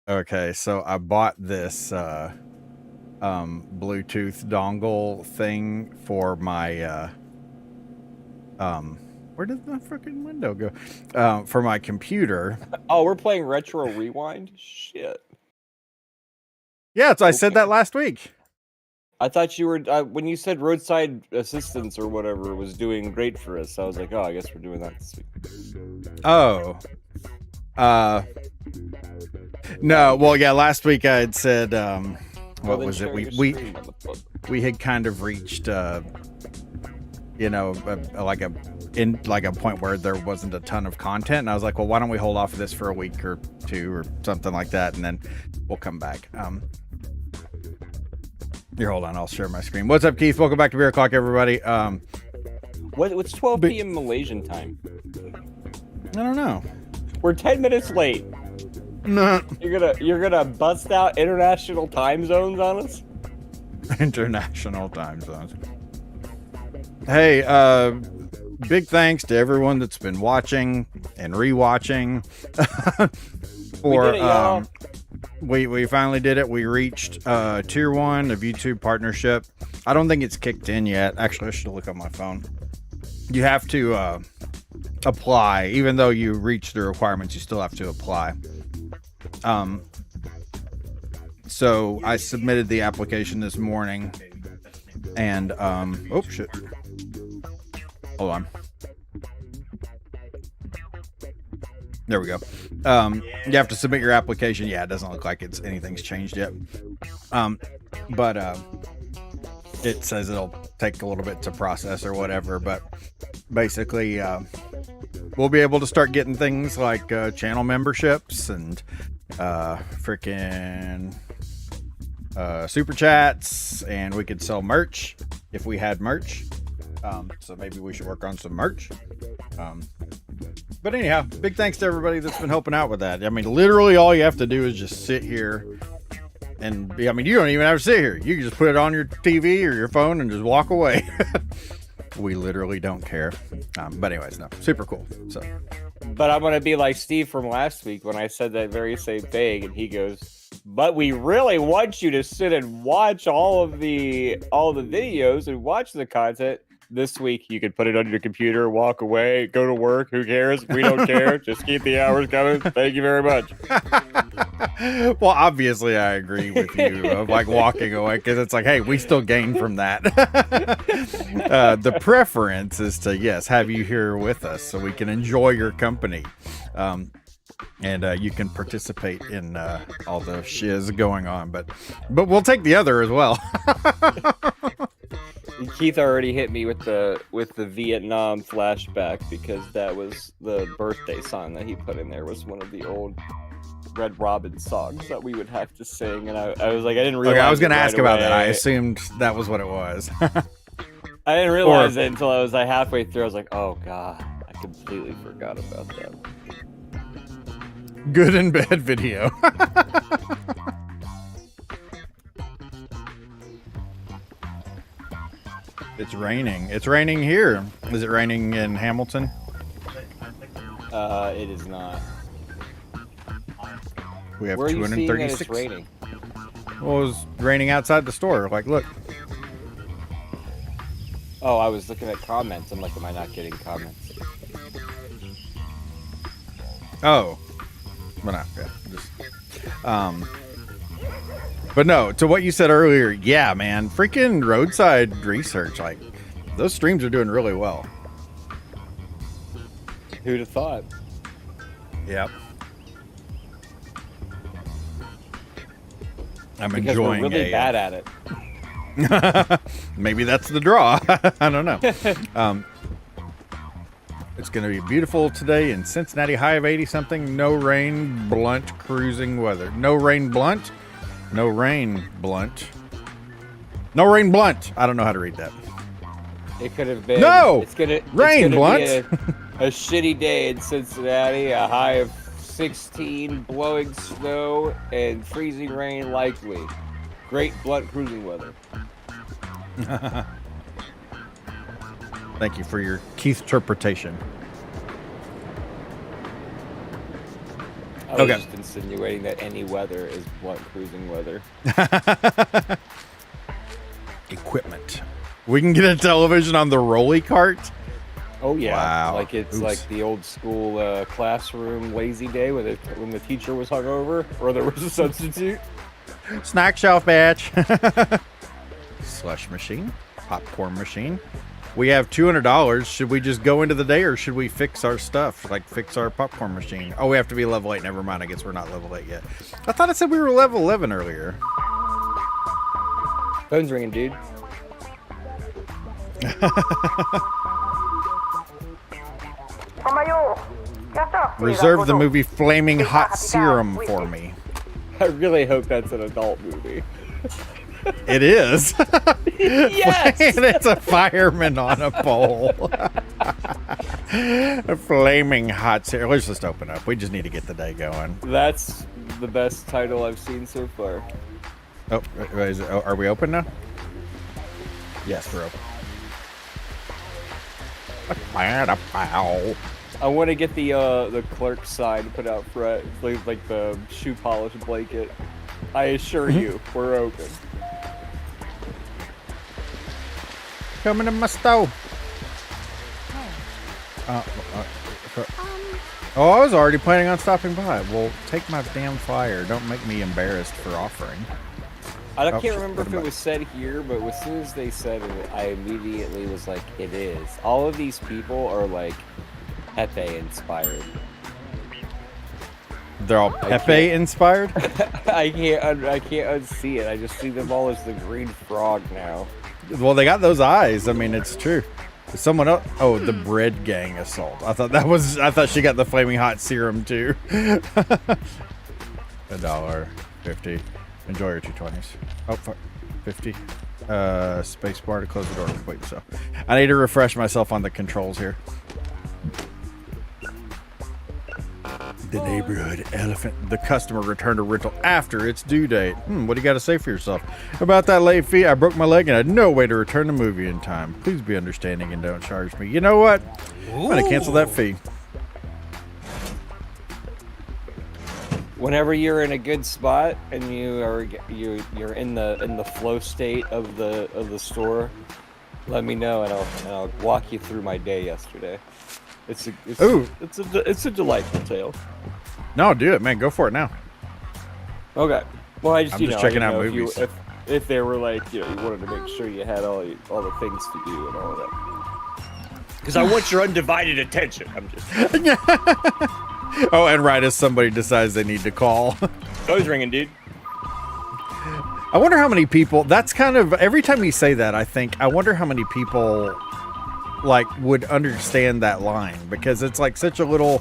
Okay, so I bought this Bluetooth dongle thing for my where did the freaking window go? For my computer. Oh, we're playing Retro Rewind? Shit. Yeah, I said that last week. I thought you were, when you said roadside assistance or whatever was doing great for us, I was like, oh, I guess we're doing that this week. Oh. No, well, yeah, last week I had said, what was it? We had kind of reached, you know, like a point where there wasn't a ton of content, and I was like, well, why don't we hold off of this for a week or two or something like that, and then we'll come back. Here, hold on, I'll share my screen. What's up, Keith? Welcome back to Beer O'Clock, everybody. What's 12 p.m. Malaysian time? I don't know. We're 10 minutes late. No. You're gonna bust out international time zones on us? International time zones. Hey, big thanks to everyone that's been watching and rewatching. We did it, y'all. We finally did it. We reached tier 1 of YouTube partnership. I don't think it's kicked in yet. Actually, I should look on my phone. You have to apply. Even though you reach the requirements, you still have to apply. So I submitted the application this morning, and oh shit. Hold on. There we go. You have to submit your application. Yeah, it doesn't look like anything's changed yet. But it says it'll take a little bit to process or whatever. But basically, we'll be able to start getting things like channel memberships and freaking super chats, and we could sell merch if we had merch. So maybe we should work on some merch. But anyhow, big thanks to everybody that's been helping out with that. I mean, literally all you have to do is just sit here and I mean, you don't even have to sit here. You can just put it on your TV or your phone and just walk away. We literally don't care. But anyways, no, super cool. So, but I'm going to be like Steve from last week when I said that very same thing. And he goes, but we really want you to sit and watch all the videos and watch the content. This week, you could put it on your computer, walk away, go to work. Who cares? We don't care. Just keep the hours coming. Thank you very much. Well, obviously, I agree with you of like walking away, because it's like, hey, we still gain from that. The preference is to, yes, have you here with us so we can enjoy your company. And you can participate in all the shiz going on, but we'll take the other as well. Keith already hit me with the Vietnam flashback, because that was the birthday song that he put in there, was one of the old Red Robin songs that we would have to sing, and I was like, I didn't realize. Okay, I was going to ask about that. I assumed that was what it was. I didn't realize it until I was like halfway through. I was like, oh god, I completely forgot about that. Good and bad video. It's raining. It's raining here. Is it raining in Hamilton? It is not. We have Where 236. Are you seeing that it's raining? Well, it was raining outside the store. Like, look. Oh, I was looking at comments. I'm like, am I not getting comments? Oh. But no, yeah. Just, but no, to what you said earlier, yeah, man, freaking roadside research, like, those streams are doing really well. Who'd have thought? Yep. I'm because enjoying we're really bad at it. Maybe that's the draw. I don't know. It's going to be beautiful today in Cincinnati, high of 80 something. No rain, blunt cruising weather. No rain, blunt. No rain, blunt. No rain, blunt. I don't know how to read that. It could have been. No! It's gonna rain, blunt. Be a shitty day in Cincinnati. A high of 16, blowing snow, and freezing rain likely. Great blunt cruising weather. Thank you for your Keith interpretation. I was Okay. just insinuating that any weather is blunt cruising weather. Equipment. We can get a television on the rolly cart. Oh yeah, Wow. like it's Oops. like the old school classroom lazy day when the teacher was hungover or there was a substitute. Snack shelf batch. Slush machine. Popcorn machine. We have $200. Should we just go into the day or should we fix our stuff? Like fix our popcorn machine? Oh, we have to be level 8. Never mind. I guess we're not level 8 yet. I thought it said we were level 11 earlier. Phone's ringing, dude. Reserve the movie Flaming Hot Serum for me. I really hope that's an adult movie. It is. Yes! And it's a fireman on a pole. A flaming hot serum. Let's just open up. We just need to get the day going. That's the best title I've seen so far. Oh, are we open now? Yes, we're open. I want to get the clerk sign put out front, like the shoe polish blanket. I assure you, we're open. Coming to my stove. Oh, I was already planning on stopping by. Well, take my damn flyer. Don't make me embarrassed for offering. I can't remember if it was said here, but as soon as they said it, I immediately was like, it is. All of these people are like Pepe inspired. They're all Pepe inspired? I can't unsee it. I just see them all as the green frog now. Well, they got those eyes. I mean, it's true. Someone else. Oh, the bread gang assault. I thought she got the flaming hot serum too. $1.50. Enjoy your 220s. Oh, fuck. 50. Space bar to close the door. Wait, so I need to refresh myself on the controls here. The neighborhood elephant. The customer returned a rental after its due date. What do you got to say for yourself? About that late fee, I broke my leg and had no way to return the movie in time. Please be understanding and don't charge me. You know what? I'm going to cancel that fee. Whenever you're in a good spot and you're in the flow state of the store, let me know and I'll walk you through my day yesterday. It's a delightful tale. No, do it, man. Go for it now. Okay. Well, I'm just checking out movies. If they were like, you wanted to make sure you had all the things to do and all of that. Because I want your undivided attention. I'm just. Oh, and right as somebody decides they need to call. Phone's ringing, dude. I wonder how many people. That's kind of every time you say that, I think I wonder how many people like would understand that line because it's like such a little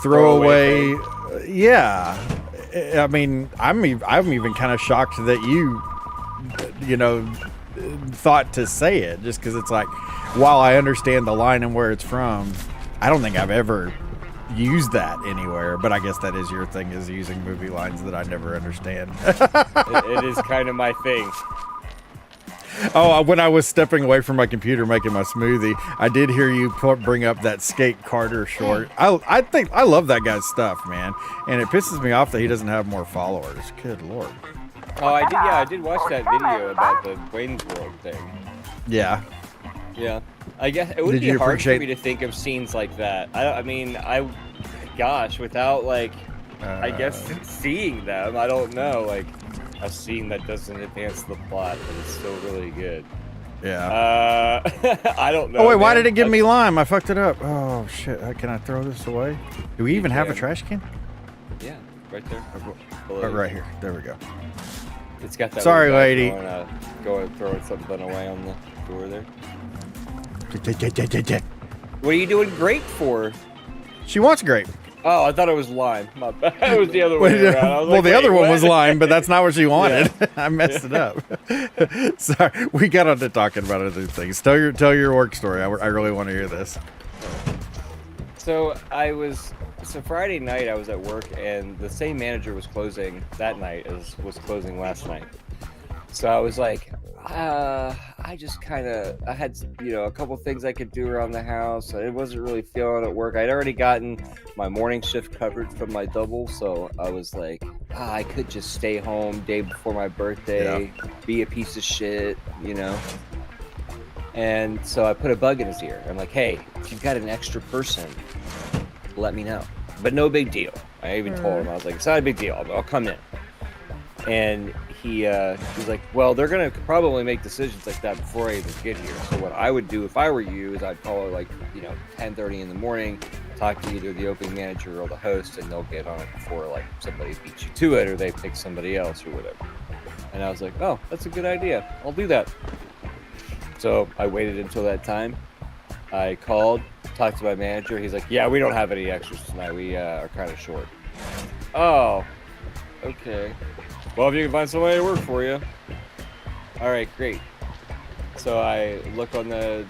throwaway. Yeah, I mean, I'm even kind of shocked that you thought to say it just because it's like, while I understand the line and where it's from, I don't think I've ever used that anywhere. But I guess that is your thing, is using movie lines that I never understand. It is kind of my thing. Oh, when I was stepping away from my computer making my smoothie, I did hear you bring up that Skate Carter short. I think I love that guy's stuff, man, and it pisses me off that he doesn't have more followers. Good lord. Oh, I did. Yeah, I did watch that video about the Wayne's World thing. Yeah. Yeah. I guess it would be hard for me to think of scenes like that. Without like, I guess seeing them, I don't know, like. A scene that doesn't advance the plot, but it's still really good. Yeah. I don't know. Oh wait, why did it give me lime? I fucked it up. Oh shit! Can I throw this away? Do we even have a trash can? Yeah, right there. Right here. There we go. It's got that. Sorry, lady. Going throwing something away on the door there. What are you doing grape for? She wants grape. Oh, I thought it was lime. My bad. It was the other way around. Well, the other one was lime, but that's not what she wanted. Yeah. I messed it up. Sorry, we got on to talking about other things. Tell your work story. I really want to hear this. So Friday night I was at work and the same manager was closing that night as was closing last night. So I was like, I just kind of, I had, a couple things I could do around the house. I wasn't really feeling it at work. I'd already gotten my morning shift covered from my double, so I was like, I could just stay home day before my birthday, be a piece of shit, And so I put a bug in his ear. I'm like, hey, if you've got an extra person, let me know. But no big deal. I even told him, I was like, it's not a big deal. I'll come in. And he was like, well, they're going to probably make decisions like that before I even get here. So what I would do if I were you is I'd call her 10:30 in the morning, talk to either the opening manager or the host, and they'll get on it before somebody beats you to it or they pick somebody else or whatever. And I was like, oh, that's a good idea. I'll do that. So I waited until that time. I called, talked to my manager. He's like, yeah, we don't have any extras tonight. We are kind of short. Oh, okay. Well, if you can find somebody to work for you. All right, great. So I look on the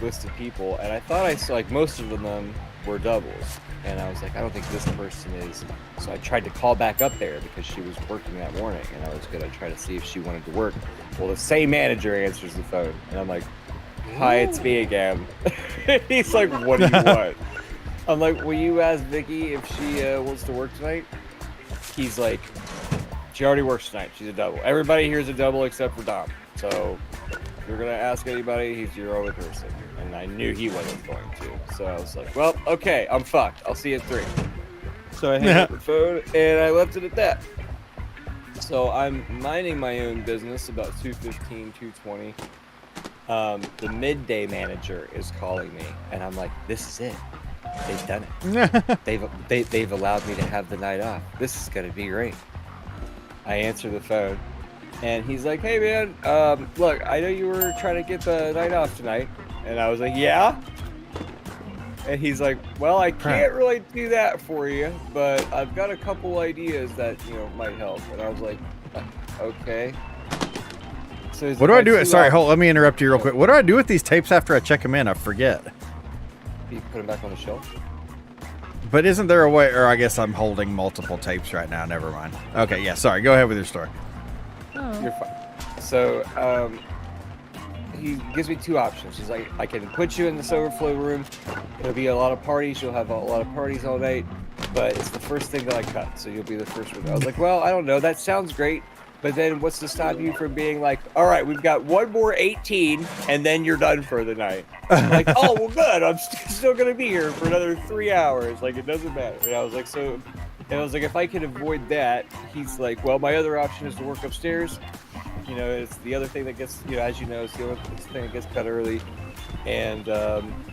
list of people, and I thought I saw most of them were doubles. And I was like, I don't think this person is. So I tried to call back up there because she was working that morning, and I was gonna try to see if she wanted to work. Well, the same manager answers the phone, and I'm like, hi, it's me again. He's like, what do you want? I'm like, will you ask Vicky if she wants to work tonight? He's like, she already works tonight. She's a double. Everybody here's a double except for Dom. So if you're going to ask anybody, he's your only person. And I knew he wasn't going to. So I was like, well, okay, I'm fucked. I'll see you at 3. So I hung up the phone and I left it at that. So I'm minding my own business about 2:15, 2:20. The midday manager is calling me, and I'm like, this is it. They've done it. They've allowed me to have the night off. This is gonna be great. I answer the phone, and he's like, hey man, look, I know you were trying to get the night off tonight. And I was like, yeah. And he's like, well, I can't really do that for you, but I've got a couple ideas that might help. And I was like, okay. So what do I do? Sorry, let me interrupt you real quick. What do I do with these tapes after I check them in? I forget. You put them back on the shelf. But isn't there a way, or I guess I'm holding multiple tapes right now. Never mind. Okay, yeah, sorry. Go ahead with your story. Oh. You're fine. So he gives me 2 options. He's like, I can put you in this overflow room. There'll be a lot of parties. You'll have a lot of parties all night. But it's the first thing that I cut, so you'll be the first one. I was like, well, I don't know. That sounds great. But then what's to stop you from being like, all right, we've got one more 18, and then you're done for the night. I'm like, oh, well, good. I'm still going to be here for another 3 hours. It doesn't matter. And I was like, if I can avoid that, he's like, well, my other option is to work upstairs. It's the other thing that gets, as you know, it's the other thing that gets cut early. And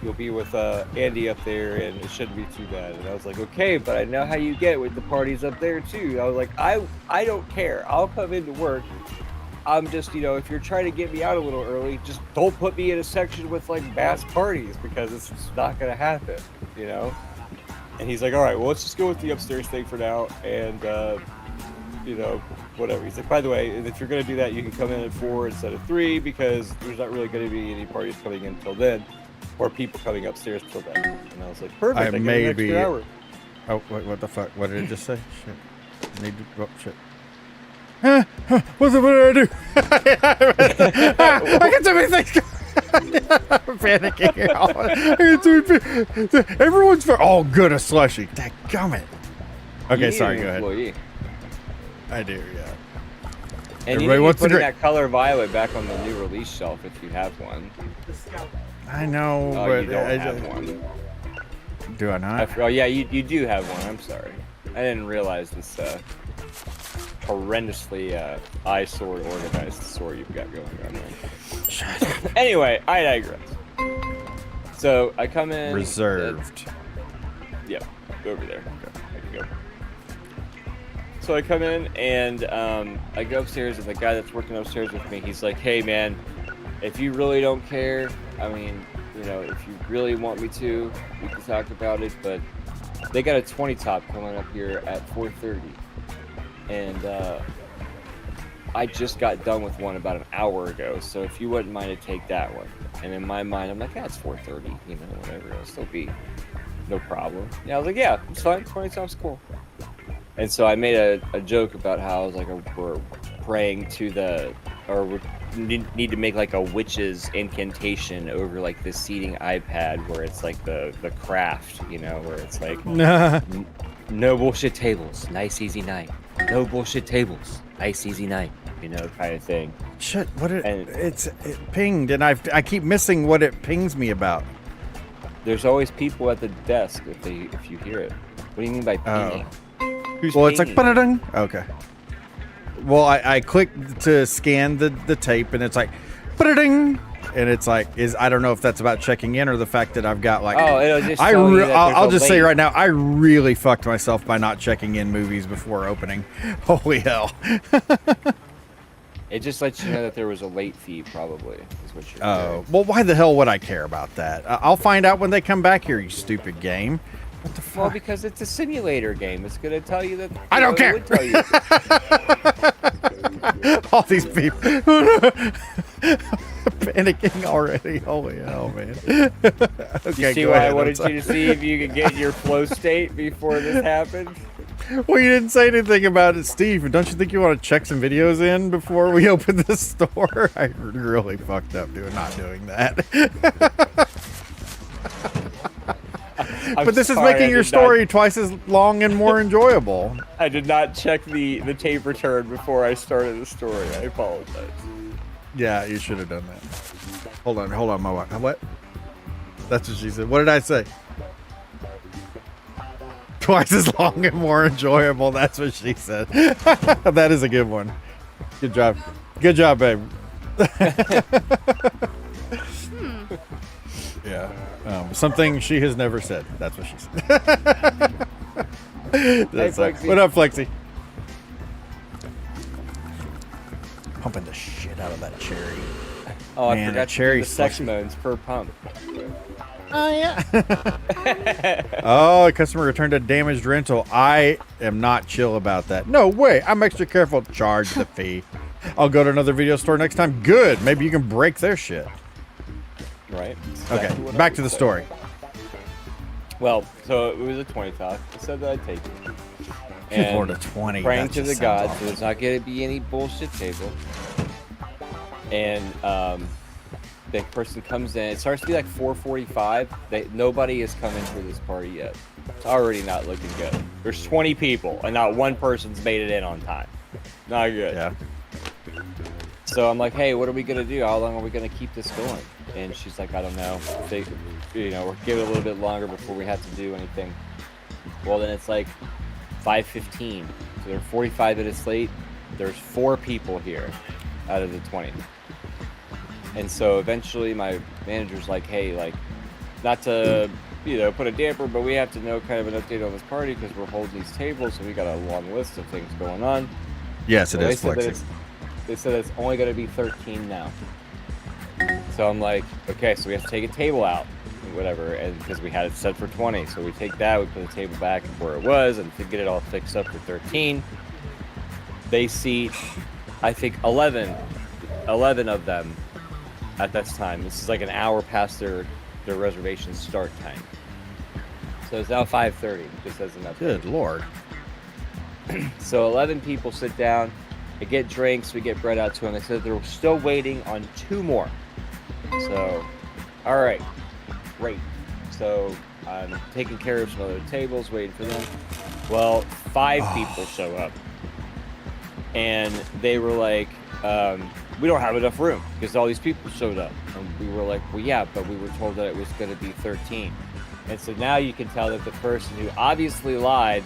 you'll be with Andy up there, and it shouldn't be too bad. And I was like, okay, but I know how you get with the parties up there too. I was like, I don't care. I'll come into work. I'm just, if you're trying to get me out a little early, just don't put me in a section with mass parties, because it's just not gonna happen, And he's like, all right, well, let's just go with the upstairs thing for now, and whatever. He's like, by the way, if you're going to do that, you can come in at 4 instead of 3, because there's not really going to be any parties coming in till then, or people coming upstairs till then. And I was like, perfect. I may get an extra hour. Oh, wait, what the fuck? What did it just say? Shit. I need to. Oh, shit. What did I do? I get so many things. I'm panicking here. Everyone's for. Oh, good, a slushie. Dadgummit. Okay, sorry, go ahead. I do, yeah. And everybody wants to put that color violet back on the new release shelf if you have one. I know, but you don't have one. Do I not? Oh yeah, you do have one. I'm sorry. I didn't realize this horrendously eyesore organized store you've got going on there. Shut up. Anyway, I digress. So I come in. Reserved. Yep, over there. I can go. So I come in and I go upstairs, and the guy that's working upstairs with me, he's like, hey man, if you really don't care, I mean, if you really want me to, we can talk about it, but they got a 20 top coming up here at 4:30, and I just got done with one about an hour ago, so if you wouldn't mind to take that one. And in my mind, I'm like, yeah, it's 4:30, whatever, it'll still be no problem. Yeah, I was like, yeah, it's fine, 20 top's cool. And so I made a joke about how I was like, we're praying to we're need to make like a witch's incantation over like the seating iPad where it's like the craft, you know, where it's like no bullshit tables, nice easy night. No bullshit tables, nice easy night, you know, kind of thing. Shit, it pinged, and I keep missing what it pings me about. There's always people at the desk if you hear it. What do you mean by pinging? Who's well, pinging? it's like ba-da-ding. Okay. Well, I clicked to scan the tape, and it's like ba-da-ding, and it's like I don't know if that's about checking in or the fact that I've got like. Oh, it'll just show you that I'll just say right now, I really fucked myself by not checking in movies before opening. Holy hell. It just lets you know that there was a late fee, probably, is what you're Oh, well, why the hell would I care about that? I'll find out when they come back here, you stupid game. What the fuck? Well, because it's a simulator game. It's going to tell you that... I don't care! It would tell you. All these people. Panicking already. Holy hell, man. Okay, You see why I wanted you to see if you could get your flow state before this happened? Well, you didn't say anything about it, Steve. Don't you think you want to check some videos in before we open the store? I really fucked up not doing that. But this is making your story twice as long and more enjoyable. I did not check the tape return before I started the story. I apologize. Yeah, you should have done that. Hold on, my wife. What? That's what she said. What did I say? Twice as long and more enjoyable. That's what she said. That is a good one. Good job. Good job, babe. Yeah. Something she has never said. That's what she said. That's Hey, like, Flexi. what up, Flexi? Pumping the shit out of that cherry. Oh, I Man, forgot a cherry to do the sex slushy. modes per pump. Oh, yeah. Oh, a customer returned a damaged rental. I am not chill about that. No way. I'm extra careful. Charge the fee. I'll go to another video store next time. Good. Maybe you can break their shit. Right. Okay, Exactly what I back would to the say. story. Well, so it was a 20 talk. I said that I'd take it. Good Lord, a 20. Praying that to just the sounds gods, awful. there's not going to be any bullshit table. And the person comes in. It starts to be like 4:45. Nobody has come in for this party yet. It's already not looking good. There's 20 people, and not one person's made it in on time. Not good. Yeah. So I'm like, hey, what are we gonna do? How long are we gonna keep this going? And she's like, I don't know. We'll give it a little bit longer before we have to do anything. Well, then it's like 5:15. So they're 45 minutes late. There's 4 people here out of the 20. And so eventually my manager's like, hey, like, not to, put a damper, but we have to know kind of an update on this party because we're holding these tables, so we got a long list of things going on. Yes, it So is flexing. they said it's only going to be 13 now. So I'm like, okay, so we have to take a table out, whatever, and because we had it set for 20. So we take that, we put the table back where it was, and to get it all fixed up for 13, they seat, I think, 11 of them at this time. This is like an hour past their reservation start time. So it's now 5:30, just as an update. Good Lord. So 11 people sit down, they get drinks, we get bread out to them. They said they're still waiting on 2 more. So, all right, great. So I'm taking care of some other tables, waiting for them. Well, 5 people show up, and they were like, we don't have enough room because all these people showed up. And we were like, well, yeah, but we were told that it was going to be 13. And so now you can tell that the person who obviously lied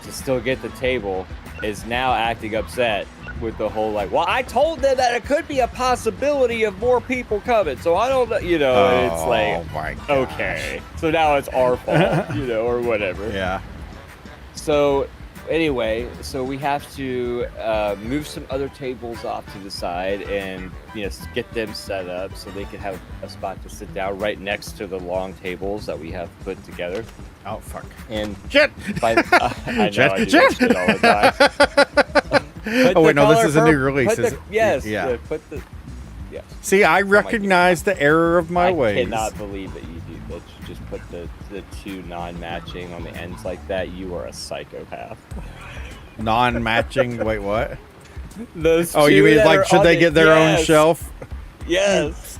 to still get the table is now acting upset with the whole like, well, I told them that it could be a possibility of more people coming, so I don't know, and it's like, my gosh. okay, so now it's our fault, or whatever. Yeah. So anyway, so we have to move some other tables off to the side and get them set up so they can have a spot to sit down right next to the long tables that we have put together. Oh, fuck. And Shit! I know I do that Shit! shit all the time. Oh, wait, no, this is a new release. Yes. Yeah. Yes. See, I recognize the error of my ways. I cannot believe that you do that. You just put the 2 non-matching on the ends like that. You are a psychopath. Non-matching. Wait, what? Those Oh, you two mean that like are should on they the- get their own yes, shelf? Yes.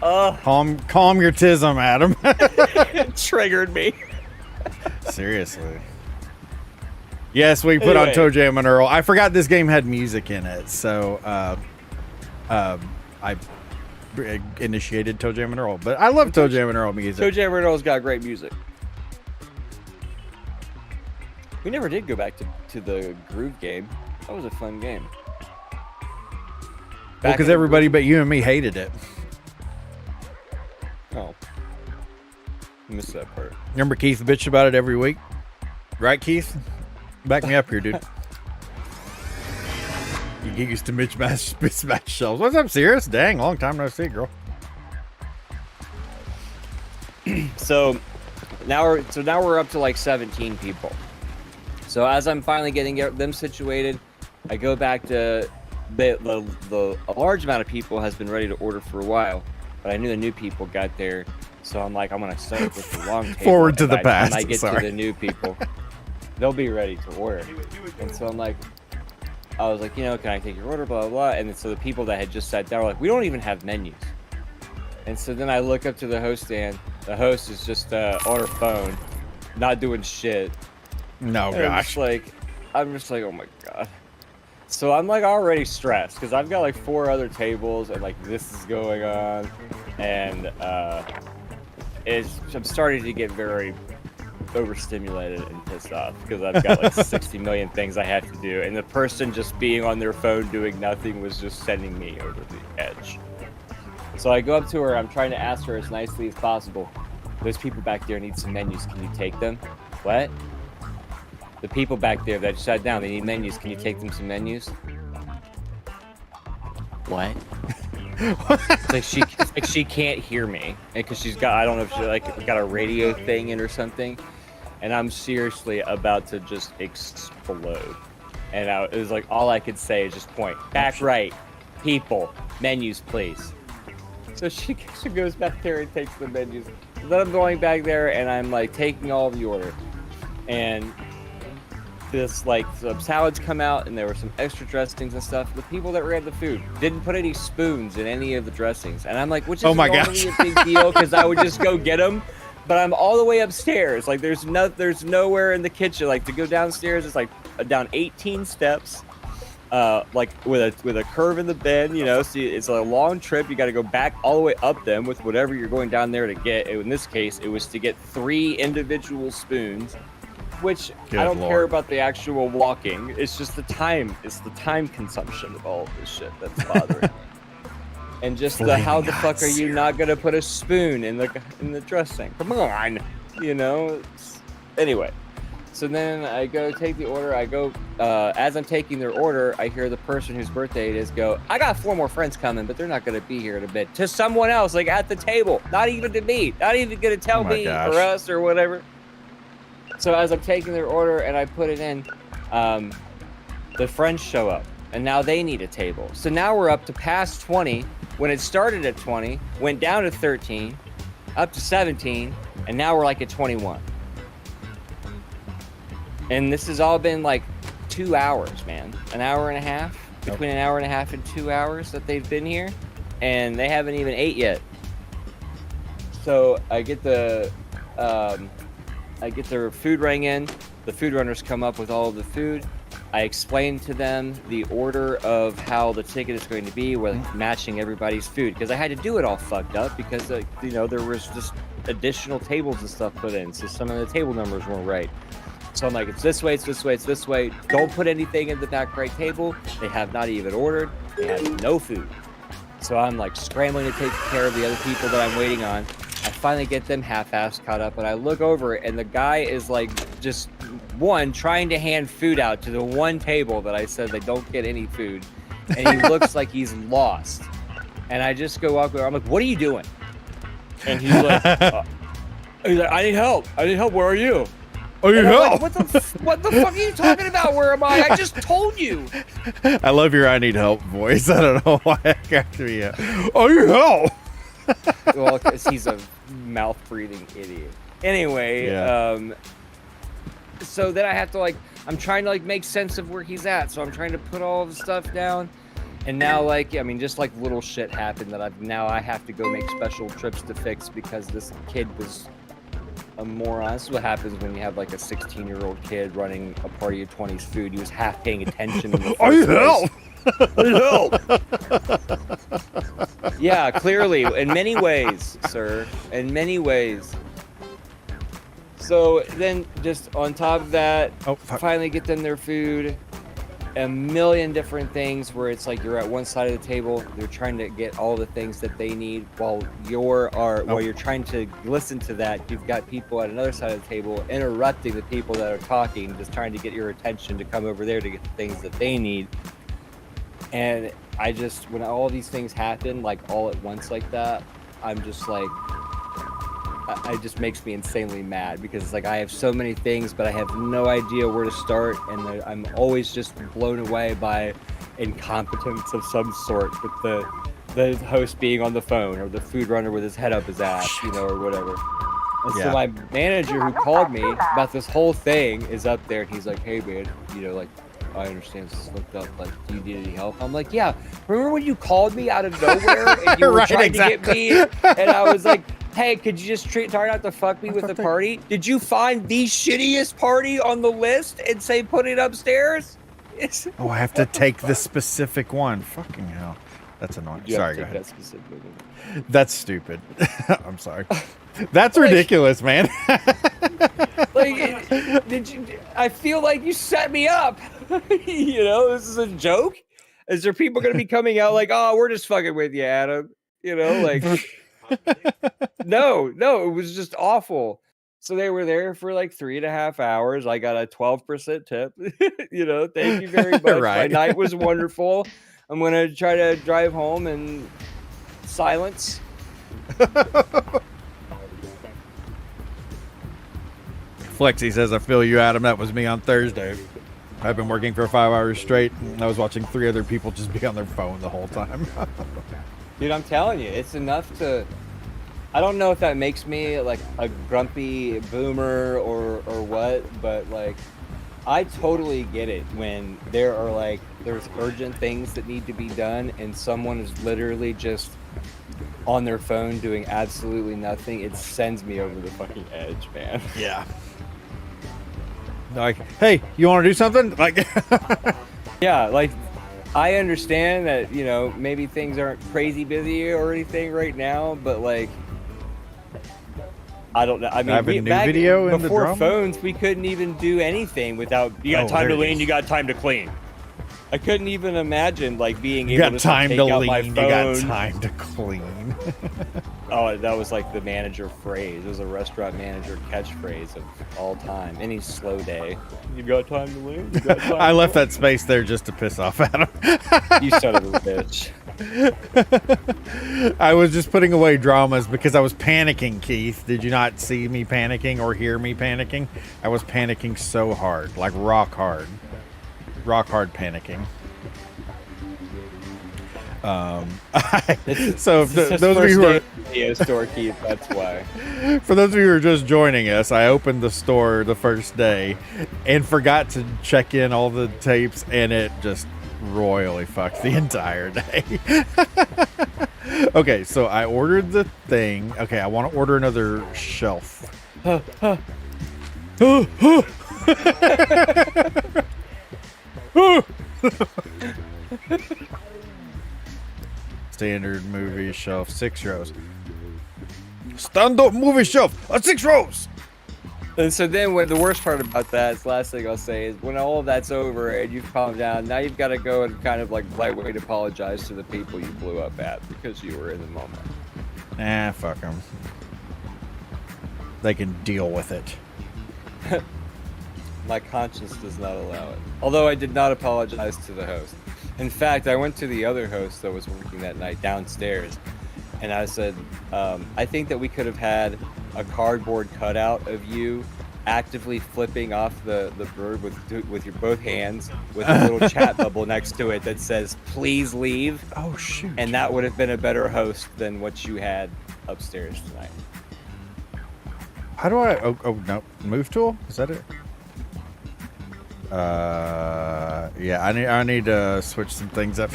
Calm your tism, Adam. It triggered me. Seriously. Yes, we put on Anyway. Toe Jam and Earl. I forgot this game had music in it, so I initiated Toe Jam and Earl. But I love Toe Jam and Earl music. Toe Jam Earl's got great music. We never did go back to the Groove game. That was a fun game. Because everybody but you and me hated it. Oh. Missed that part. Remember Keith bitched about it every week? Right, Keith? Back me up here, dude. You used to mismatch shelves. What's up, Sirius? Dang, long time no see, girl. So now we're up to like 17 people. So as I'm finally getting them situated, I go back to a large amount of people has been ready to order for a while, but I knew the new people got there, so I'm like, I'm gonna set up with the long table. Forward to the by the time past. I get Sorry. to the new people, they'll be ready to order. And so I was like, can I take your order? Blah blah blah. And then, so the people that had just sat down were like, we don't even have menus. And so then I look up to the host stand. The host is just on her phone, not doing shit. No, And gosh. I'm just like, oh my god. So I'm like already stressed because I've got like 4 other tables and like this is going on, and I'm starting to get very overstimulated and pissed off because I've got like 60 million things I have to do, and the person just being on their phone doing nothing was just sending me over the edge. So I go up to her. I'm trying to ask her as nicely as possible. Those people back there need some menus. Can you take them? What? The people back there that sat down, they need menus. Can you take them some menus? What? It's like she can't hear me, because she's got, I don't know if she like got a radio thing in or something, and I'm seriously about to just explode. And it was like all I could say is just point back right, people, menus please. So she goes back there and takes the menus. So then I'm going back there and I'm like taking all of the order, and this like some salads come out and there were some extra dressings and stuff. The people that ran the food didn't put any spoons in any of the dressings, and I'm like, which is Oh my normally gosh. a big deal because I would just go get them, but I'm all the way upstairs. Like there's nowhere in the kitchen. Like to go downstairs is like down 18 steps, like with a curve in the bend. So it's a long trip. You got to go back all the way up them with whatever you're going down there to get. In this case, it was to get 3 individual spoons. Which Good I don't Lord. care about the actual walking. It's just the time. It's the time consumption of all of this shit that's bothering me. And just the how the fuck are you not gonna put a spoon in the dressing? Come on, Anyway, so then I go take the order. I go as I'm taking their order, I hear the person whose birthday it is go, I got 4 more friends coming, but they're not gonna be here in a bit. To someone else, like at the table, not even to me, not even gonna tell Oh my me gosh. or us or whatever. So as I'm taking their order and I put it in, the friends show up and now they need a table. So now we're up to past 20 when it started at 20, went down to 13, up to 17, and now we're like at 21. And this has all been like 2 hours, man. An hour and a half, between an hour and a half and 2 hours that they've been here, and they haven't even ate yet. So I get their food rang in. The food runners come up with all of the food. I explain to them the order of how the ticket is going to be with matching everybody's food, because I had to do it all fucked up because there was just additional tables and stuff put in, so some of the table numbers weren't right. So I'm like, it's this way, it's this way, it's this way. Don't put anything in the back right table. They have not even ordered. They have no food. So I'm like scrambling to take care of the other people that I'm waiting on. I finally get them half-assed caught up, and I look over and the guy is like just trying to hand food out to the one table that I said they don't get any food, and he looks like he's lost. And I just go up there. I'm like, what are you doing? And he's like, I need help. Where are you? Oh, you And I'm know. like, what the fuck are you talking about? Where am I? I just told you. I love your "I need help" voice. I don't know why I got to be. Oh, you help. Well, because he's a mouth-breathing idiot. Anyway, Yeah. so then I have to like I'm trying to like make sense of where he's at. So I'm trying to put all the stuff down. And now, like, I mean, just like little shit happened that I have to go make special trips to fix because this kid was a moron. This is what happens when you have like a 16-year-old kid running a party of 20's food. He was half paying attention. In the help. Yeah, clearly, in many ways, sir, in many ways. So then, just on top of that, finally get them their food. A million different things where it's like you're at one side of the table, they're trying to get all the things that they need while you're trying to listen to that. You've got people at another side of the table interrupting the people that are talking, just trying to get your attention to come over there to get the things that they need. And I just, when all these things happen like all at once like that, I'm just like, it just makes me insanely mad because it's like I have so many things, but I have no idea where to start, and I'm always just blown away by incompetence of some sort, with the host being on the phone or the food runner with his head up his ass, you know, or whatever. And so my manager who called me about this whole thing is up there, and he's like, "Hey man, you know, like, I understand this is hooked up. Like, do you need any help?" I'm like, "Yeah. Remember when you called me out of nowhere and you were trying to get me?" And I was like, "Hey, could you just try not to fuck me with the party? Did you find the shittiest party on the list and say put it upstairs?" Oh, I have to take the specific one. Fucking hell. That's annoying. Sorry, go ahead. That's stupid. I'm sorry. That's ridiculous, man. Like, I feel like you set me up. You know, this is a joke. Is there people going to be coming out like, "Oh, we're just fucking with you, Adam"? You know, like, no, it was just awful. So they were there for like 3.5 hours. I got a 12% tip. You know, thank you very much. Right. My night was wonderful. I'm going to try to drive home in silence. Flexi says, "I feel you, Adam. That was me on Thursday. I've been working for 5 hours straight, and I was watching 3 other people just be on their phone the whole time." Dude, I'm telling you, it's enough to... I don't know if that makes me like a grumpy boomer or what, but like, I totally get it when there's urgent things that need to be done and someone is literally just on their phone doing absolutely nothing. It sends me over the fucking edge, man. Yeah. Like, "Hey, you want to do something?" Like, yeah, like, I understand that, you know, maybe things aren't crazy busy or anything right now, but like, I don't know. I mean, before phones, we couldn't even do anything without, "You got time to lean, you got time to clean." I couldn't even imagine like being able to take out my phone. You got time to clean. Oh, that was like the manager phrase. It was a restaurant manager catchphrase of all time. Any slow day. "You got time to lean? You got time I left that space there just to piss off Adam. You son of a bitch. I was just putting away dramas because I was panicking, Keith. Did you not see me panicking or hear me panicking? I was panicking so hard, like rock hard panicking. So those of you who are video store, Keith, that's why. For those of you who are just joining us, I opened the store the first day and forgot to check in all the tapes, and it just royally fucked the entire day. Okay, so I ordered the thing. Okay, I want to order another shelf. Standard movie shelf, 6 rows. Stand-up movie shelf, 6 rows. And so then the worst part about that is, the last thing I'll say is, when all of that's over and you've calmed down, now you've got to go and kind of like lightweight apologize to the people you blew up at because you were in the moment. Fuck them. They can deal with it. My conscience does not allow it. Although I did not apologize to the host. In fact, I went to the other host that was working that night downstairs, and I said, I think that we could have had a cardboard cutout of you actively flipping off the bird with your both hands with a little chat bubble next to it that says, "Please leave." Oh, shoot. And that would have been a better host than what you had upstairs tonight. How do I... Oh, no. Move tool? Is that it? Yeah, I need to switch some things up.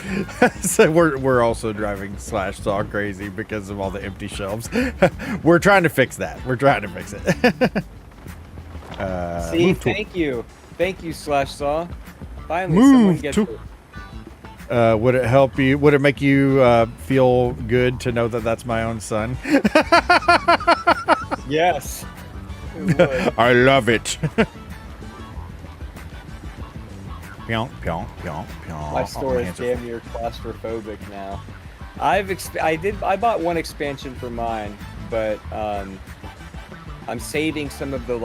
So we're also driving Slash Saw crazy because of all the empty shelves. We're trying to fix that. We're trying to fix it. See, thank you, Slash Saw. Finally, someone Move gets to. it. Would it help you? Would it make you feel good to know that that's my own son? Yes. It would. I love it. Pyong, pyong, pyong, pyong. My Oh, store my is hands are damn near claustrophobic now. I bought one expansion for mine, but I'm saving some of the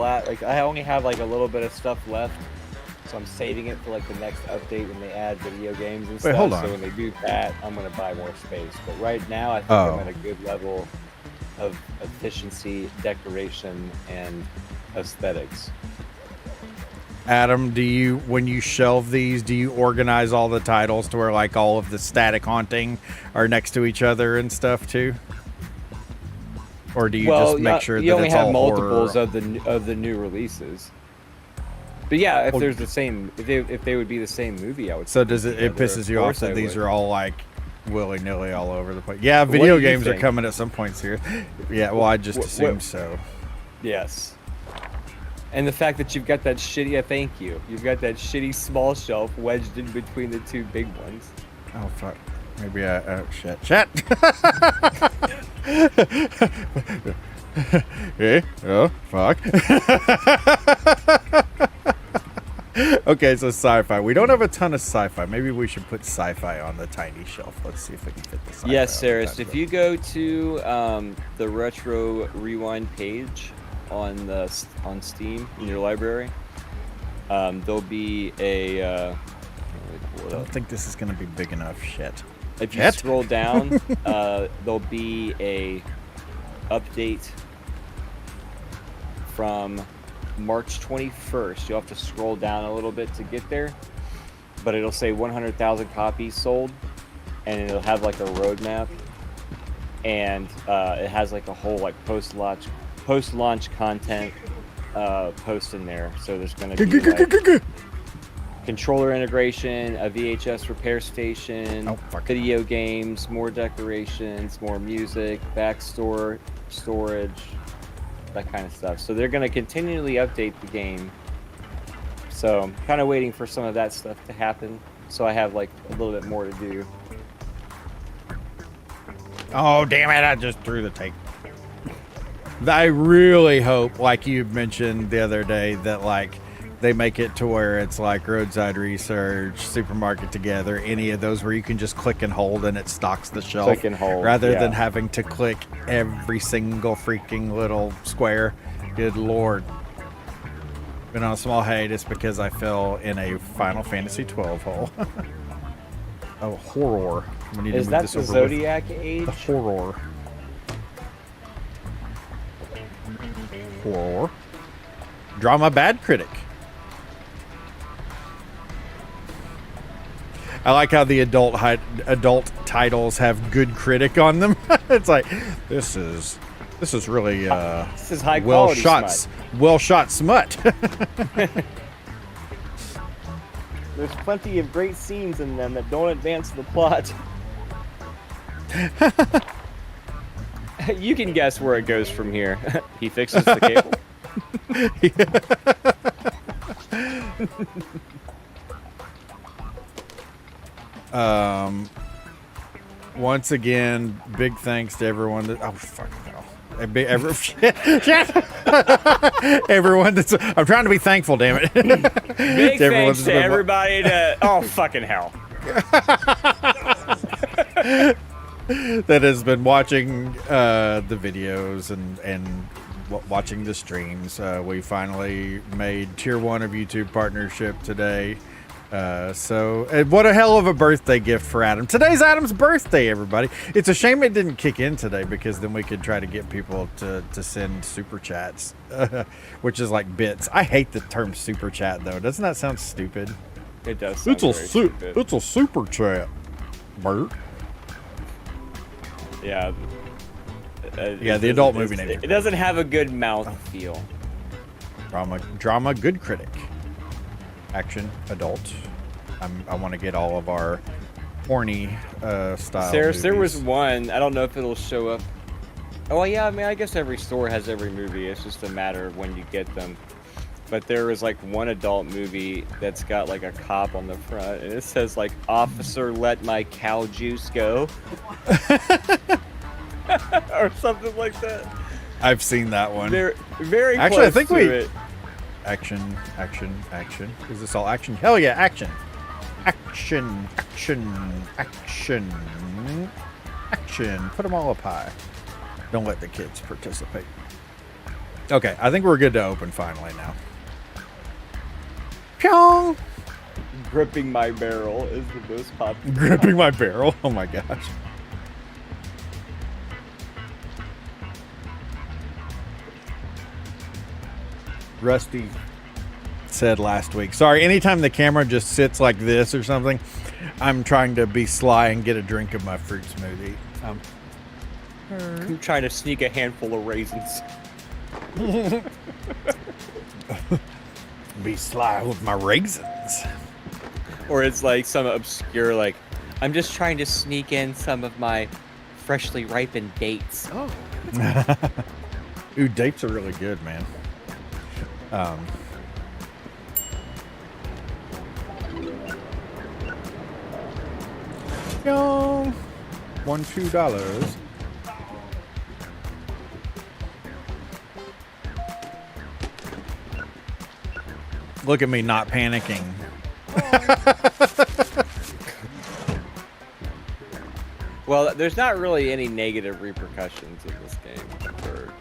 I only have like a little bit of stuff left, so I'm saving it for like the next update when they add video games and stuff. hold on. So when they do that, I'm gonna buy more space. But right now, I think I'm at a good level of efficiency, decoration, and aesthetics. Adam, when you shelve these, do you organize all the titles to where like all of the static haunting are next to each other and stuff too? Or do you just make sure that only it's have all multiples horror? of the new releases? But yeah, if Well, there's the same, if they would be the same movie, I would. So put does them it together. pisses Of you off course that I these would. are all like willy-nilly all over the place? Yeah, What video do you games are think? coming at some points here. Yeah, well, I just What- assumed so. Yes. And the fact that you've got that shitty, thank you. You've got that shitty small shelf wedged in between the two big ones. Oh fuck. Maybe shit. Eh? Oh fuck. Okay, so sci-fi. We don't have a ton of sci-fi. Maybe we should put sci-fi on the tiny shelf. Let's see if we can fit the sci-fi. Yes, on the Saris. tiny If shelf. you go to the retro rewind page on Steam in your library, there'll be a. Let me pull I it don't up. think this is gonna be big enough. Shit. If you Shit. scroll down, there'll be a update from March 21st. You'll have to scroll down a little bit to get there, but it'll say 100,000 copies sold, and it'll have like a roadmap, and it has like a whole like post-launch content post in there. So there's going to be like, controller integration, a VHS repair station, Oh, fuck. video games, more decorations, more music, storage, that kind of stuff. So they're going to continually update the game. So I'm kind of waiting for some of that stuff to happen. So I have like a little bit more to do. Oh, damn it. I just threw the tape. I really hope, like you mentioned the other day, that like they make it to where it's like Roadside Research, Supermarket Together, any of those where you can just click and hold and it stocks the shelf. Click and hold, rather yeah. than having to click every single freaking little square. Good lord. Been on a small hiatus because I fell in a Final Fantasy 12 hole. Oh, horror. We need Is to move that this the over Zodiac age? with the horror. Horror. Drama bad critic. I like how the adult titles have good critic on them. It's like this is really This is high well quality shot smut. well shot smut. There's plenty of great scenes in them that don't advance the plot. You can guess where it goes from here. He fixes the cable. Once again, big thanks to everyone that fuck no. Everyone that's I'm trying to be thankful, damn it. Big everyone thanks that's to been- everybody to oh fucking hell. that has been watching the videos and watching the streams. We finally made tier 1 of YouTube partnership today. So what a hell of a birthday gift for Adam. Today's Adam's birthday, everybody. It's a shame it didn't kick in today because then we could try to get people to send super chats, which is like bits. I hate the term super chat though. Doesn't that sound stupid? It does sound very stupid. It's a super chat, Bert. Yeah. Yeah, the adult movie names are It doesn't have a good mouth feel. Drama good critic. action, adult. I want to get all of our horny style. Sarah, there was one. I don't know if it'll show up. Oh yeah, I mean, I guess every store has every movie. It's just a matter of when you get them. But there was like one adult movie that's got like a cop on the front, and it says like, "Officer, let my cow juice go," or something like that. I've seen that one. They're very actually, close I think to we it. action. Is this all action? Hell yeah, action. Action. Put them all up high. Don't let the kids participate. Okay, I think we're good to open finally now. Pyong! Gripping my barrel is the most popular. Gripping my barrel? Oh my gosh. Rusty said last week. Sorry, anytime the camera just sits like this or something, I'm trying to be sly and get a drink of my fruit smoothie. I'm trying to sneak a handful of raisins. Be sly with my raisins. Or it's like some obscure, like, I'm just trying to sneak in some of my freshly ripened dates. Oh. Ooh, dates are really good, man. Yo, $2. Look at me not panicking. Well, there's not really any negative repercussions in this game for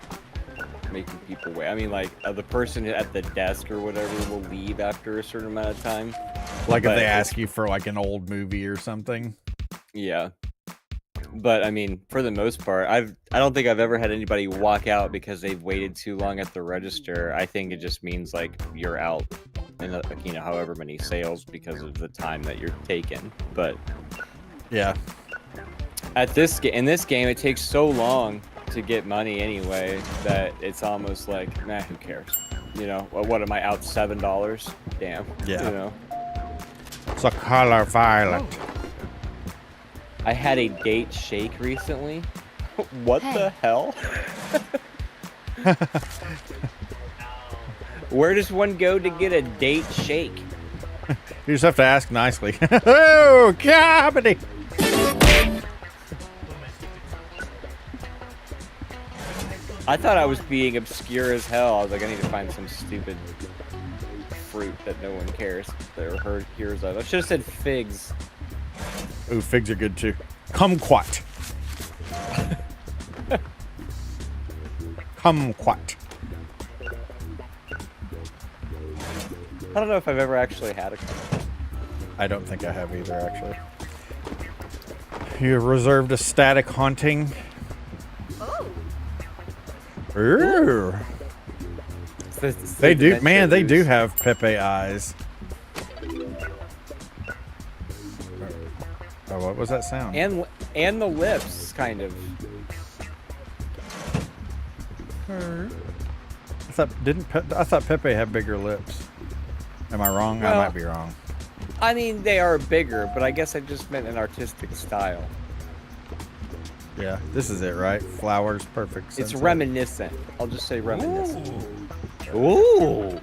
making people wait. I mean, like, the person at the desk or whatever will leave after a certain amount of time. Like if they ask you for like an old movie or something. Yeah. But I mean, for the most part, I don't think I've ever had anybody walk out because they've waited too long at the register. I think it just means like you're out in however many sales because of the time that you're taking. But yeah, in this game, it takes so long to get money anyway that it's almost like, nah, who cares? You know, what am I out $7? Damn. Yeah. You know. It's a color violet. I had a date shake recently. What the hell? Where does one go to get a date shake? You just have to ask nicely. Oh, comedy! I thought I was being obscure as hell. I was like, I need to find some stupid fruit that no one cares or hears of. I should have said figs. Ooh, figs are good too. Kumquat. Kumquat. I don't know if I've ever actually had a kumquat. I don't think I have either, actually. You reserved a static haunting. Oh. Ooh. They do, man, they do have Pepe eyes. Oh, what was that sound? And the lips, kind of. I thought Pepe had bigger lips. Am I wrong? Well, I might be wrong. I mean, they are bigger, but I guess I just meant an artistic style. Yeah, this is it, right? Flowers, perfect. It's sunset. reminiscent. I'll just say reminiscent. Ooh.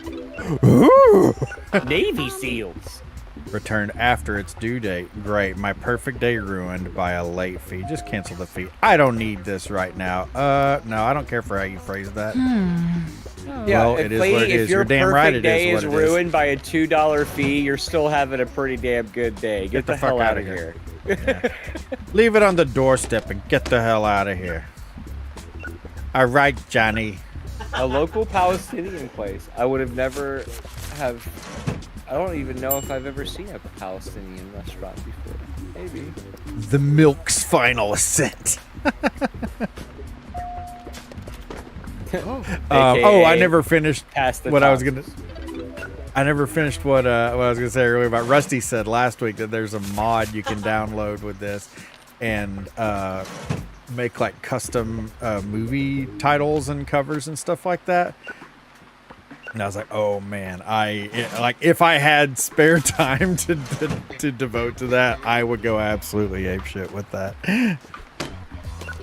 Navy SEALs. Returned after its due date. Great. My perfect day ruined by a late fee. Just cancel the fee. I don't need this right now. No, I don't care for how you phrase that. Yeah, well, it is what it if is. your You're damn right it day is is what it is. ruined by a $2 fee, you're still having a pretty damn good day. Get the hell fuck out of here. Yeah. Leave it on the doorstep and get the hell out of here. All right, Johnny. A local Palestinian place. I would have never have. I don't even know if I've ever seen a Palestinian restaurant before. Maybe. The milk's final ascent. I never finished what I was gonna. I never finished what I was gonna say earlier about Rusty said last week that there's a mod you can download with this and make like custom movie titles and covers and stuff like that. And I was like, oh man, if I had spare time to devote to that, I would go absolutely apeshit with that.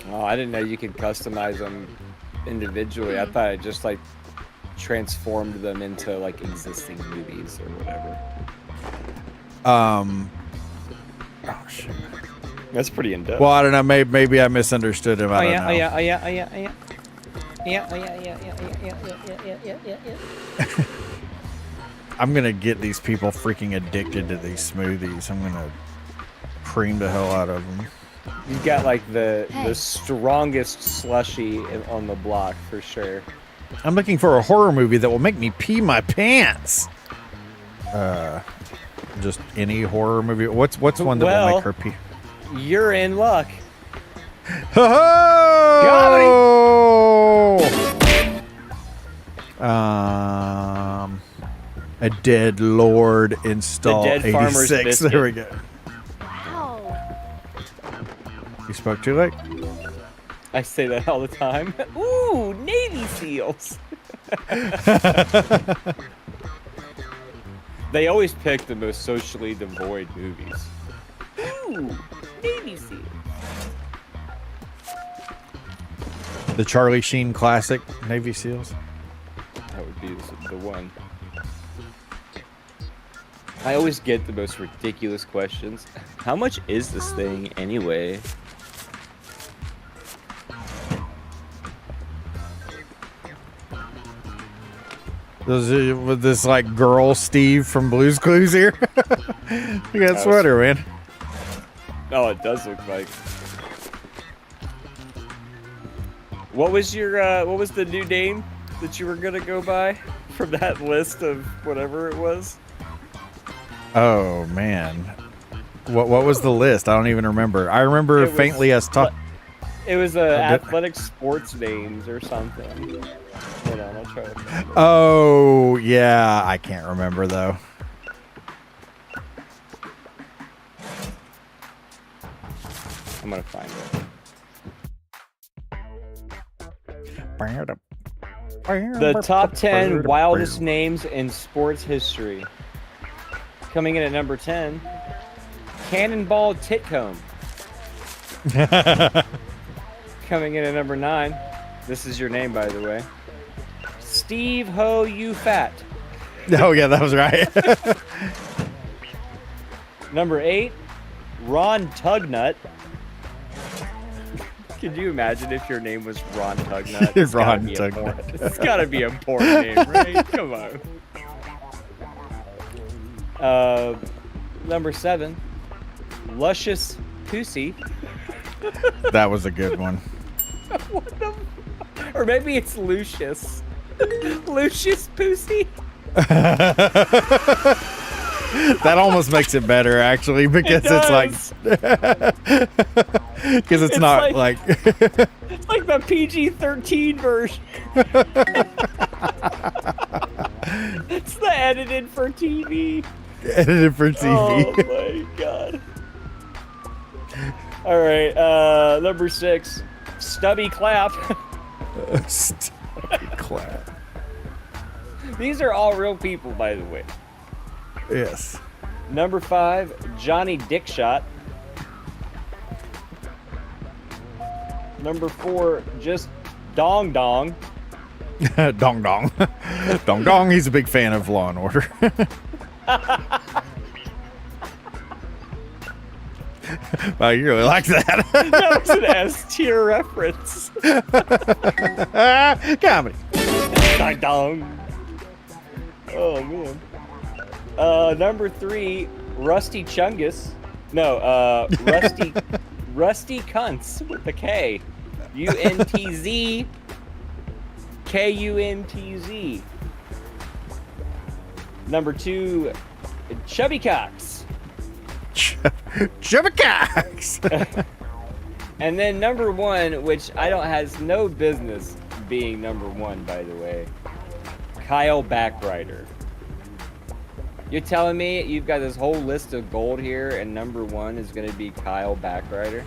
Oh, I didn't know you could customize them individually. I thought it just like transformed them into like existing movies or whatever. Oh shit. That's pretty in depth. Well, I don't know. Maybe I misunderstood him. I don't know. I'm gonna get these people freaking addicted to these smoothies. I'm gonna cream the hell out of them. You got like the strongest slushy on the block for sure. I'm looking for a horror movie that will make me pee my pants. Just any horror movie. What's one that will make her pee? You're in luck. Oh! A dead lord install the dead 86. There we go. Wow. You spoke too late. I say that all the time. Ooh, Navy SEALs. They always pick the most socially devoid movies. Ooh, Navy SEALs. The Charlie Sheen classic, Navy SEALs. That would be the one. I always get the most ridiculous questions. How much is this thing anyway? With this like girl Steve from Blue's Clues here. Look at that sweater, man. Oh, it does look like. What was your what was the new name that you were gonna go by from that list of whatever it was? Oh man, what was the list? I don't even remember. I remember faintly us talking. It was athletic sports names or something. Hold on, I'll try to remember. Oh yeah, I can't remember though. I'm gonna find it. The top 10 wildest names in sports history. Coming in at number 10, Cannonball Titcomb. Coming in at number 9, this is your name, by the way. Steve Ho You Fat. Oh yeah, that was right. Number 8, Ron Tugnut. Could you imagine if your name was Ron Tugnut? Ron Tugnut. It's gotta be a porn name, right? Come on. Number 7, Luscious Pussy. That was a good one. What the? Or maybe it's Lucius. Lucius Pussy. That almost makes it better, actually, because it's like, because it's not like it's like the PG-13 version. It's the edited for TV. Edited for TV. Oh my god. All right, number 6, Stubby Clap. Stubby Clap. These are all real people, by the way. Yes. Number 5, Johnny Dickshot. Number 4, just Dong Dong. Dong Dong. Dong Dong, he's a big fan of Law and Order. Wow, you really like that. That was an S-tier reference. Comedy. Dong Dong. Oh, man. Number 3, Rusty Chungus. No, Rusty Kuntz with the K. UNTZ. KUNTZ. Number 2, Chubby Cox. Chubby Cox. And then number 1, which has no business being number 1, by the way, Kyle Backrider. You're telling me you've got this whole list of gold here, and number 1 is going to be Kyle Backrider?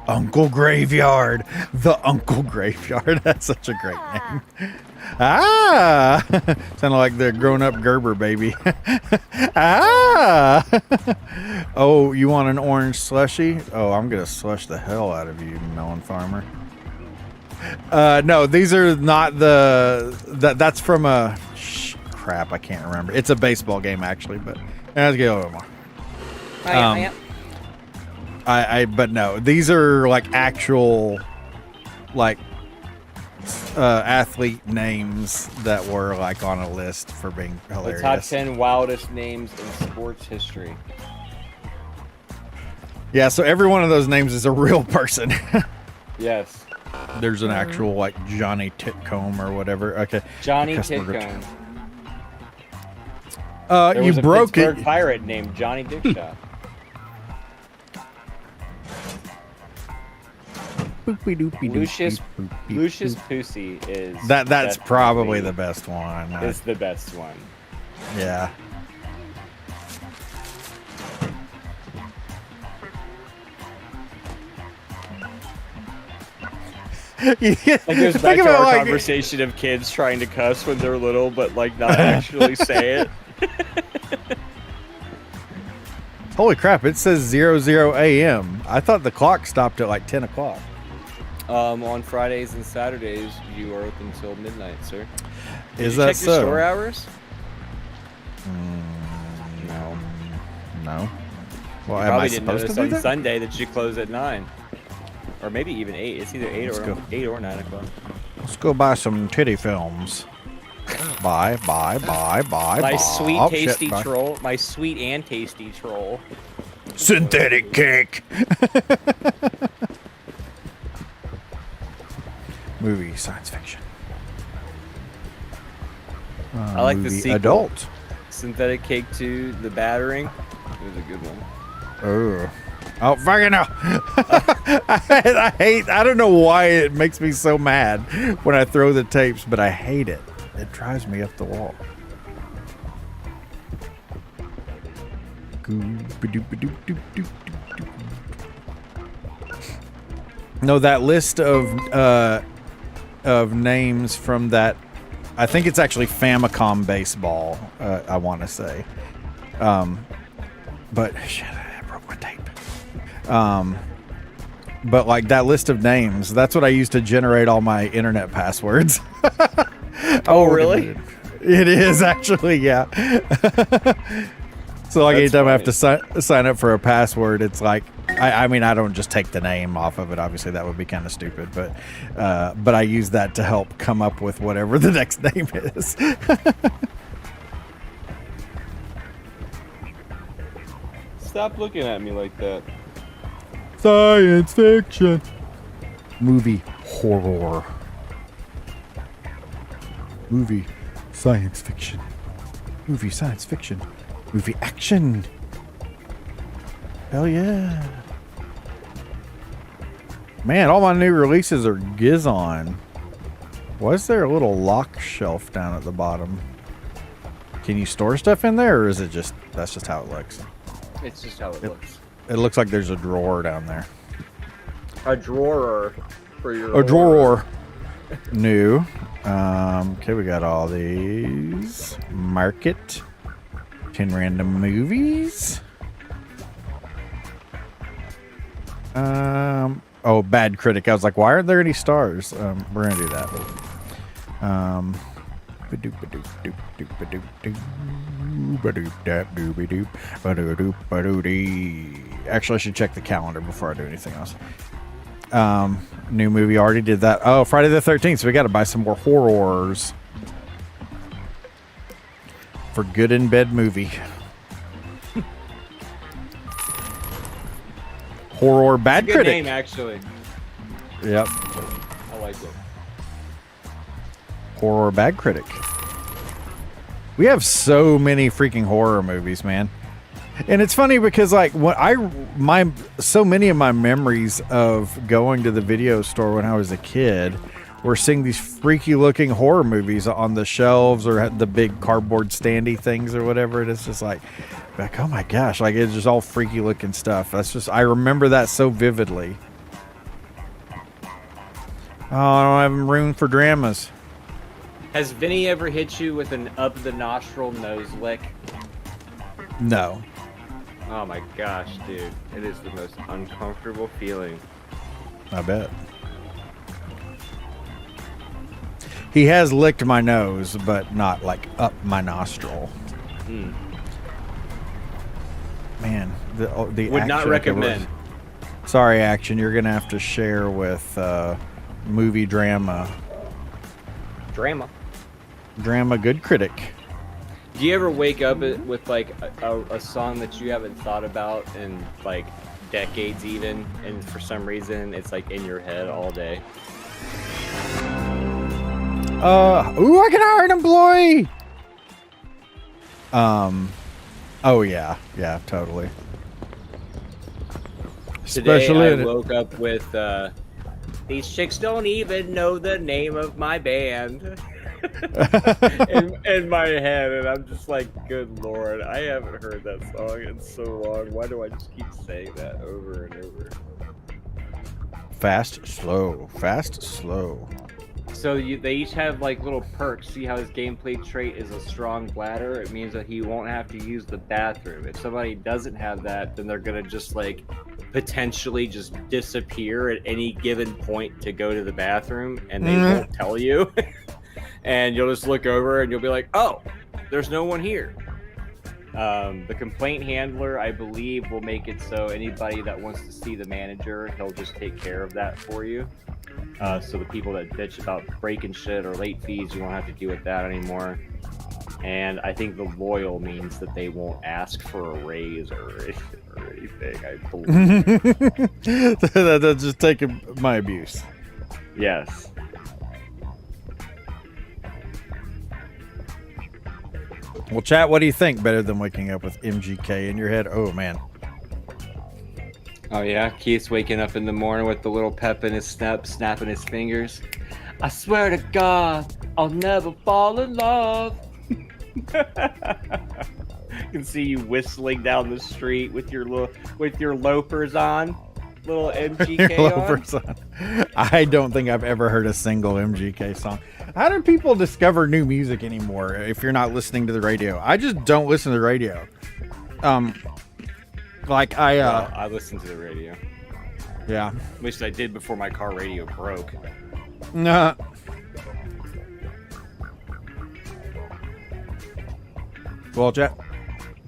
Uncle Graveyard. The Uncle Graveyard. That's such a great name. Ah! Sounded like the grown-up Gerber baby. Ah! Oh, you want an orange slushie? Oh, I'm going to slush the hell out of you, melon farmer. No, these are not that's from a... crap, I can't remember. It's a baseball game, actually, but let's get a little more. But no, these are like actual, like, athlete names that were like on a list for being hilarious. The top 10 wildest names in sports history. Yeah, so every one of those names is a real person. Yes. There's an actual like Johnny Titcomb or whatever. Okay. Johnny Titcomb. You was a broke Pittsburgh it. pirate named Johnny Dickshot. Lucius Pussy is That's probably the best one. It's the best one. Yeah. Like goes back to our conversation of kids trying to cuss when they're little, but like not actually say it. Holy crap! It says 00 a.m. I thought the clock stopped at like 10 o'clock. On Fridays and Saturdays, you are open till midnight, sir. Is Did you that check your so? store hours? No. No. Well, You am I probably didn't supposed to notice do on that? Sunday that you close at 9, or maybe even 8. It's either 8 Let's or go. 8 or 9 o'clock. Let's go buy some titty films. Buy. My sweet, Oh, tasty shit, buy. troll. My sweet and tasty troll. Synthetic cake. Movie, science fiction. I like the Movie, sequel. adult. Synthetic Cake 2, The Battering. It was a good one. Oh, fucking hell. I don't know why it makes me so mad when I throw the tapes, but I hate it. It drives me up the wall. No, that list of names from that, I think it's actually Famicom Baseball, I want to say. But shit, I broke my tape. But like that list of names, that's what I use to generate all my internet passwords. Oh, really? It is actually, yeah. So like That's anytime I have to sign up for a password, it's like, I mean, I don't just take the name off of it. Obviously, that would be kind of stupid, but I use that to help come up with whatever the next name is. Stop looking at me like that. Science fiction. Movie horror. Movie science fiction. Movie science fiction. Movie action. Hell yeah. Man, all my new releases are Gizon. Was there a little lock shelf down at the bottom? Can you store stuff in there, or is it just, that's just how it looks? It's just how it looks. It looks like there's a drawer down there. A drawer for your... A drawer. New. Okay, we got all these. Market. 10 random movies. Oh, Bad Critic. I was like, why aren't there any stars? We're gonna do that. Actually, I should check the calendar before I do anything else. New movie, already did that. Oh, Friday the 13th, so we got to buy some more horrors for Good in Bed movie. Horror Bad Good Critic. name, actually. Yep. I like it. Horror Bad Critic. We have so many freaking horror movies, man. And it's funny because like so many of my memories of going to the video store when I was a kid were seeing these freaky looking horror movies on the shelves or the big cardboard standy things or whatever. And it's just like, oh my gosh, like it's just all freaky looking stuff. That's just, I remember that so vividly. Oh, I don't have room for dramas. Has Vinny ever hit you with an up the nostril nose lick? No. Oh my gosh, dude. It is the most uncomfortable feeling. I bet. He has licked my nose, but not like up my nostril. Mm. Man, the Would not action- recommend. Sorry, action. You're gonna have to share with movie drama. Drama. Drama, good critic. Do you ever wake up with like a song that you haven't thought about in like decades even, and for some reason it's like in your head all day? Ooh, I can hire an employee. Oh yeah, totally. Today I in- woke up with these chicks don't even know the name of my band in my head, and I'm just like, good lord, I haven't heard that song in so long. Why do I just keep saying that over and over? Fast, slow, fast, slow. So they each have like little perks. See how his gameplay trait is a strong bladder? It means that he won't have to use the bathroom. If somebody doesn't have that, then they're gonna just like potentially just disappear at any given point to go to the bathroom, and they won't tell you. And you'll just look over and you'll be like, oh, there's no one here. The complaint handler, I believe, will make it so anybody that wants to see the manager, he'll just take care of that for you. So the people that bitch about breaking shit or late fees, you won't have to deal with that anymore. And I think the loyal means that they won't ask for a raise or anything, I believe. That's just taking my abuse. Yes. Well, chat, what do you think? Better than waking up with MGK in your head? Oh, man. Oh yeah, Keith's waking up in the morning with the little pep in his step, snapping his fingers. I swear to God, I'll never fall in love. I can see you whistling down the street with your loafers on, little MGK Your on. loafers on. I don't think I've ever heard a single MGK song. How do people discover new music anymore if you're not listening to the radio? I just don't listen to the radio. I listen to the radio. Yeah. At least I did before my car radio broke. Nah. Well,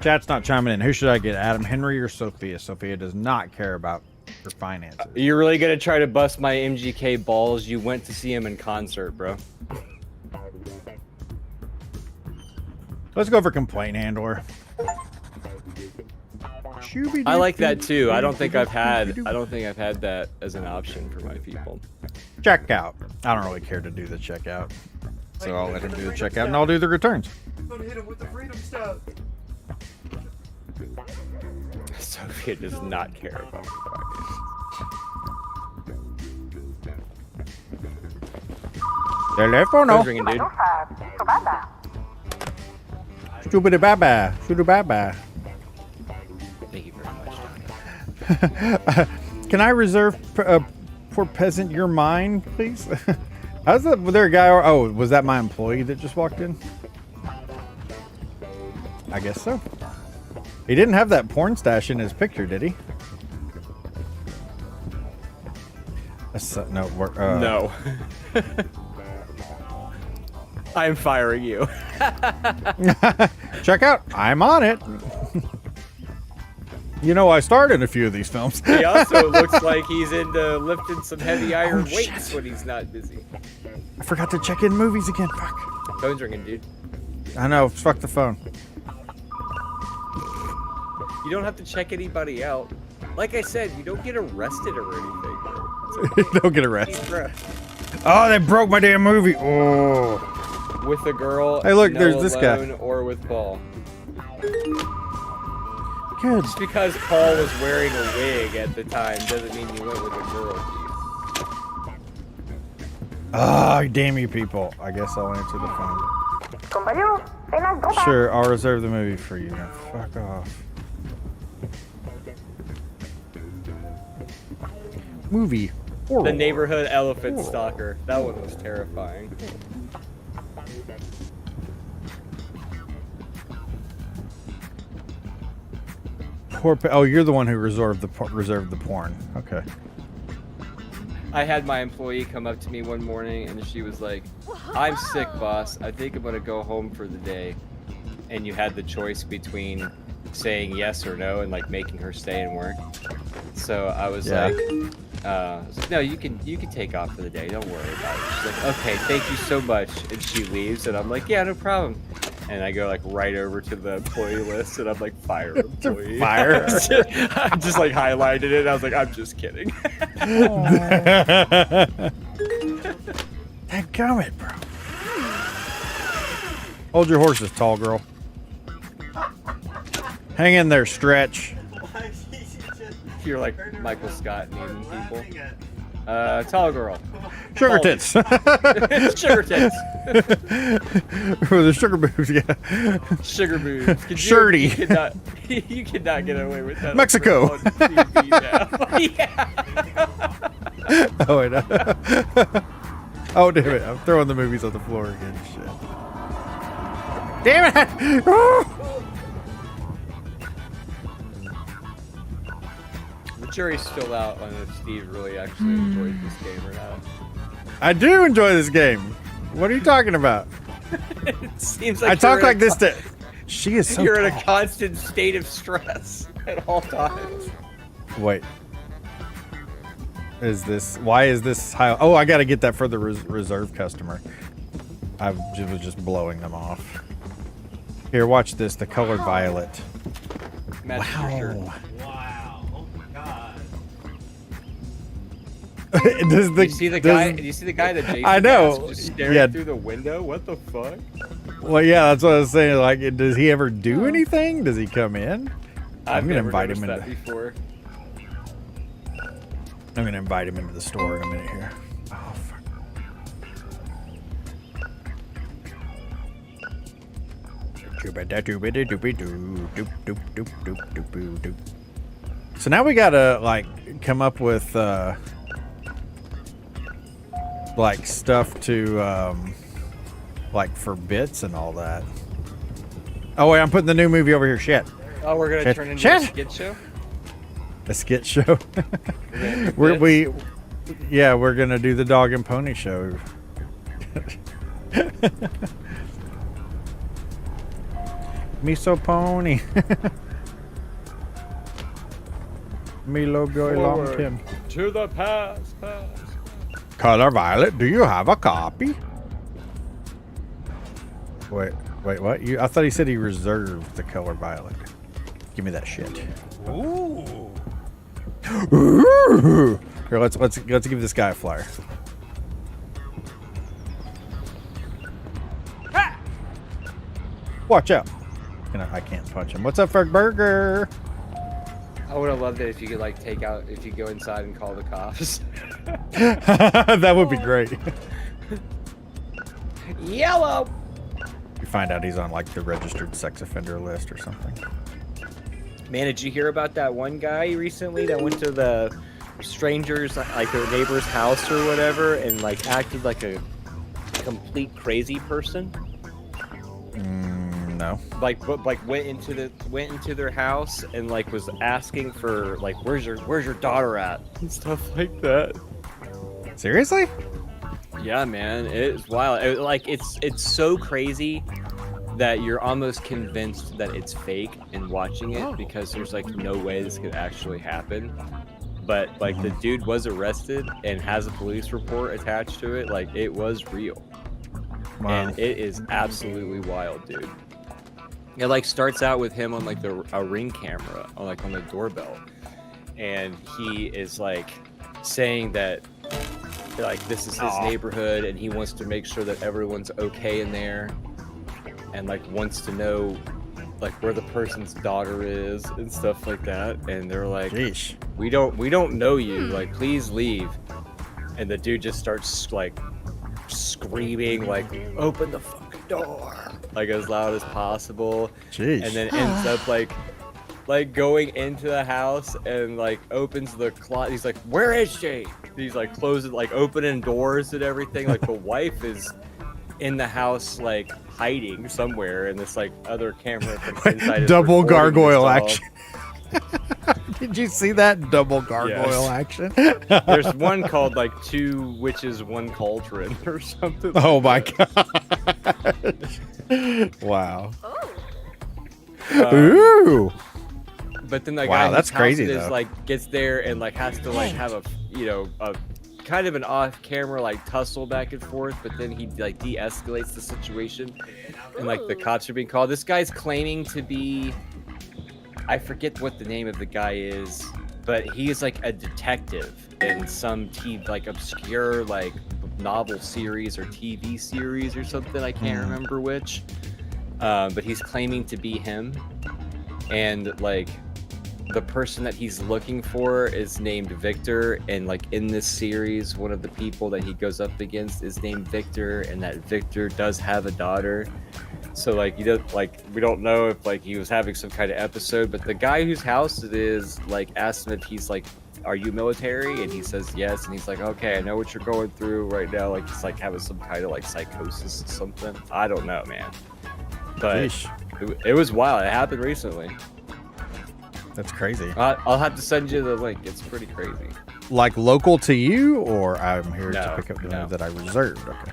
chat's not chiming in. Who should I get, Adam Henry or Sophia? Sophia does not care about her finances. You're really gonna try to bust my MGK balls? You went to see him in concert, bro. Let's go for complaint handler. I like that too. I don't think I've had that as an option for my people. Checkout. I don't really care to do the checkout, so I'll let him do the checkout and I'll do the returns. I'm gonna hit him with the freedom stuff. Sophia does not care about the Telefono. Phone's ringing, dude. Stupid baba. Stupid baba. Thank you very much. Can I reserve poor peasant your mine, please? How's that? Was there a guy? Oh, was that my employee that just walked in? I guess so. He didn't have that porn stash in his picture, did he? No. No. I'm firing you. Check out. I'm on it. You know, I starred in a few of these films. He also looks like he's into lifting some heavy iron Oh, weights shit. when he's not busy. I forgot to check in movies again. Fuck. Phone's ringing, dude. I know. Fuck the phone. You don't have to check anybody out. Like I said, you don't get arrested or anything, bro. It's okay. Don't get Keep arrested. breath. Oh, they broke my damn movie. Oh. With a girl, Hey, look, no there's this guy. alone, or with Paul. Good. Just because Paul was wearing a wig at the time doesn't mean you went with a girl. Oh, damn you people. I guess I'll answer the phone. Sure, I'll reserve the movie for you. Now, fuck off. Movie The neighborhood elephant stalker. That one was terrifying. Oh, you're the one who reserved the porn. Okay. I had my employee come up to me one morning and she was like, "I'm sick, boss. I think I'm gonna go home for the day." And you had the choice between saying yes or no and like making her stay and work. So I was like, "No, you can take off for the day. Don't worry about it." She's like, "Okay, thank you so much." And she leaves, and I'm like, "Yeah, no problem." And I go like right over to the employee list, and I'm like, "Fire employee." Fire. I just like highlighted it. And I was like, "I'm just kidding." Dadgummit, bro. Hold your horses, tall girl. Hang in there, Stretch. You're like Michael Scott naming people. Tall girl. Sugar tits. Sugar tits. Or the sugar boobs, yeah. Sugar boobs. Shirty. You cannot get away with that. Mexico. On TV now. Yeah. Oh, wait. Oh, damn it. I'm throwing the movies on the floor again. Shit. Damn it! The jury's still out on if Steve really actually enjoyed this game or not. I do enjoy this game. What are you talking about? It seems like I talk like this to... She is so You're in tall. a constant state of stress at all times. Wait. Why is this high? Oh, I got to get that for the reserve customer. I was just blowing them off. Here, watch this. The colored violet. Matches your shirt. Wow. Oh my god. Does Do you see the guy? Do you see the guy that Jason I know. asked just staring Yeah. through the window? What the fuck? Well, yeah, that's what I was saying. Like, does he ever do anything? Does he come in? I've gonna never invite him noticed that into- before. I'm gonna invite him into the store in a minute here. Oh fuck. So now we gotta like come up with like stuff to like for bits and all that. Oh wait, I'm putting the new movie over here. Shit. Oh, we're gonna Shit. turn into Shit. a skit show. A skit show. we're gonna do the dog and pony show. Me so pony. Me lo boy long Forward. Tim. To the past. Color violet. Do you have a copy? Wait, what? I thought he said he reserved the color violet. Give me that shit. Ooh. Ooh. Here, let's give this guy a flyer. Watch out! I can't punch him. What's up, Ferg Burger? I would have loved it if you could like if you go inside and call the cops. That would be great. Yellow. You find out he's on like the registered sex offender list or something. Man, did you hear about that one guy recently that went to the strangers, like their neighbor's house or whatever, and like acted like a complete crazy person? No. Like went into their house and like was asking for like where's your daughter at and stuff like that. Seriously? Yeah, man, it's wild. It's so crazy that you're almost convinced that it's fake in watching it because there's like no way this could actually happen. But like the dude was arrested and has a police report attached to it. Like it was real. Wow. And it is absolutely wild, dude. It like starts out with him on like a Ring camera on the doorbell, and he is like saying that like this is his neighborhood and he wants to make sure that everyone's okay in there, and like wants to know like where the person's daughter is and stuff like that. And they're like, Sheesh. we don't know you, like please leave. And the dude just starts like screaming like open the fucking door like as loud as possible. Jeez. And then ends up like like going into the house and like opens the closet. He's like, "Where is she?" He's like closing, like opening doors and everything. Like the wife is in the house, like hiding somewhere, and this like other camera from inside is Double recording gargoyle this all. action. Did you see that double gargoyle Yes. action? There's one called like Two Witches, One Cauldron or something. Oh like my that. god! Wow. Oh. Ooh. But then the Wow, guy that's whose crazy, house it is, though. like gets there and like has to like have a a kind of an off-camera like tussle back and forth, but then he like de-escalates the situation, and like the Ooh. cops are being called. This guy's claiming to be, I forget what the name of the guy is, but he is like a detective in some like obscure like novel series or TV series or something. I can't remember which. But he's claiming to be him, and like the person that he's looking for is named Victor, and like in this series one of the people that he goes up against is named Victor, and that Victor does have a daughter. So like we don't know if like he was having some kind of episode, but the guy whose house it is like asked him if he's like, "Are you military?" And he says yes, and he's like, "Okay, I know what you're going through right now." Like he's like having some kind of like psychosis or something. I don't know, man. But Yeesh. it was wild. It happened recently. That's crazy. I'll have to send you the link. It's pretty crazy. Like local to you, or I'm here to No, pick up the no. one that I reserved. Okay.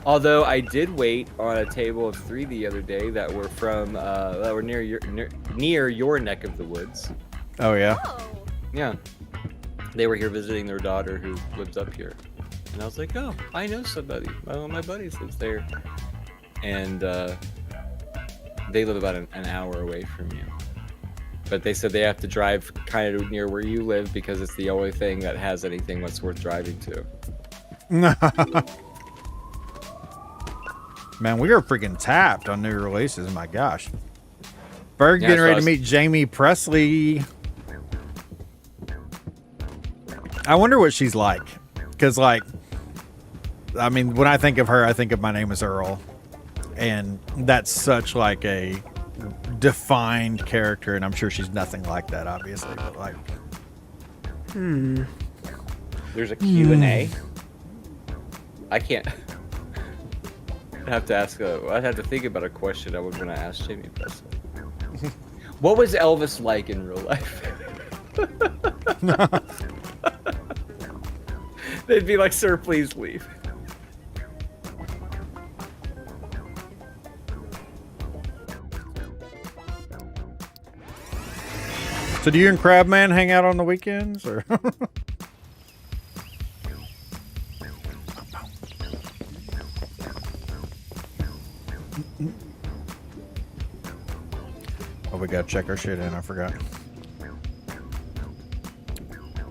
Although I did wait on a table of 3 the other day that were from that were near your neck of the woods. Oh yeah. Oh. Yeah, they were here visiting their daughter who lives up here, and I was like, "Oh, I know somebody. One of my buddies lives there," and they live about an hour away from you. But they said they have to drive kind of near where you live because it's the only thing that has anything that's worth driving to. Man, we are freaking tapped on new releases. My gosh. Berg Yeah, getting so ready I to was- meet Jamie Presley. I wonder what she's like. Because, like, I mean, when I think of her, I think of My Name is Earl. And that's such, like, a defined character. And I'm sure she's nothing like that, obviously. But, like, There's a Q&A. I can't. I'd have to ask. I'd have to think about a question I was going to ask Jamie Presley. What was Elvis like in real life? They'd be like, "Sir, please leave." so do you and Crabman hang out on the weekends? Or oh, we gotta check our shit in. I forgot.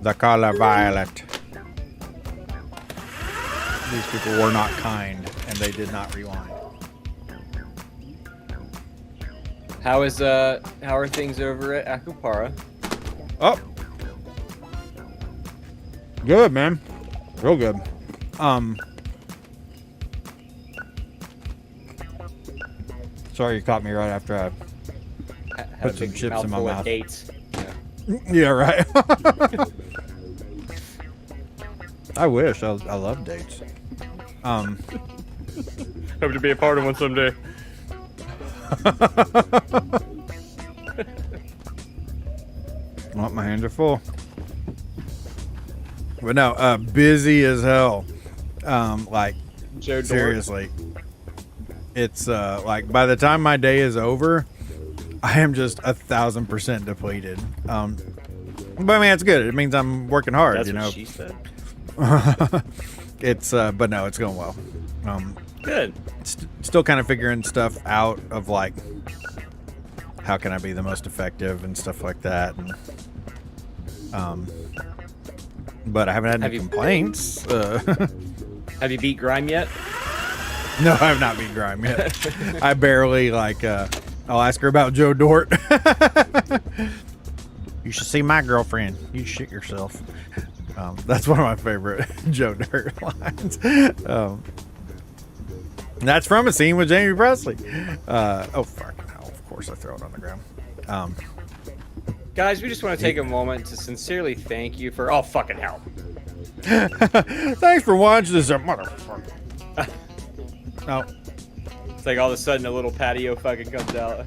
The color violet. These people were not kind, and they did not rewind. How are things over at Akupara? Oh, good, man. Real good. Sorry you caught me right after I Had Put a some big chips in my mouthful of mouth. dates. Yeah. Yeah, right. I wish. I love dates. Hope to be a part of one someday. Well, my hands are full. But no, busy as hell. Like, Joe Dort. seriously. It's like by the time my day is over, I am just 1,000% depleted. But I mean, it's good. It means I'm working hard, That's you what know. she said. It's but no, it's going well. Good. Still kind of figuring stuff out of like how can I be the most effective and stuff like that. And but I haven't had Have any you- complaints. Have you beat Grime yet? No, I have not beat Grime yet. I barely like. I'll ask her about Joe Dort. You should see my girlfriend. You shit yourself. That's one of my favorite Joe Dirt lines. That's from a scene with Jamie Presley. Oh fucking hell! Of course I throw it on the ground. Guys, we just want to take a moment to sincerely thank you for. Oh, fucking hell. Thanks for watching this, motherfucker. No. It's like all of a sudden a little patio fucking comes out.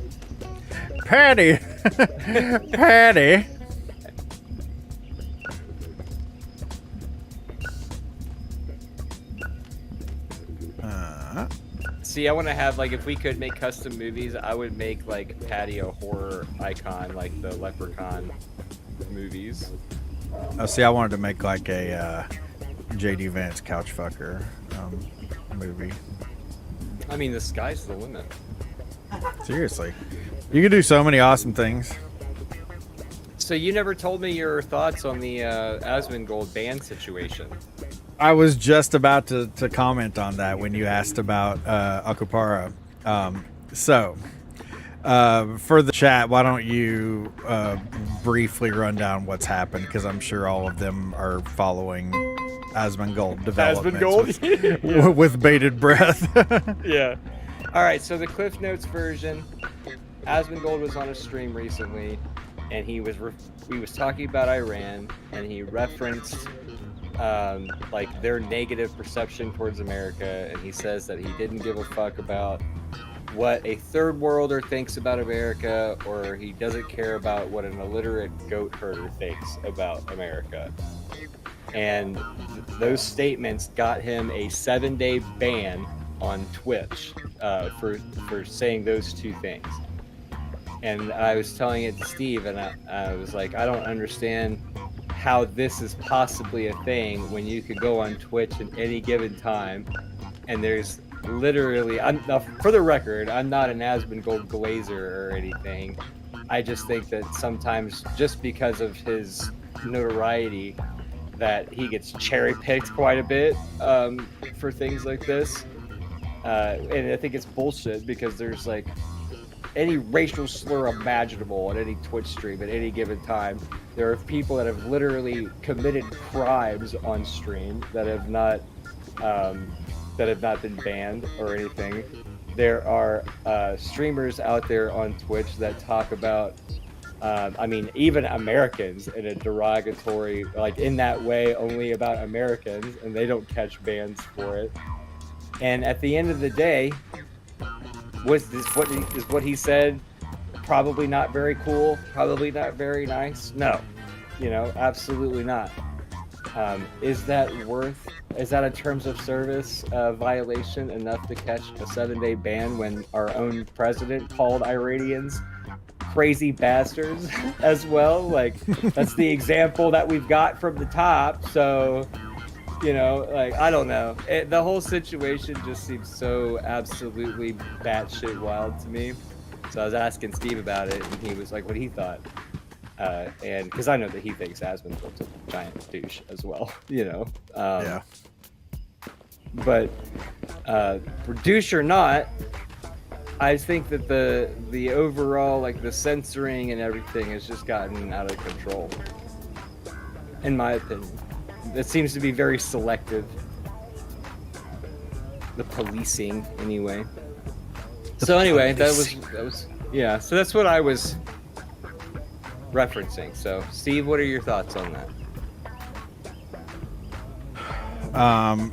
Patty. Patty. See, I want to have, like, if we could make custom movies, I would make, like, patio horror icon, like the Leprechaun movies. Oh, see, I wanted to make like a J.D. Vance couch fucker movie. I mean, the sky's the limit. Seriously. You can do so many awesome things. So you never told me your thoughts on the Asmongold band situation. I was just about to comment on that when you asked about Akupara. For the chat, why don't you briefly run down what's happened? Because I'm sure all of them are following Asmongold developments with bated breath. Yeah. All right, so the Cliff Notes version, Asmongold was on a stream recently, and he was talking about Iran, and he referenced like their negative perception towards America, and he says that he didn't give a fuck about what a third worlder thinks about America, or he doesn't care about what an illiterate goat herder thinks about America. And those statements got him a 7-day ban on Twitch for saying those two things. And I was telling it to Steve, and I was like, I don't understand how this is possibly a thing when you could go on Twitch at any given time, and there's literally, for the record, I'm not an Asmongold glazer or anything. I just think that sometimes, just because of his notoriety, that he gets cherry picked quite a bit for things like this. And I think it's bullshit, because there's like any racial slur imaginable on any Twitch stream at any given time. There are people that have literally committed crimes on stream that have not been banned or anything. There are streamers out there on Twitch that talk about, I mean, even Americans in a derogatory, like in that way, only about Americans, and they don't catch bans for it. And at the end of the day, was this what he said probably not very cool, probably not very nice? No, absolutely not. Is that a terms of service violation enough to catch a 7-day ban when our own president called Iranians crazy bastards as well? Like, that's the example that we've got from the top. So, like, I don't know. The whole situation just seems so absolutely batshit wild to me. So I was asking Steve about it, and he was like, what he thought. And because I know that he thinks Asmongold's a giant douche as well, Yeah. But for douche or not, I think that the overall, like, the censoring and everything has just gotten out of control, in my opinion. It seems to be very selective. The policing, anyway. So anyway, that was yeah. So that's what I was referencing. So, Steve, what are your thoughts on that?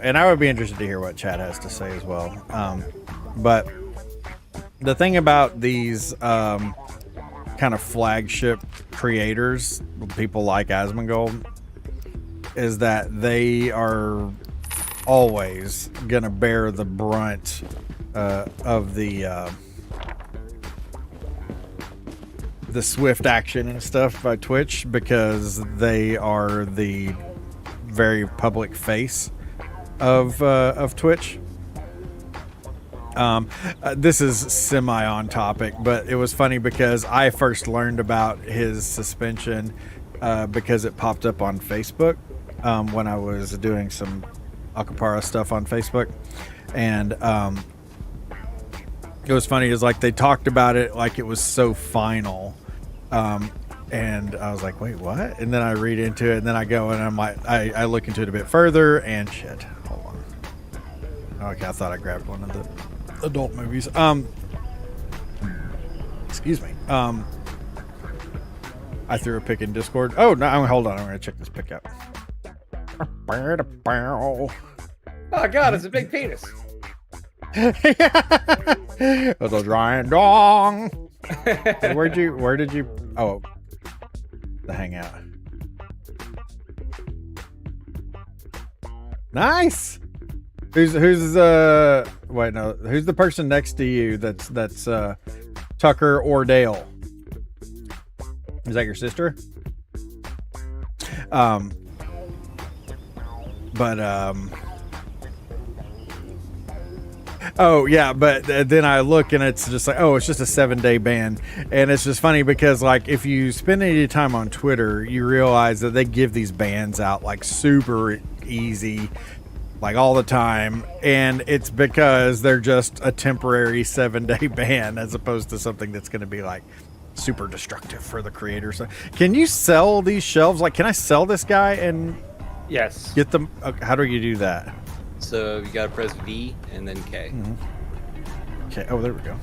And I would be interested to hear what Chad has to say as well. But the thing about these kind of flagship creators, people like Asmongold, is that they are always going to bear the brunt of the swift action and stuff by Twitch, because they are the very public face of Twitch. This is semi on topic, but it was funny because I first learned about his suspension because it popped up on Facebook when I was doing some Akupara stuff on Facebook, and it was funny. Is like they talked about it like it was so final, and I was like, wait, what? And then I read into it, and then I go and I'm like, I look into it a bit further, and shit, hold on. Okay, I thought I grabbed one of the adult movies. Excuse me. I threw a pick in Discord. Oh no! Hold on, I'm gonna check this pick out. Oh God, it's a big penis. It's a giant dong. Where did you? Oh, the hangout. Nice. Who's who's the person next to you that's Tucker or Dale? Is that your sister? Oh yeah, but then I look and it's just like, oh, it's just a 7-day ban. And it's just funny because like if you spend any time on Twitter, you realize that they give these bans out like super easy, like all the time, and it's because they're just a temporary 7-day ban as opposed to something that's going to be like super destructive for the creator. So can you sell these shelves? Like, can I sell this guy and Yes. get them? Okay, how do you do that? So you gotta press V and then K. Okay. Oh, there we go.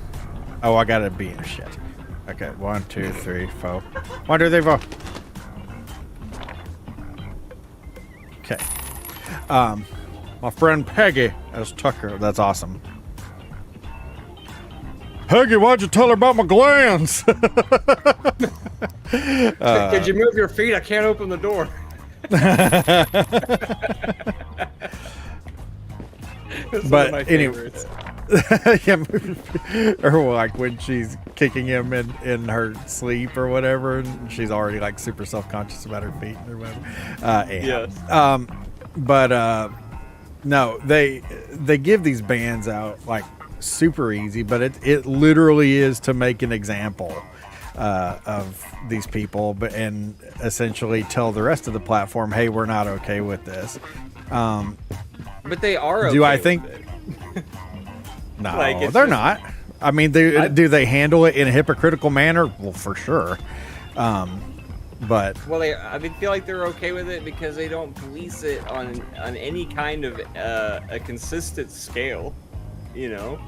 Oh, I got to be in shit. Okay. 1, 2, 3, 4. 1, 2, 3, 4. Okay. My friend Peggy as Tucker. That's awesome. Peggy, why'd you tell her about my glands? Could you move your feet? I can't open the door. But anyway, yeah, or like when she's kicking him in her sleep or whatever, and she's already like super self-conscious about her feet or whatever. Yes. No, they give these bans out like super easy, but it literally is to make an example of these people, but and essentially tell the rest of the platform, hey, we're not okay with this. But they are. Do okay I think? with it. No, Like, it's they're just- not. I mean, do they handle it in a hypocritical manner? Well, for sure. But Well, I feel like they're okay with it because they don't police it on any kind of a consistent scale, you know.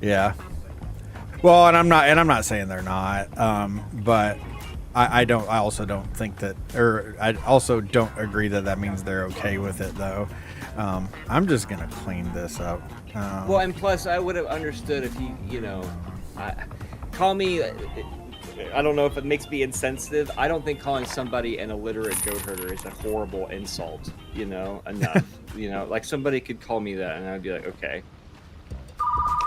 yeah. Well, and I'm not saying they're not. But I also don't think that, or I also don't agree that means they're okay with it though. I'm just gonna clean this up. Well, and plus, I would have understood if you know, call me. I don't know if it makes me insensitive. I don't think calling somebody an illiterate goat herder is a horrible insult. You know, enough. You know, like somebody could call me that, and I'd be like, okay.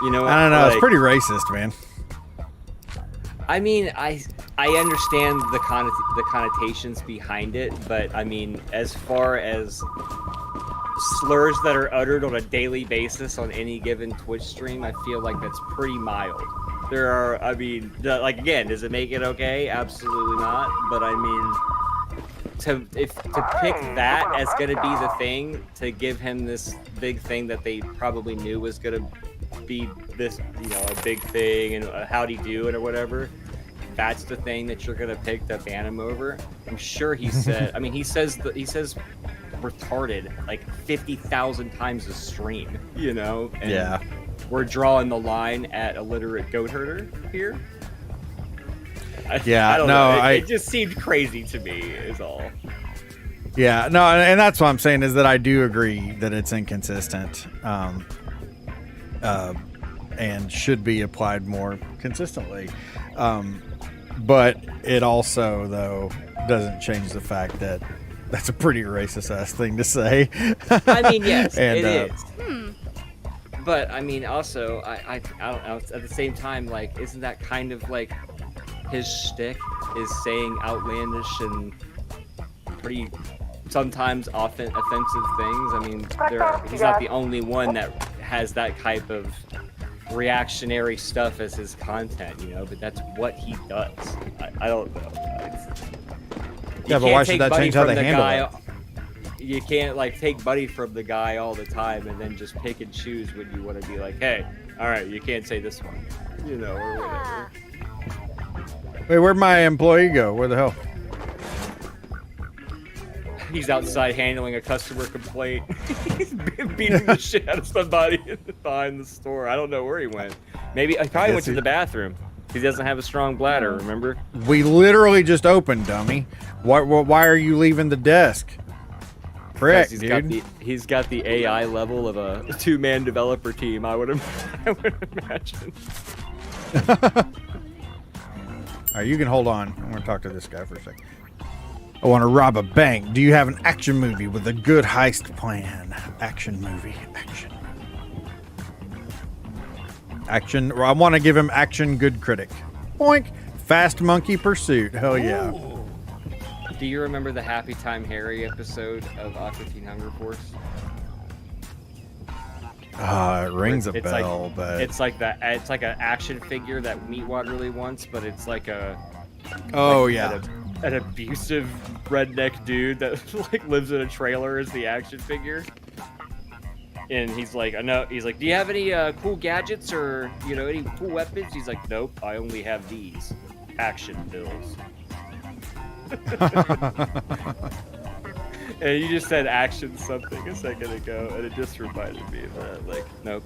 You know, I don't know. like, It's pretty racist, man. I mean, I understand the connotations behind it, but I mean, as far as slurs that are uttered on a daily basis on any given Twitch stream, I feel like that's pretty mild. There are, I mean, like again, does it make it okay? Absolutely not. But I mean, to pick that as going to be the thing to give him this big thing that they probably knew was going to be this, you know, a big thing and how'd he do it or whatever. That's the thing that you're going to pick to ban him over. I'm sure he said. I mean, he says retarded like 50,000 times a stream, you know. And Yeah. We're drawing the line at illiterate goat herder here. Yeah, I don't no, know. It just seemed crazy to me. Is all. Yeah, no, and that's what I'm saying is that I do agree that it's inconsistent, and should be applied more consistently. But it also, though, doesn't change the fact that that's a pretty racist ass thing to say. I mean, yes, And, it is. But I mean, also, I don't know. At the same time, like, isn't that kind of like his shtick? Is saying outlandish and pretty sometimes often offensive things. I mean, he's not the only one that has that type of reactionary stuff as his content, you know. But that's what he does. I don't know. Yeah, but why should that change how they handle it? You can't like take Buddy from the guy all the time and then just pick and choose when you want to be like, hey, all right, you can't say this one, you know, or whatever. Wait, where'd my employee go? Where the hell? He's outside handling a customer complaint. He's beating the shit out of somebody behind the store. I don't know where he went. Maybe I probably went to the bathroom. He doesn't have a strong bladder, remember? We literally just opened, dummy. Why are you leaving the desk? Frick, He's dude. he's got the AI level of a 2-man developer team, I would imagine. All right, you can hold on. I'm going to talk to this guy for a second. I want to rob a bank. Do you have an action movie with a good heist plan? Action movie. Action. Action. I want to give him action good critic. Boink. Fast Monkey Pursuit. Hell yeah. Ooh. Do you remember the Happy Time Harry episode of Aqua Teen Hunger Force? It rings a It's bell, like, but it's like that. It's like an action figure that Meatwad really wants, but it's like a oh like yeah. an abusive redneck dude that like lives in a trailer as the action figure. And he's like, I know. He's like, do you have any cool gadgets or any cool weapons? He's like, nope. I only have these action pills. And you just said action something a second ago, and it just reminded me of that. Like, nope.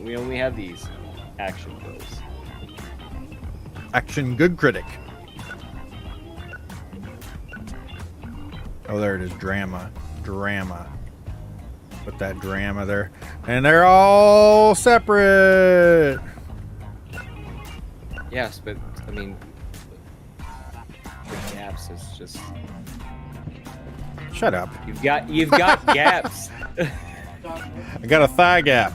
We only have these action pills. Action good critic. Oh, there it is. Drama. Put that drama there. And they're all separate. Yes, but I mean, the gaps is just. Shut up. You've got gaps. I got a thigh gap.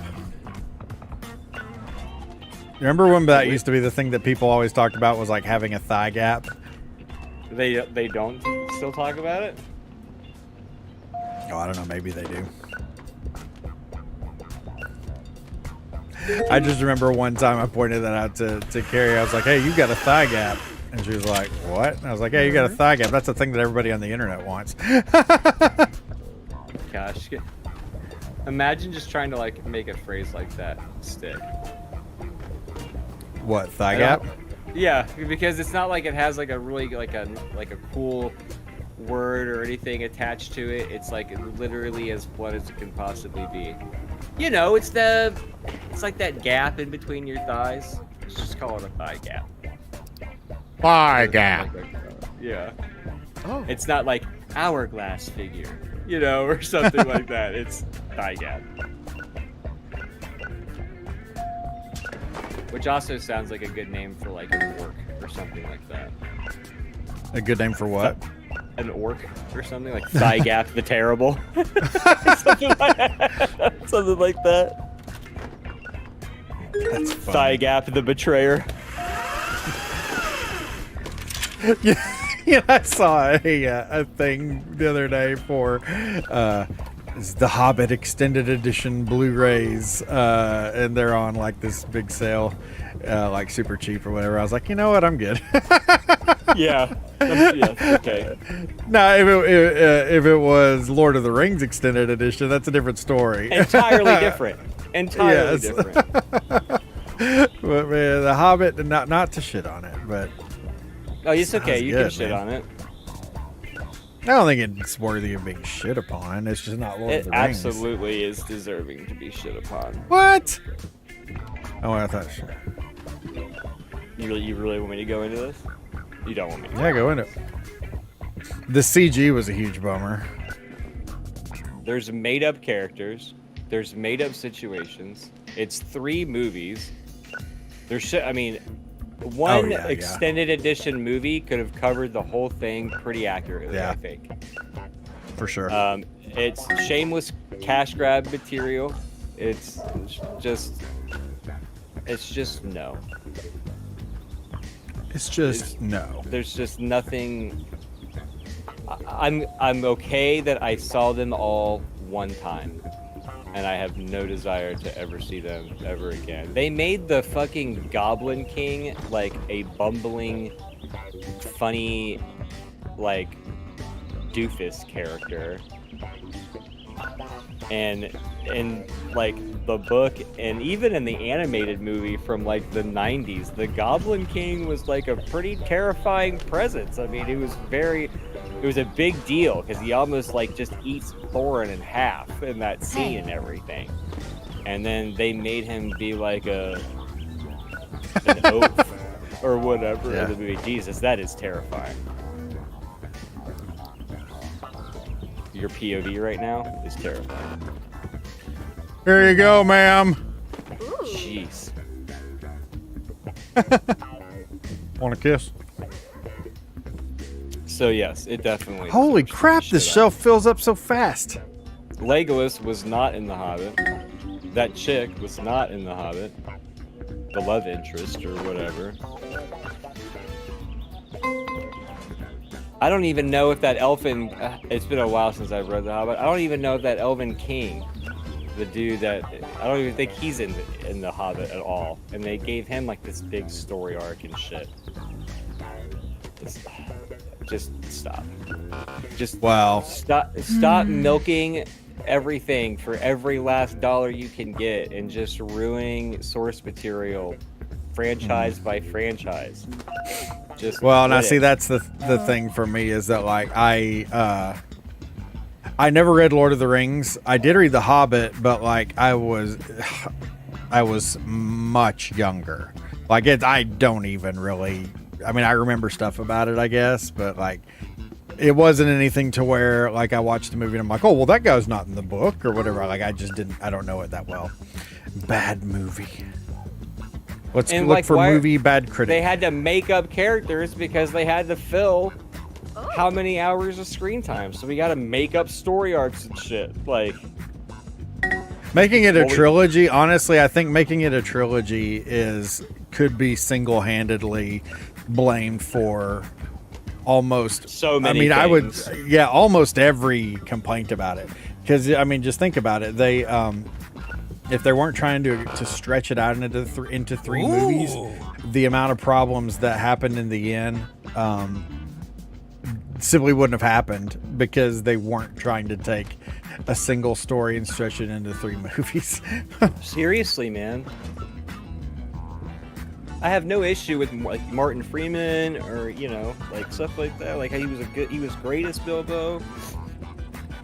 Remember when that used to be the thing that people always talked about was like having a thigh gap? They don't still talk about it? Oh, I don't know. Maybe they do. I just remember one time I pointed that out to Carrie. I was like, hey, you got a thigh gap. And she was like, what? And I was like, hey, you got a thigh gap. That's the thing that everybody on the internet wants. Gosh. Imagine just trying to like make a phrase like that stick. What, thigh gap? Yeah, because it's not like it has like a really like a cool word or anything attached to it. It's like literally as blunt as it can possibly be. It's like that gap in between your thighs. Let's just call it a thigh gap. Thigh gap. Yeah. Oh. It's not like hourglass figure, or something like that. It's thigh gap. Which also sounds like a good name for like an orc or something like that. A good name for what? An orc or something like Thigh Gap the Terrible. Something like that. That's funny. Thigh Gap the Betrayer. Yeah, I saw a thing the other day for it's the Hobbit Extended Edition Blu-rays, and they're on like this big sale, like super cheap or whatever. I was like, you know what, I'm good. Yeah. Okay. No, if it was Lord of the Rings Extended Edition, that's a different story. Entirely different. Entirely Yes. different. But man, the Hobbit, not to shit on it, but Oh, it's okay. Sounds You good, can shit man. on it. I don't think it's worthy of being shit upon. It's just not Lord of It the Rings. absolutely is deserving to be shit upon. What? Oh, I thought. You really want me to go into this? You don't want me to. Yeah, go into it. The CG was a huge bummer. There's made-up characters. There's made-up situations. It's 3 movies. One yeah. extended edition movie could have covered the whole thing pretty accurately, Yeah. I think. For sure. It's shameless cash grab material. It's just no. It's just no. There's just nothing. I'm okay that I saw them all one time, and I have no desire to ever see them ever again. They made the fucking Goblin King like a bumbling, funny, like doofus character, and in like the book and even in the animated movie from like the 90s, the Goblin King was like a pretty terrifying presence. I mean, it was a big deal because he almost like just eats Thorin in half in that scene and everything. And then they made him be like an oaf or whatever Yeah. in the movie. Jesus, that is terrifying. Your POV right now is terrifying. Here you go, ma'am. Jeez. Want a kiss? So yes, it definitely. Holy deserves crap! shit This on. shelf fills up so fast. Legolas was not in The Hobbit. That chick was not in The Hobbit. The love interest or whatever. I don't even know if that elfin. It's been a while since I've read The Hobbit. I don't even know if that elven king, the dude that I don't even think he's in the Hobbit at all. And they gave him like this big story arc and shit. Just stop. Just Wow. Stop milking everything for every last dollar you can get and just ruining source material franchise by franchise. Just Well, now quit see, it. that's the thing for me is that like I never read Lord of the Rings. I did read The Hobbit, but like I was much younger. Like I don't even really. I mean, I remember stuff about it, I guess, but like it wasn't anything to where like I watched the movie and I'm like, oh well, that guy's not in the book or whatever. Like I just didn't. I don't know it that well. Bad movie. Let's And, look like, for why- movie bad critic. They had to make up characters because they had to fill how many hours of screen time. So we got to make up story arcs and shit. Like, Making it a Well, we- trilogy, honestly, I think making it a trilogy could be single-handedly blamed for almost So many I mean, things. almost every complaint about it. Because I mean, just think about it. They if they weren't trying to stretch it out into three movies, the amount of problems that happened in the end simply wouldn't have happened because they weren't trying to take a single story and stretch it into 3 movies. seriously, man. I have no issue with like Martin Freeman or like stuff like that. Like he was great as Bilbo.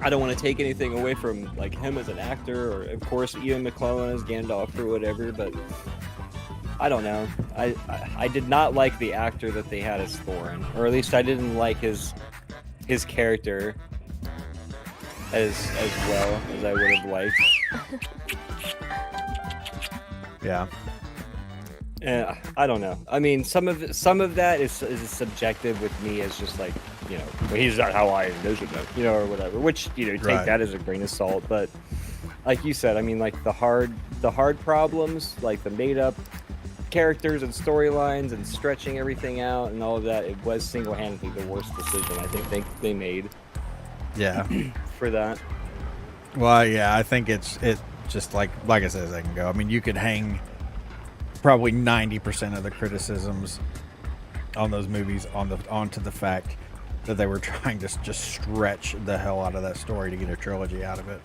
I don't want to take anything away from like him as an actor, or of course Ian McKellen as Gandalf or whatever. But I don't know. I did not like the actor that they had as Thorin, or at least I didn't like his character as well as I would have liked. Yeah. Yeah, I don't know. I mean, some of that is subjective with me as just like, well, he's not how I envisioned it, or whatever. Which take Right. that as a grain of salt. But like you said, I mean, like the hard problems, like the made up characters and storylines and stretching everything out and all of that, it was single-handedly the worst decision I think they made Yeah. for that. Well, yeah, I think it's just like I said a second ago. I mean, you could hang probably 90% of the criticisms on those movies onto the fact that they were trying to just stretch the hell out of that story to get a trilogy out of it.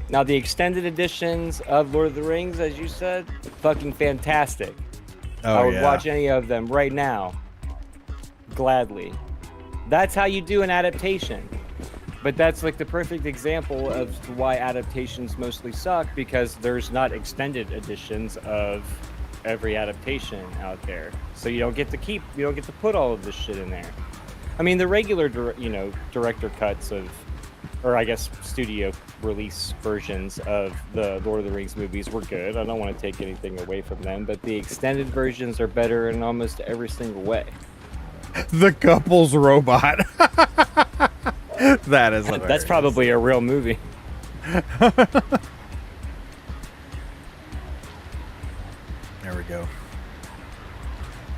Now, the extended editions of Lord of the Rings, as you said, fucking fantastic. Oh, I would yeah. watch any of them right now, gladly. That's how you do an adaptation. But that's like the perfect example of why adaptations mostly suck, because there's not extended editions of every adaptation out there. So you don't get to put all of this shit in there. I mean, the regular, director cuts of, or I guess studio release versions of the Lord of the Rings movies were good. I don't want to take anything away from them, but the extended versions are better in almost every single way. The couple's robot. That is hilarious. That's probably a real movie. There we go.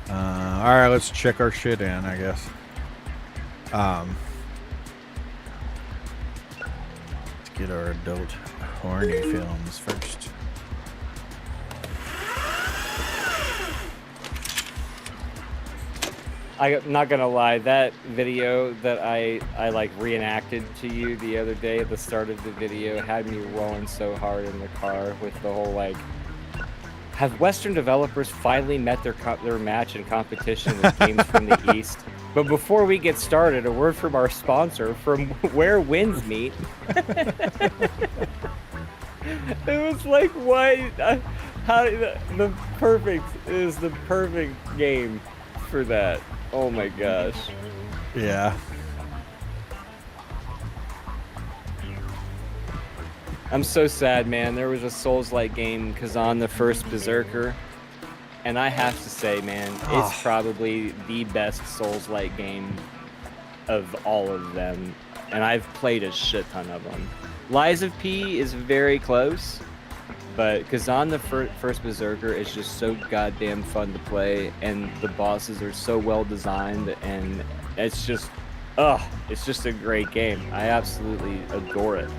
All right, let's check our shit in, I guess. Let's get our adult horny films first. I'm not gonna lie, that video that I like reenacted to you the other day at the start of the video had me rolling so hard in the car with the whole like, have Western developers finally met their match in competition with games from the East? But before we get started, a word from our sponsor, from Where Winds Meet. It was like what? How the perfect is the perfect game for that. Oh my gosh. Yeah. I'm so sad, man. There was a Souls-like game, Kazan the First Berserker, and I have to say, man, it's probably the best Souls-like game of all of them, and I've played a shit ton of them. Lies of P is very close, but Kazan the First Berserker is just so goddamn fun to play, and the bosses are so well designed, and it's just a great game. I absolutely adore it.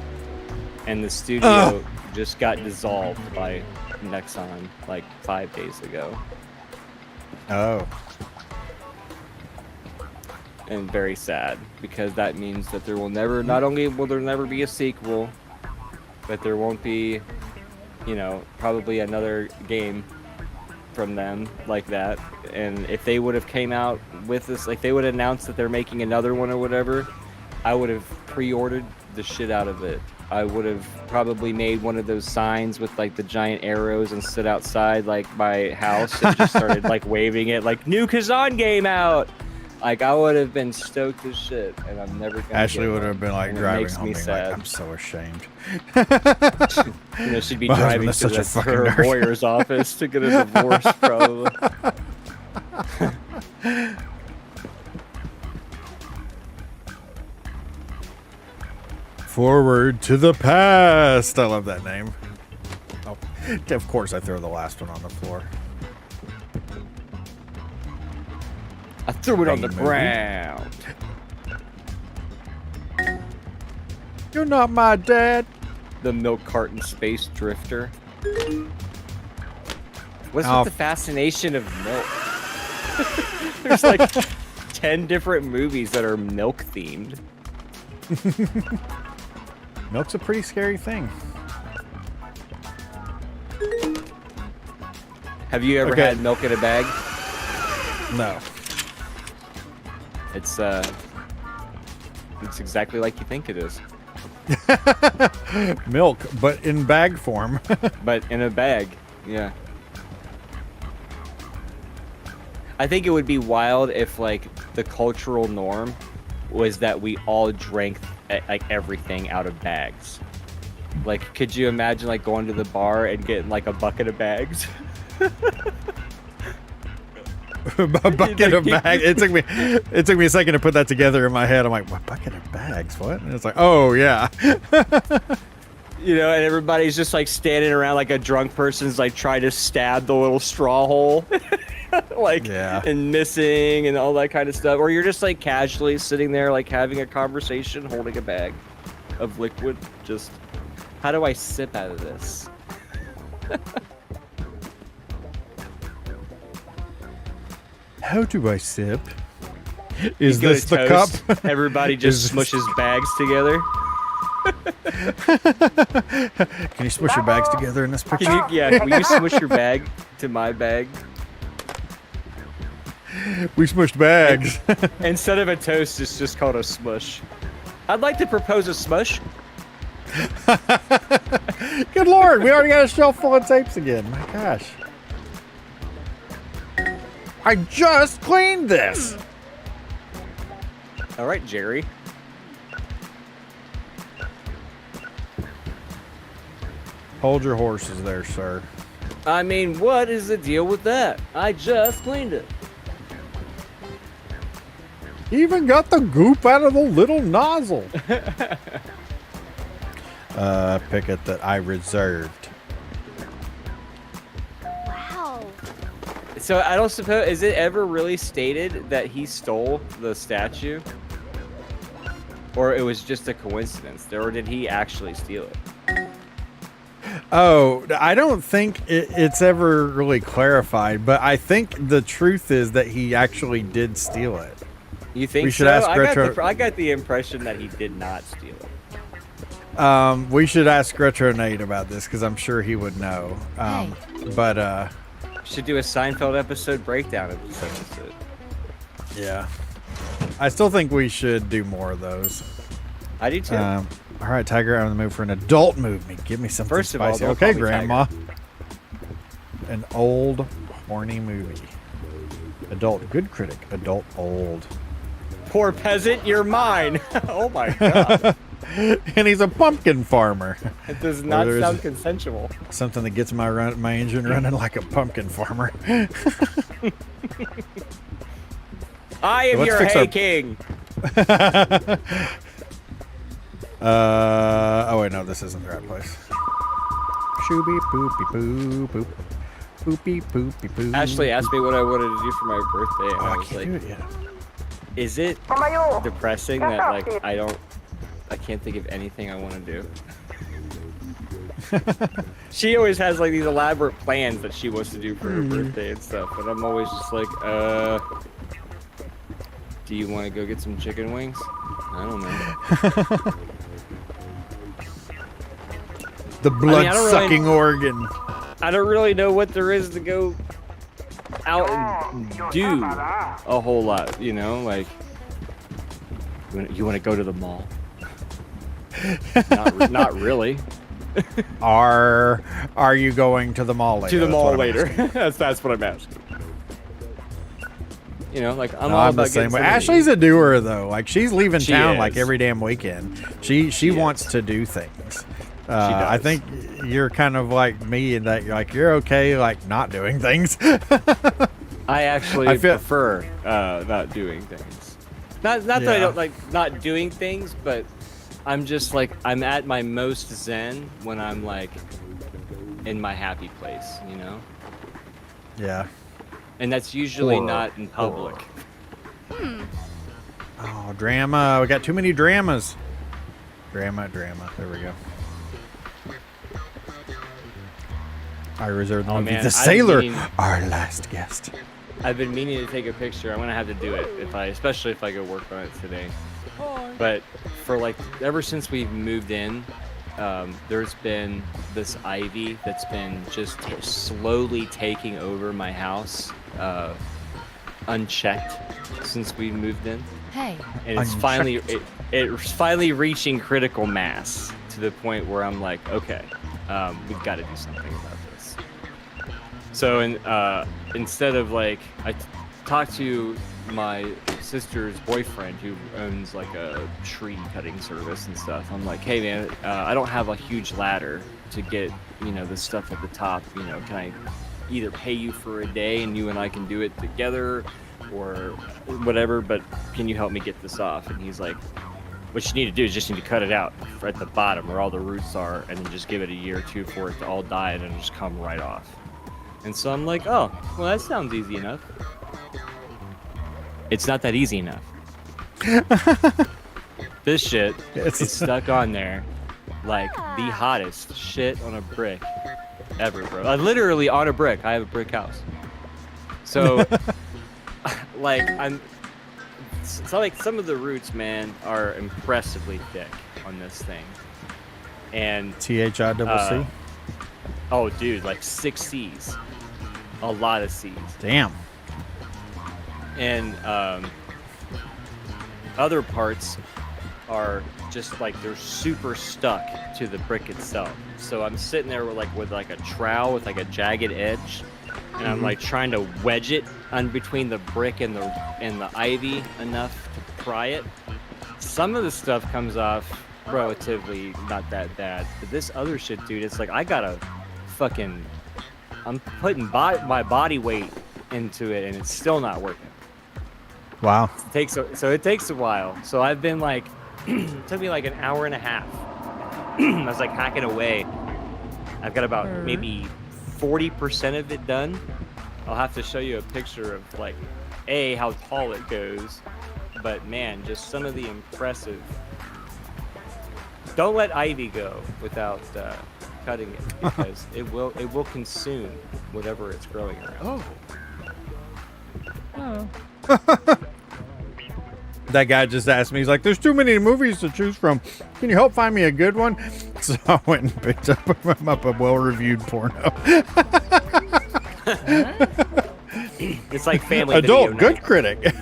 And the studio just got dissolved by Nexon like 5 days ago. Oh. And very sad, because that means that there will never, not only will there never be a sequel, but there won't be, you know, probably another game from them like that. And if they would have came out with this, like they would announce that they're making another one or whatever, I would have pre-ordered the shit out of it. I would have probably made one of those signs with like the giant arrows and stood outside like my house and just started like waving it like new Kazan game out. Like I would have been stoked as shit, and I'm never gonna. Ashley would have been like and driving makes home me being sad. like, I'm so ashamed. You know, she'd be My driving husband to is such a fucking her nerd. lawyer's office to get a divorce, probably. Forward to the past. I love that name. Oh, of course, I throw the last one on the floor. I threw it on the Movie. ground. You're not my dad. The milk carton space drifter. What's Oh. with the fascination of milk? There's like 10 different movies that are milk themed. Milk's a pretty scary thing. Have you ever Okay. had milk in a bag? No. It's exactly like you think it is, Milk, but in bag form. but in a bag. Yeah. I think it would be wild if like the cultural norm was that we all drank like everything out of bags. Like, could you imagine like going to the bar and getting like a bucket of bags? A bucket of bags. It took me a second to put that together in my head. I'm like, what bucket of bags? What? And it's like, oh yeah. You know, and everybody's just like standing around like a drunk person's like trying to stab the little straw hole. Like, Yeah. and missing and all that kind of stuff. Or you're just like casually sitting there like having a conversation, holding a bag of liquid. Just, how do I sip out of this? How do I sip? Is You go this to the toast, cup? Everybody just Is this- smushes bags together. Can you smush your bags together in this picture? Can you, yeah, will you smush your bag to my bag? We smushed bags. Instead of a toast, it's just called a smush. I'd like to propose a smush. Good lord, we already got a shelf full of tapes again. My gosh. I just cleaned this. All right, Jerry. Hold your horses there, sir. I mean, what is the deal with that? I just cleaned it. Even got the goop out of the little nozzle. Picket that I reserved. Wow. So I don't suppose, is it ever really stated that he stole the statue? Or it was just a coincidence? Or did he actually steal it? Oh, I don't think it's ever really clarified, but I think the truth is that he actually did steal it. You think We should so? ask Retro- I got the impression that he did not steal it. We should ask Retro Nate about this because I'm sure he would know. But Should do a Seinfeld episode breakdown of this episode. yeah, I still think we should do more of those. I do too. All right, Tiger, I'm in the mood for an adult movie. Give me something First of all, spicy. don't Okay, call me Grandma. An old, horny movie. Adult, good critic. Adult, old. Poor peasant, you're mine. Oh my god. And he's a pumpkin farmer. It does Or not there's sound consensual. something that gets my engine running like a pumpkin farmer. I am Let's your fix Hey our- King. Oh wait, no, this isn't the right place. Shooby boopy boo boop. Boopy boopy boo. Ashley asked me what I wanted to do for my birthday, and Oh, I I was can't like, do it yet. is it depressing that like I can't think of anything I want to do? She always has like these elaborate plans that she wants to do for her birthday and stuff, but I'm always just like, do you want to go get some chicken wings? I don't know. The I don't blood-sucking really- organ. I don't really know what there is to go out and do a whole lot, you know, like you want to go to the mall? Not really. Are you going to the mall later? To the That's mall what I'm later. asking. that's what I'm asking. You know, like I'm No, all I'm the about same getting way. something to Ashley's eat. a doer though. Like she's leaving She town like is. every damn weekend. She wants to do things. I does. think you're kind of like me in that you're okay like not doing things. I actually I feel- prefer not doing things. Not that I Yeah. don't like not doing things, but I'm just like I'm at my most zen when I'm like in my happy place, you know? Yeah. And that's usually Horror. not in public. Oh, drama. We got too many dramas. Drama. There we go. I reserve the Oh, movie man, The I've Sailor, been- our last guest. I've been meaning to take a picture. I'm gonna have to do it especially if I go work on it today. But for like ever since we've moved in, there's been this ivy that's been just slowly taking over my house, unchecked since we moved in, Hey, and it's it's finally reaching critical mass to the point where I'm like, okay, we've got to do something about this. So instead of like, I talked to my sister's boyfriend who owns like a tree cutting service and stuff. I'm like, hey man, I don't have a huge ladder to get, the stuff at the top. Can I either pay you for a day and you and I can do it together or whatever, but can you help me get this off? And he's like, what you need to do is just need to cut it out at the bottom where all the roots are, and then just give it a year or two for it to all die and it'll just come right off. And so I'm like, oh, well, that sounds easy enough. It's not that easy enough. This shit is stuck on there like the hottest shit on a brick ever, bro. Literally on a brick. I have a brick house. So, like, it's like some of the roots, man, are impressively thick on this thing. And THICC. oh, dude, like 6 C's. A lot of C's. Damn. And other parts are just like they're super stuck to the brick itself. So I'm sitting there with a trowel with like a jagged edge, and I'm like trying to wedge it on between the brick and the ivy enough to pry it. Some of the stuff comes off relatively not that bad, but this other shit, dude, it's like I'm putting my body weight into it, and it's still not working. Wow. It takes a while. So I've been like, it took me like an hour and a half. I was like hacking away. I've got about maybe 40% of it done. I'll have to show you a picture of like, how tall it goes. But man, just some of the impressive. Don't let ivy go without cutting it, because it will consume whatever it's growing around. oh, That guy just asked me, he's like, there's too many movies to choose from. Can you help find me a good one? So I went and picked up a well-reviewed porno. It's like family Adult, video good night. critic.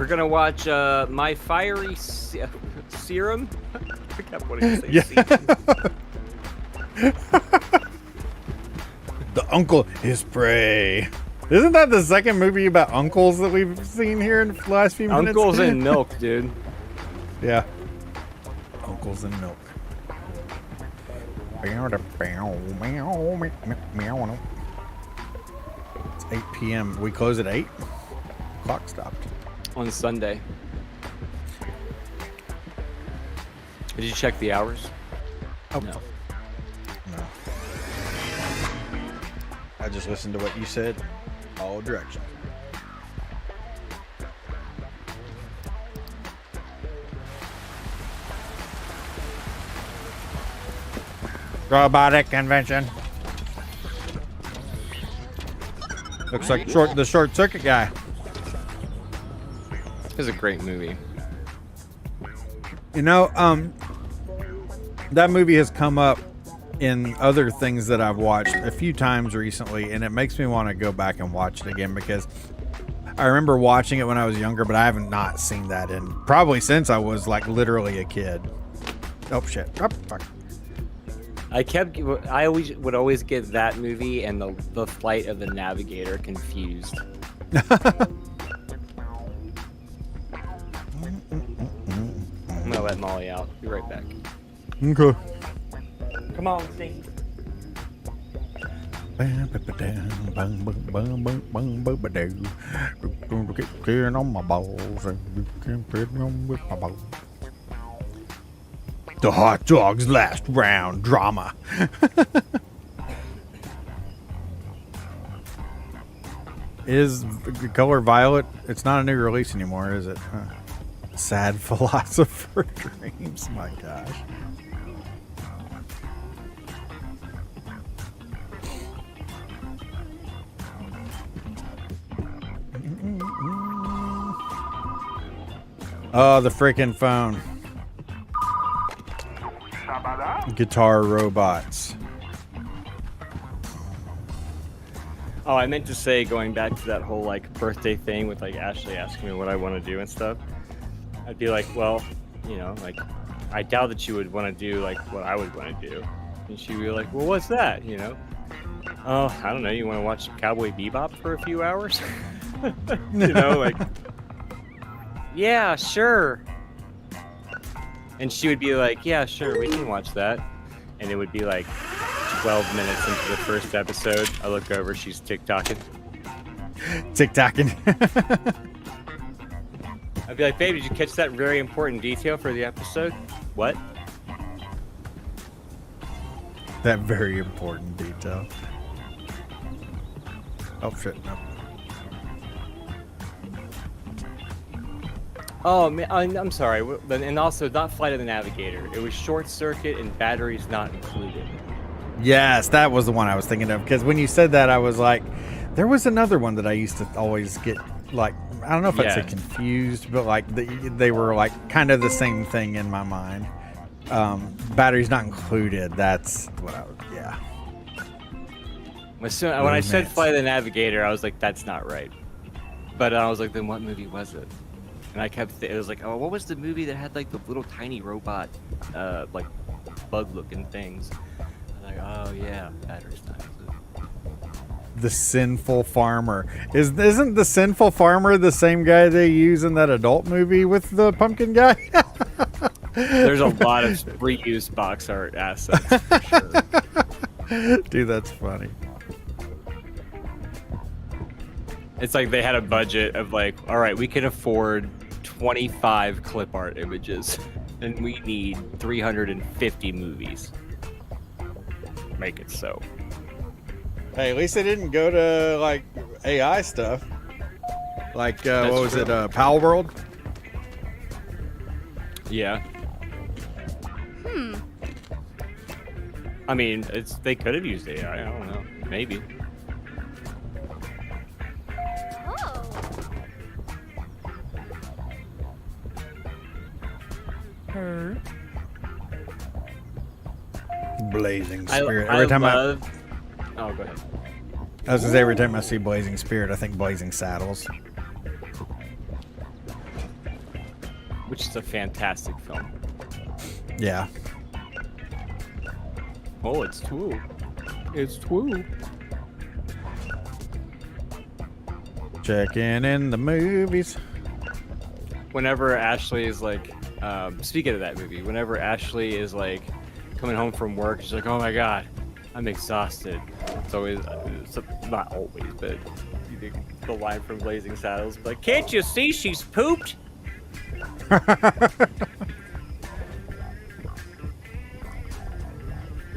We're gonna watch My Fiery Serum. I kept wanting to say Yeah. serum. The uncle is prey. Isn't that the second movie about uncles that we've seen here in the last few minutes? Uncles and milk, dude. Yeah. Uncles and milk. It's 8 p.m. We close at 8? Clock stopped. On Sunday. Did you check the hours? Oh, No. no. I just listened to what you said. All directions. Robotic convention. Looks like the short circuit guy. It was a great movie. You know, that movie has come up in other things that I've watched a few times recently, and it makes me want to go back and watch it again because I remember watching it when I was younger, but I haven't not seen that in probably since I was like literally a kid. Oh shit! Oh, fuck. I always would always get that movie and the Flight of the Navigator confused. I'm gonna let Molly out. Be right back. Okay. Come on, Steve. Getting on my balls and you can fit on with my balls. The hot dog's last round drama. Is the color violet? It's not a new release anymore, is it? Huh. Sad philosopher dreams. My gosh. Oh, the freaking phone. Guitar robots. Oh, I meant to say, going back to that whole like birthday thing with like Ashley asking me what I want to do and stuff. I'd be like, well, you know, like I doubt that you would want to do like what I would want to do. And she'd be like, well, what's that? You know? Oh, I don't know. You want to watch Cowboy Bebop for a few hours? You know, like, yeah, sure. And she would be like, yeah, sure, we can watch that. And it would be like 12 minutes into the first episode. I look over, she's TikToking. TikToking. I'd be like, babe, did you catch that very important detail for the episode? What? That very important detail. Oh shit, no. Oh, man, I'm sorry. And also, not Flight of the Navigator. It was Short Circuit and Batteries Not Included. Yes, that was the one I was thinking of. Because when you said that, I was like, there was another one that I used to always get, like, I don't know if I'd say confused, but like they were like kind of the same thing in my mind. Batteries Not Included. That's what I would, yeah. When I said Flight of the Navigator, I was like, that's not right. But I was like, then what movie was it? And I kept, it was like, oh, what was the movie that had like the little tiny robot, like bug-looking things? I was like, oh yeah, Batteries Not Included. The Sinful Farmer. Isn't the Sinful Farmer the same guy they use in that adult movie with the pumpkin guy? There's a lot of reused box art assets for sure. Dude, that's funny. It's like they had a budget of like, all right, we can afford 25 clip art images, and we need 350 movies. Make it so. Hey, at least they didn't go to like AI stuff. Like what was true. it? Pal World. Yeah. I mean, they could have used AI. I don't know. Maybe. Blazing I Spirit. love. Oh, go ahead. I was gonna say every time I see Blazing Spirit, I think Blazing Saddles. which is a fantastic film. Yeah. Oh, it's Twoo. It's Twoo. Checking in the movies. Whenever Ashley is like, speaking of that movie, whenever Ashley is like coming home from work, she's like, oh my God, I'm exhausted. It's always, not always, but you think the line from Blazing Saddles, like, can't you see she's pooped?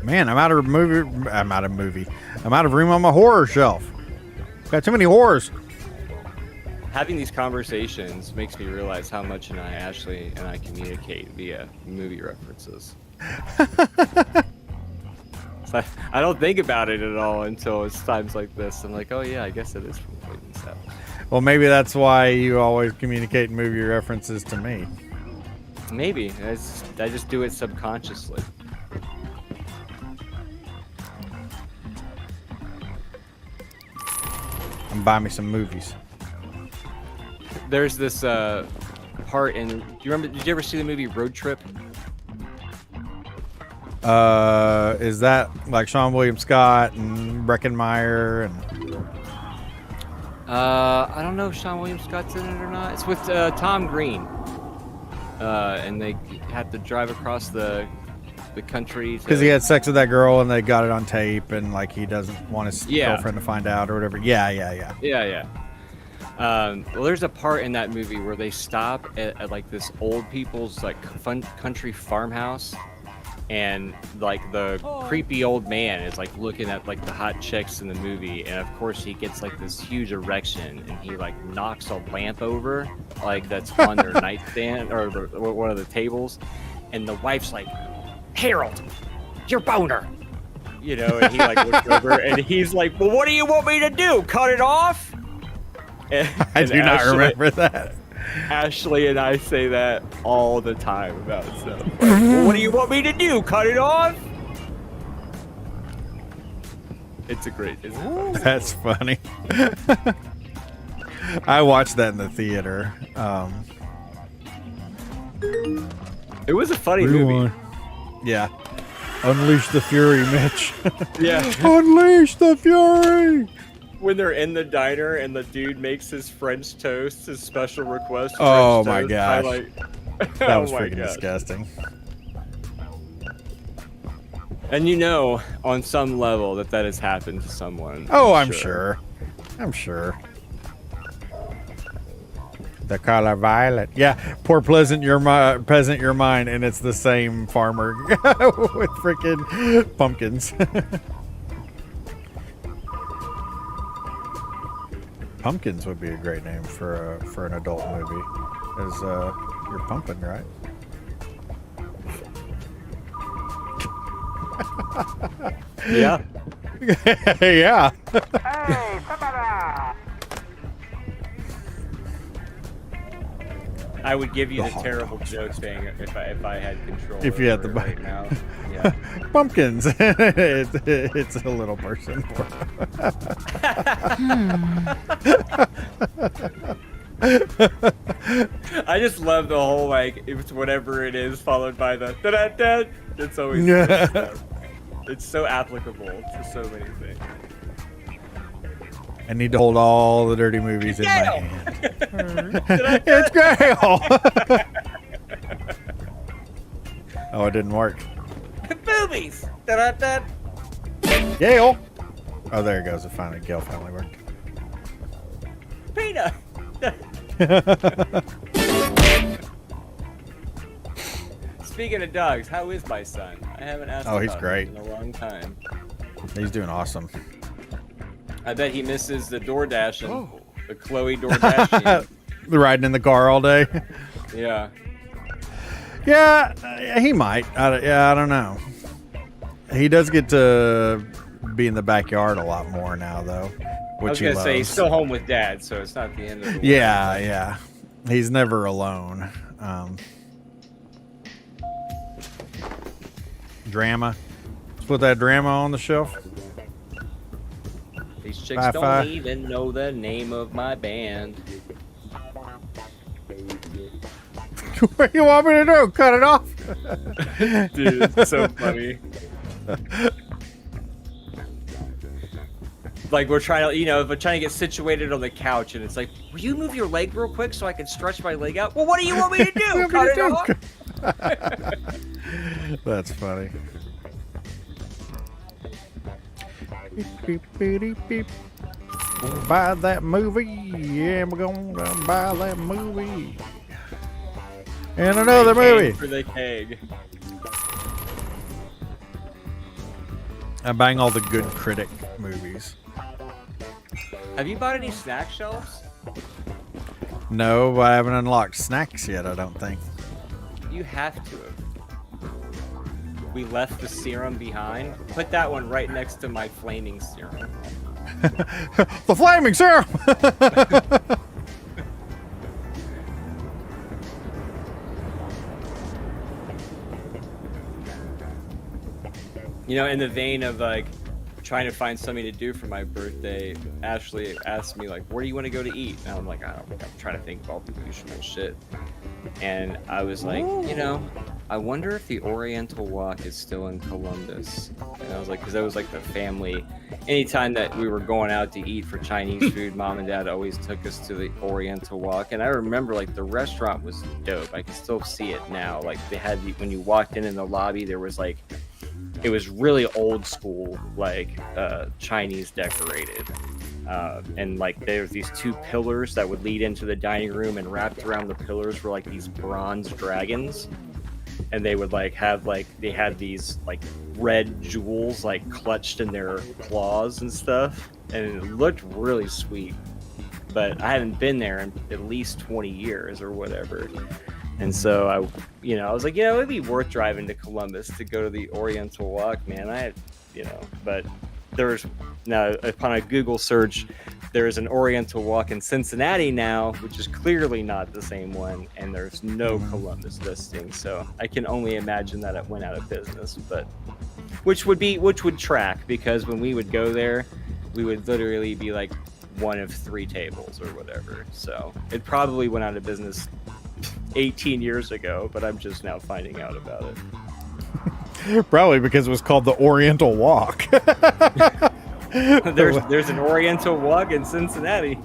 Man, I'm out of room on my horror shelf. Got too many horrors. Having these conversations makes me realize how much Ashley and I communicate via movie references. So I don't think about it at all until it's times like this. I'm like, oh yeah, I guess it is from Blazing Saddles. Well, maybe that's why you always communicate movie references to me. Maybe. I just do it subconsciously. And buy me some movies. There's this part in. Do you remember? Did you ever see the movie Road Trip? Is that like Sean William Scott and Breckenmeyer and? I don't know if Sean William Scott's in it or not. It's with Tom Green. And they have to drive across the country Because he had sex with that girl and they got it on tape, and like he doesn't want his girlfriend to find out or whatever. Yeah. Well, there's a part in that movie where they stop at like this old people's like country farmhouse, and like the creepy old man is like looking at like the hot chicks in the movie, and of course he gets like this huge erection, and he like knocks a lamp over, like that's on their nightstand or one of the tables, and the wife's like, Harold, your boner, you know, and he like looks over and he's like, well, what do you want me to do? Cut it off? I do not remember that. Ashley and I say that all the time about stuff. Like, well, what do you want me to do? Cut it off? It's a great. That's funny. I watched that in the theater. It was a funny movie. Yeah. Unleash the fury, Mitch. Yeah. Unleash the fury. When they're in the diner and the dude makes his French toast, his special request. Oh French my toast, I gosh. That was freaking disgusting. And you know, on some level, that has happened to someone. Oh, I'm sure. The color violet. Yeah, pour peasant your mind, and it's the same farmer with freaking pumpkins. Pumpkins would be a great name for an adult movie. As you're pumping, right? Yeah. Yeah. I would give you the terrible joke thing if I had control. If you had the right now. Yeah. Pumpkins. It's a little person. I just love the whole like it's whatever it is followed by the da-da-da. It's always it's so applicable to so many things. I need to hold all the dirty movies in my hand. It's Gail. Oh, it didn't work. Movies. Da-da-da. Gail. Oh, there it goes. Gail finally worked. Peter. Speaking of dogs, how is my son? I haven't asked. Oh, he's about great. him in a long time. He's doing awesome. I bet he misses the door dashing. The Chloe door dashing. Riding in the car all day. Yeah. Yeah, he might. I don't know. He does get to be in the backyard a lot more now, though. I was gonna say he's still home with dad, so it's not the end of the world. Yeah. He's never alone. Drama. Let's put that drama on the shelf. These chicks don't even know the name of my band. What do you want me to do? Cut it off? Dude, it's so funny. Like we're trying to, we're trying to get situated on the couch, and it's like, will you move your leg real quick so I can stretch my leg out? Well, what do you want me to do? Cut it off? That's funny. Beep, beep, beep, beep. Gonna buy that movie. Yeah, we're gonna buy that movie. And another movie. For the keg. I'm buying all the good critic movies. Have you bought any snack shelves? No, but I haven't unlocked snacks yet, I don't think. You have to have. We left the serum behind. Put that one right next to my flaming serum. The flaming serum! In the vein of like trying to find something to do for my birthday, Ashley asked me like, where do you want to go to eat? And I'm like, I'm trying to think of all the usual shit. And I was like, I wonder if the Oriental Walk is still in Columbus. And I was like, because that was like the family. Anytime that we were going out to eat for Chinese food, Mom and Dad always took us to the Oriental Walk. And I remember like the restaurant was dope. I can still see it now. Like they had, when you walked in the lobby, there was like, it was really old school, like Chinese decorated. And like there's these two pillars that would lead into the dining room, and wrapped around the pillars were like these bronze dragons. And they would like have like, they had these like red jewels like clutched in their claws and stuff. And it looked really sweet. But I haven't been there in at least 20 years or whatever. And so I was like, it'd be worth driving to Columbus to go to the Oriental Walk, man. But there's now, upon a Google search, there is an Oriental Walk in Cincinnati now, which is clearly not the same one, and there's no Columbus listing. So I can only imagine that it went out of business, but which would track, because when we would go there, we would literally be like one of 3 tables or whatever. So it probably went out of business 18 years ago, but I'm just now finding out about it. Probably because it was called the Oriental Walk. There's an Oriental Walk in Cincinnati.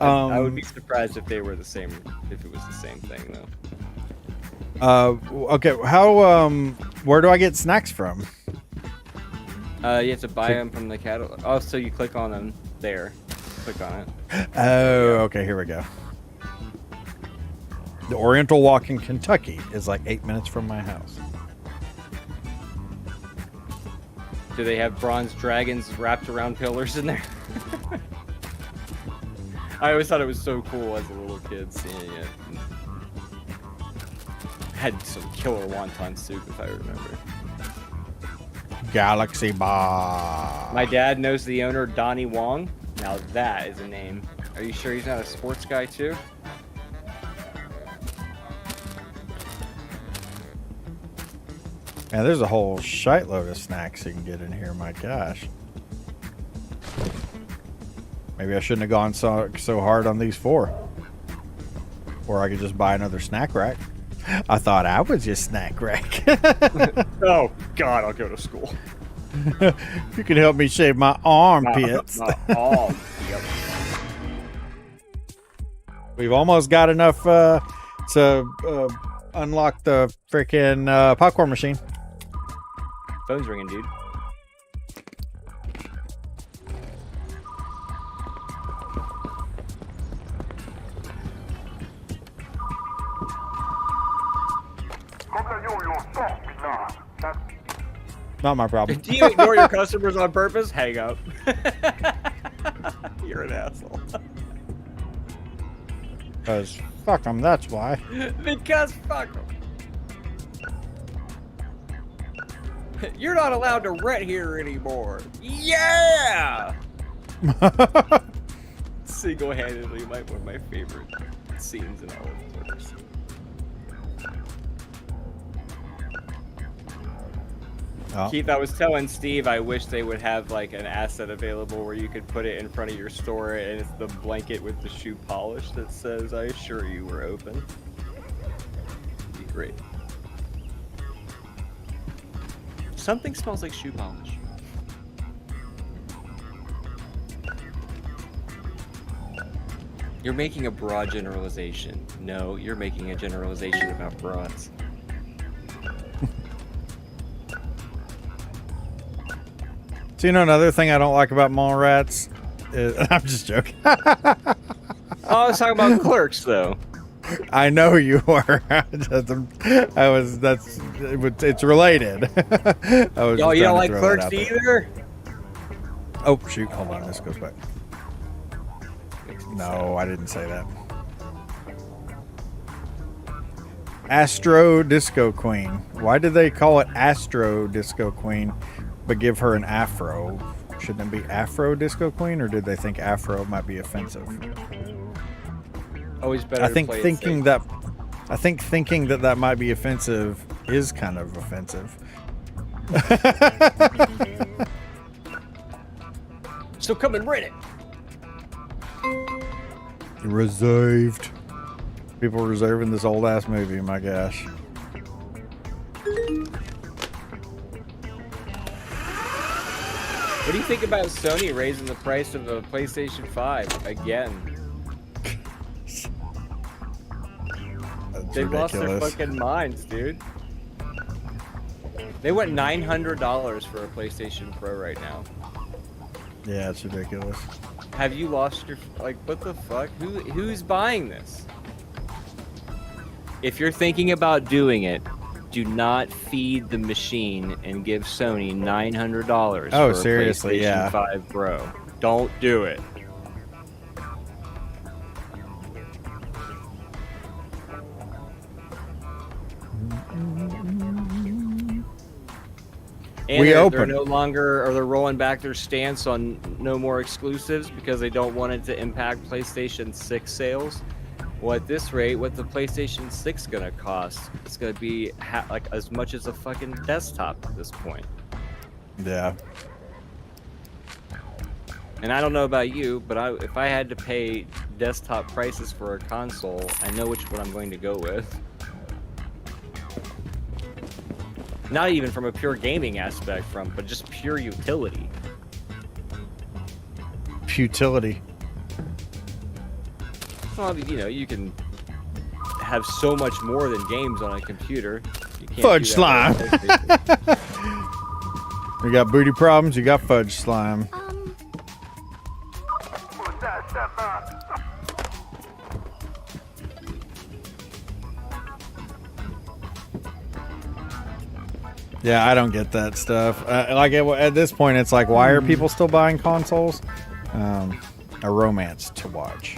I would be surprised if they were the same, if it was the same thing though. Okay, how where do I get snacks from? You have to buy them from the catalog. Oh, so you click on them there. Click on it. Oh, okay, here we go. The Oriental Walk in Kentucky is like 8 minutes from my house. Do they have bronze dragons wrapped around pillars in there? I always thought it was so cool as a little kid seeing it. Had some killer wonton soup, if I remember. Galaxy Bar. My dad knows the owner, Donnie Wong. Now that is a name. Are you sure he's not a sports guy too? Yeah, there's a whole shitload of snacks you can get in here, my gosh. Maybe I shouldn't have gone so hard on these 4. Or I could just buy another snack rack. I thought I was your snack rack. Oh, God, I'll go to school. You can help me shave my armpits. Yep. We've almost got enough to unlock the freaking popcorn machine. Phone's ringing, dude. Not my problem. Do you ignore your customers on purpose? Hang up. You're an asshole. Because fuck them, that's why. Because fuck them. You're not allowed to rent here anymore. Yeah! Single-handedly, one of my favorite scenes in all of this. Oh. Keith, I was telling Steve I wish they would have like an asset available where you could put it in front of your store and it's the blanket with the shoe polish that says I sure you were open. Be great. Something smells like shoe polish. You're making a broad generalization. No, you're making a generalization about broads. So another thing I don't like about mall rats is, I'm just joking. Oh, I was talking about Clerks, though. I know you are. It's related. Oh, you don't like Clerks either? Oh shoot! Hold on, this goes back. No, I didn't say that. Astro Disco Queen. Why did they call it Astro Disco Queen, but give her an afro? Shouldn't it be Afro Disco Queen, or did they think Afro might be offensive? Always better. I think thinking that might be offensive is kind of offensive. So come and rent it. Reserved. People reserving this old ass movie. My gosh. What do you think about Sony raising the price of a PlayStation 5 again? That's They've lost their ridiculous. fucking minds, dude. They went $900 for a PlayStation Pro right now. Yeah, it's ridiculous. Have you lost your what the fuck? Who's buying this? If you're thinking about doing it, do not feed the machine and give Sony $900 Oh, for seriously, a PlayStation yeah. 5 Pro. Don't do it. And We they're open. no longer, or they're rolling back their stance on no more exclusives because they don't want it to impact PlayStation 6 sales. Well, at this rate, what the PlayStation 6 gonna cost? It's gonna be like as much as a fucking desktop at this point. Yeah. And I don't know about you, but if I had to pay desktop prices for a console, I know which one I'm going to go with. Not even from a pure gaming aspect, but just pure utility. Futility. Well, you know, you can have so much more than games on a computer. You can't Fudge do that with a PlayStation. You got booty problems, you got fudge slime. Yeah, I don't get that stuff. At this point, it's like, why are people still buying consoles? A romance to watch.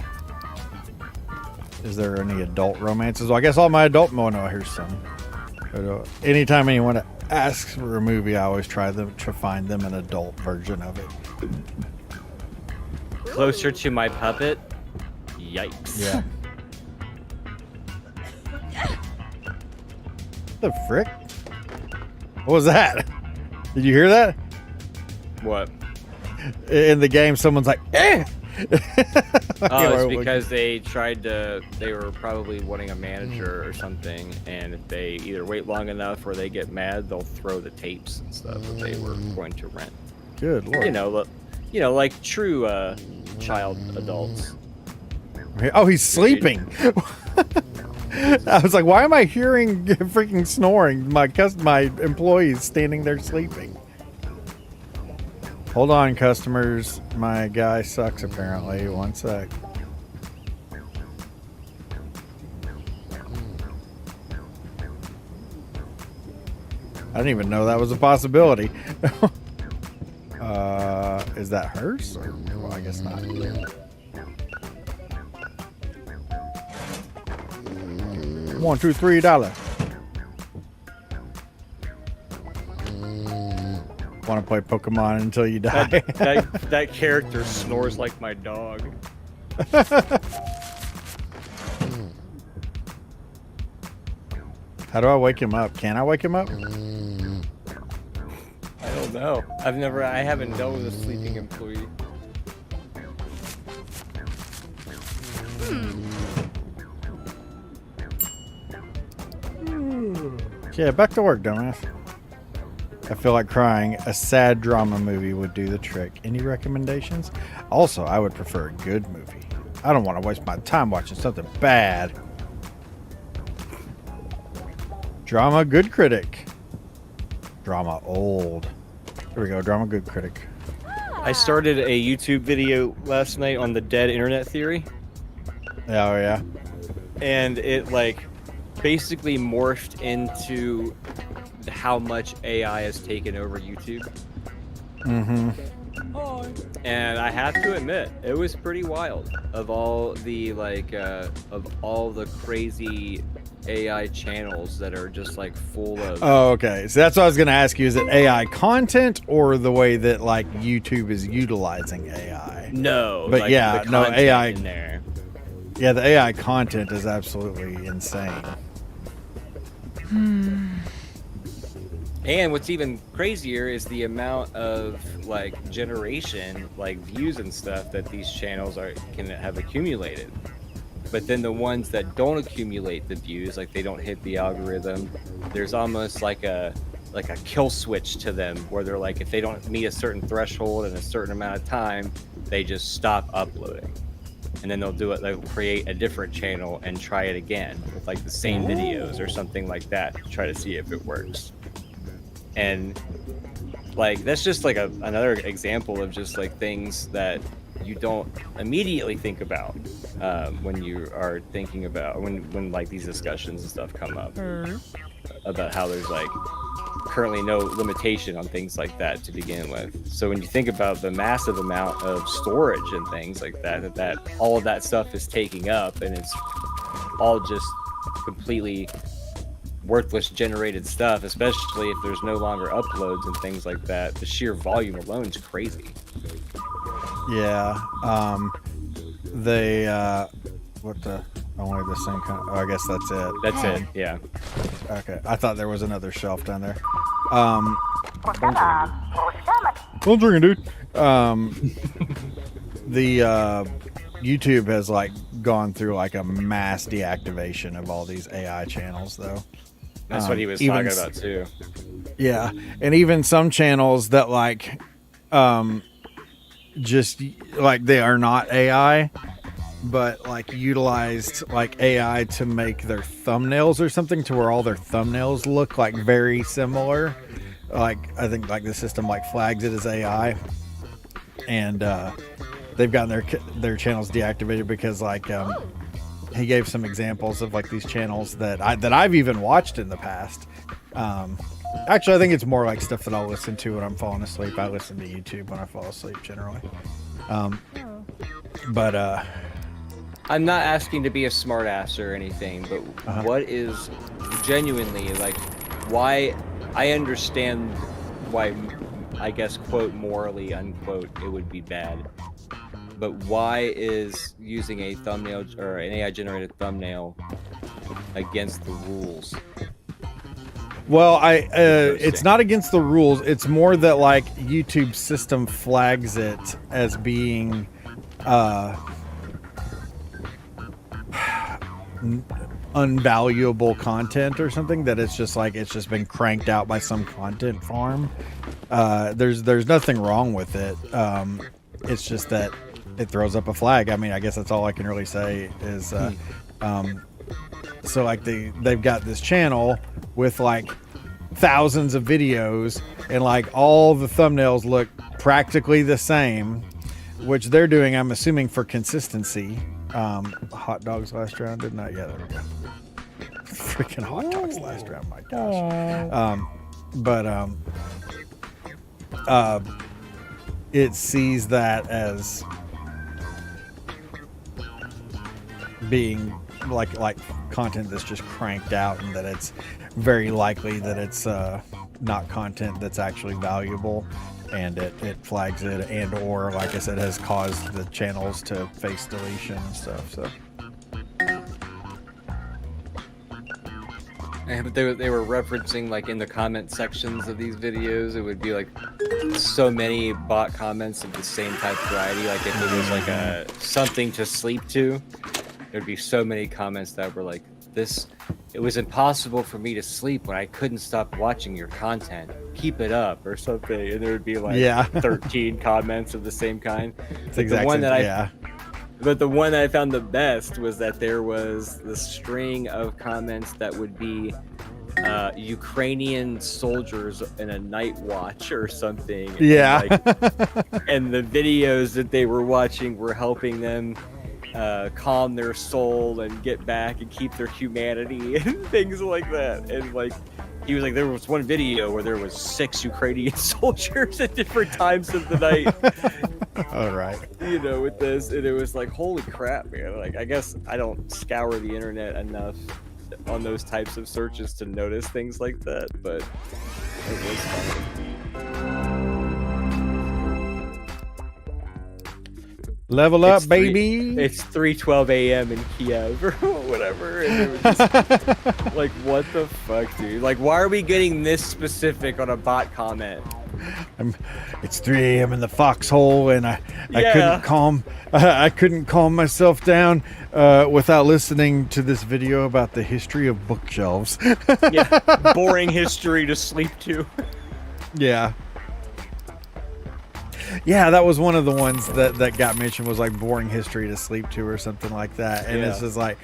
Is there any adult romances? Well, I guess all my adult. Oh no, here's some. But, anytime anyone asks for a movie, I always try to find them an adult version of it. Closer to my puppet? Yikes. Yeah. The frick? What was that? Did you hear that? What? In the game, someone's like, eh! Oh, it's because they were probably wanting a manager or something, and if they either wait long enough or they get mad, they'll throw the tapes and stuff that they were going to rent. Good lord. You know, like true child adults. Oh, he's sleeping. I was like, why am I hearing freaking snoring? My employee's standing there sleeping. Hold on, customers. My guy sucks, apparently. One sec. I didn't even know that was a possibility. Is that hers? Or, well, I guess not. $1, $2, $3. Want to play Pokemon until you die? That character snores like my dog. How do I wake him up? Can I wake him up? I don't know. I haven't dealt with a sleeping employee. Yeah, back to work, dumbass. I feel like crying. A sad drama movie would do the trick. Any recommendations? Also, I would prefer a good movie. I don't want to waste my time watching something bad. Drama good critic. Drama old. Here we go. Drama good critic. I started a YouTube video last night on the dead internet theory, Oh yeah. and it like basically morphed into how much AI has taken over YouTube. Mm-hmm. And I have to admit, it was pretty wild. Of all the crazy AI channels that are just like full of. Oh, okay. So that's what I was gonna ask you. Is it AI content or the way that like YouTube is utilizing AI? No, But like, yeah, the no, content AI in there. Yeah, the AI content is absolutely insane. And what's even crazier is the amount of like generation, like views and stuff that these channels can have accumulated. But then the ones that don't accumulate the views, like they don't hit the algorithm, there's almost like a kill switch to them where they're like, if they don't meet a certain threshold in a certain amount of time, they just stop uploading. And then they'll create a different channel and try it again with like the same videos or something like that to try to see if it works. And like that's just like another example of just like things that you don't immediately think about when you are thinking about when like these discussions and stuff come up about how there's like currently no limitation on things like that to begin with. So when you think about the massive amount of storage and things like that all of that stuff is taking up, and it's all just completely worthless generated stuff, especially if there's no longer uploads and things like that. The sheer volume alone is crazy. Yeah. What the? Only the same kind of, oh, I guess that's it. That's it. Yeah. Okay. I thought there was another shelf down there. Don't drink it, dude. The YouTube has like gone through like a mass deactivation of all these AI channels, though. That's what he was even talking about too. Yeah, and even some channels that like, just like they are not AI, but like utilized like AI to make their thumbnails or something, to where all their thumbnails look like very similar. Like I think like the system like flags it as AI, and they've gotten their channels deactivated because like he gave some examples of like these channels that I've even watched in the past. Actually, I think it's more like stuff that I'll listen to when I'm falling asleep. I listen to YouTube when I fall asleep generally. But I'm not asking to be a smartass or anything, but what is genuinely like why I understand why, I guess, quote, morally, unquote, it would be bad. But why is using a thumbnail or an AI generated thumbnail against the rules? well, it's not against the rules. It's more that like YouTube system flags it as being unvaluable content or something, that it's just like it's just been cranked out by some content farm. There's nothing wrong with it. It's just that it throws up a flag. I mean, I guess that's all I can really say is so like they've got this channel with like thousands of videos, and like all the thumbnails look practically the same, which they're doing, I'm assuming, for consistency. Hot dogs last round, didn't I? Yeah, there we go. Freaking hot dogs last round, my gosh. It sees that as being like content that's just cranked out, and that it's very likely that it's not content that's actually valuable, and it flags it, and or like I said, has caused the channels to face deletion and stuff. So But they were referencing like in the comment sections of these videos, it would be like so many bot comments of the same type of variety. Like if it was like a something to sleep to, there'd be so many comments that were like, this it was impossible for me to sleep when I couldn't stop watching your content. Keep it up or something. And there would be like Yeah. 13 comments of the same kind. It's But exact the one same- that yeah. But the one that I found the best was that there was the string of comments that would be Ukrainian soldiers in a night watch or something. And, Yeah. and the videos that they were watching were helping them calm their soul and get back and keep their humanity and things like that. And like he was like, there was one video where there was 6 Ukrainian soldiers at different times of the night. All right. You know, with this, and it was like, holy crap, man. Like, I guess I don't scour the internet enough on those types of searches to notice things like that, but it was funny. Level up, It's baby. It's 3:12 a.m. in Kiev or whatever, and it was just like, what the fuck, dude? Like, why are we getting this specific on a bot comment? It's 3 a.m. in the foxhole, and I Yeah. couldn't calm myself down without listening to this video about the history of bookshelves. Yeah, boring history to sleep to. Yeah. Yeah, that was one of the ones that got mentioned, was like boring history to sleep to or something like that. And it's Yeah. just like,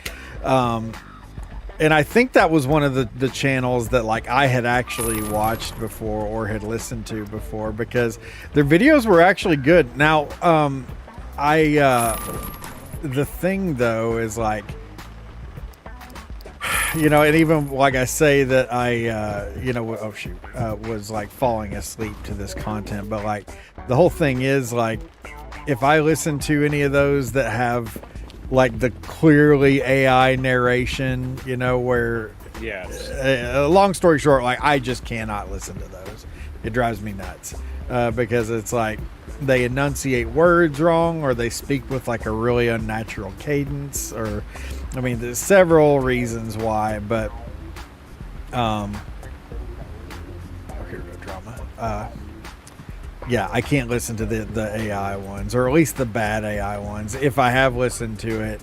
and I think that was one of the channels that like I had actually watched before or had listened to before, because their videos were actually good. Now, the thing though is like, you know, and even like I say that I, was like falling asleep to this content, but like the whole thing is like, if I listen to any of those that have like the clearly AI narration, you know, where, Yeah. long story short, like I just cannot listen to those. It drives me nuts because it's like they enunciate words wrong, or they speak with like a really unnatural cadence, or I mean, there's several reasons why, but oh, here we go, drama. Yeah, I can't listen to the AI ones, or at least the bad AI ones. If I have listened to it,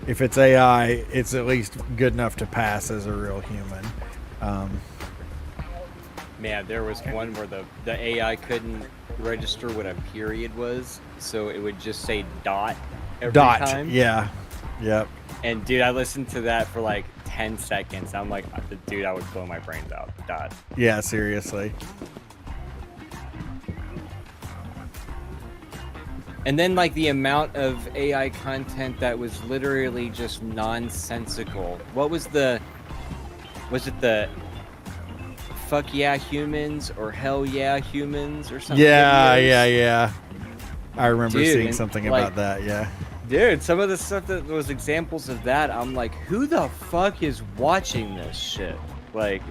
if it's AI, it's at least good enough to pass as a real human. Man, there was one where the AI couldn't register what a period was, so it would just say dot every time. Yeah, yep. And dude, I listened to that for like 10 seconds. I'm like, dude, I would blow my brains out. Dot. Yeah, seriously. And then like the amount of AI content that was literally just nonsensical. What was it the fuck yeah humans or hell yeah humans or something? Yeah. I remember Dude, seeing and, something like, about that, yeah. Dude, some of the stuff that was examples of that, I'm like, who the fuck is watching this shit? Like,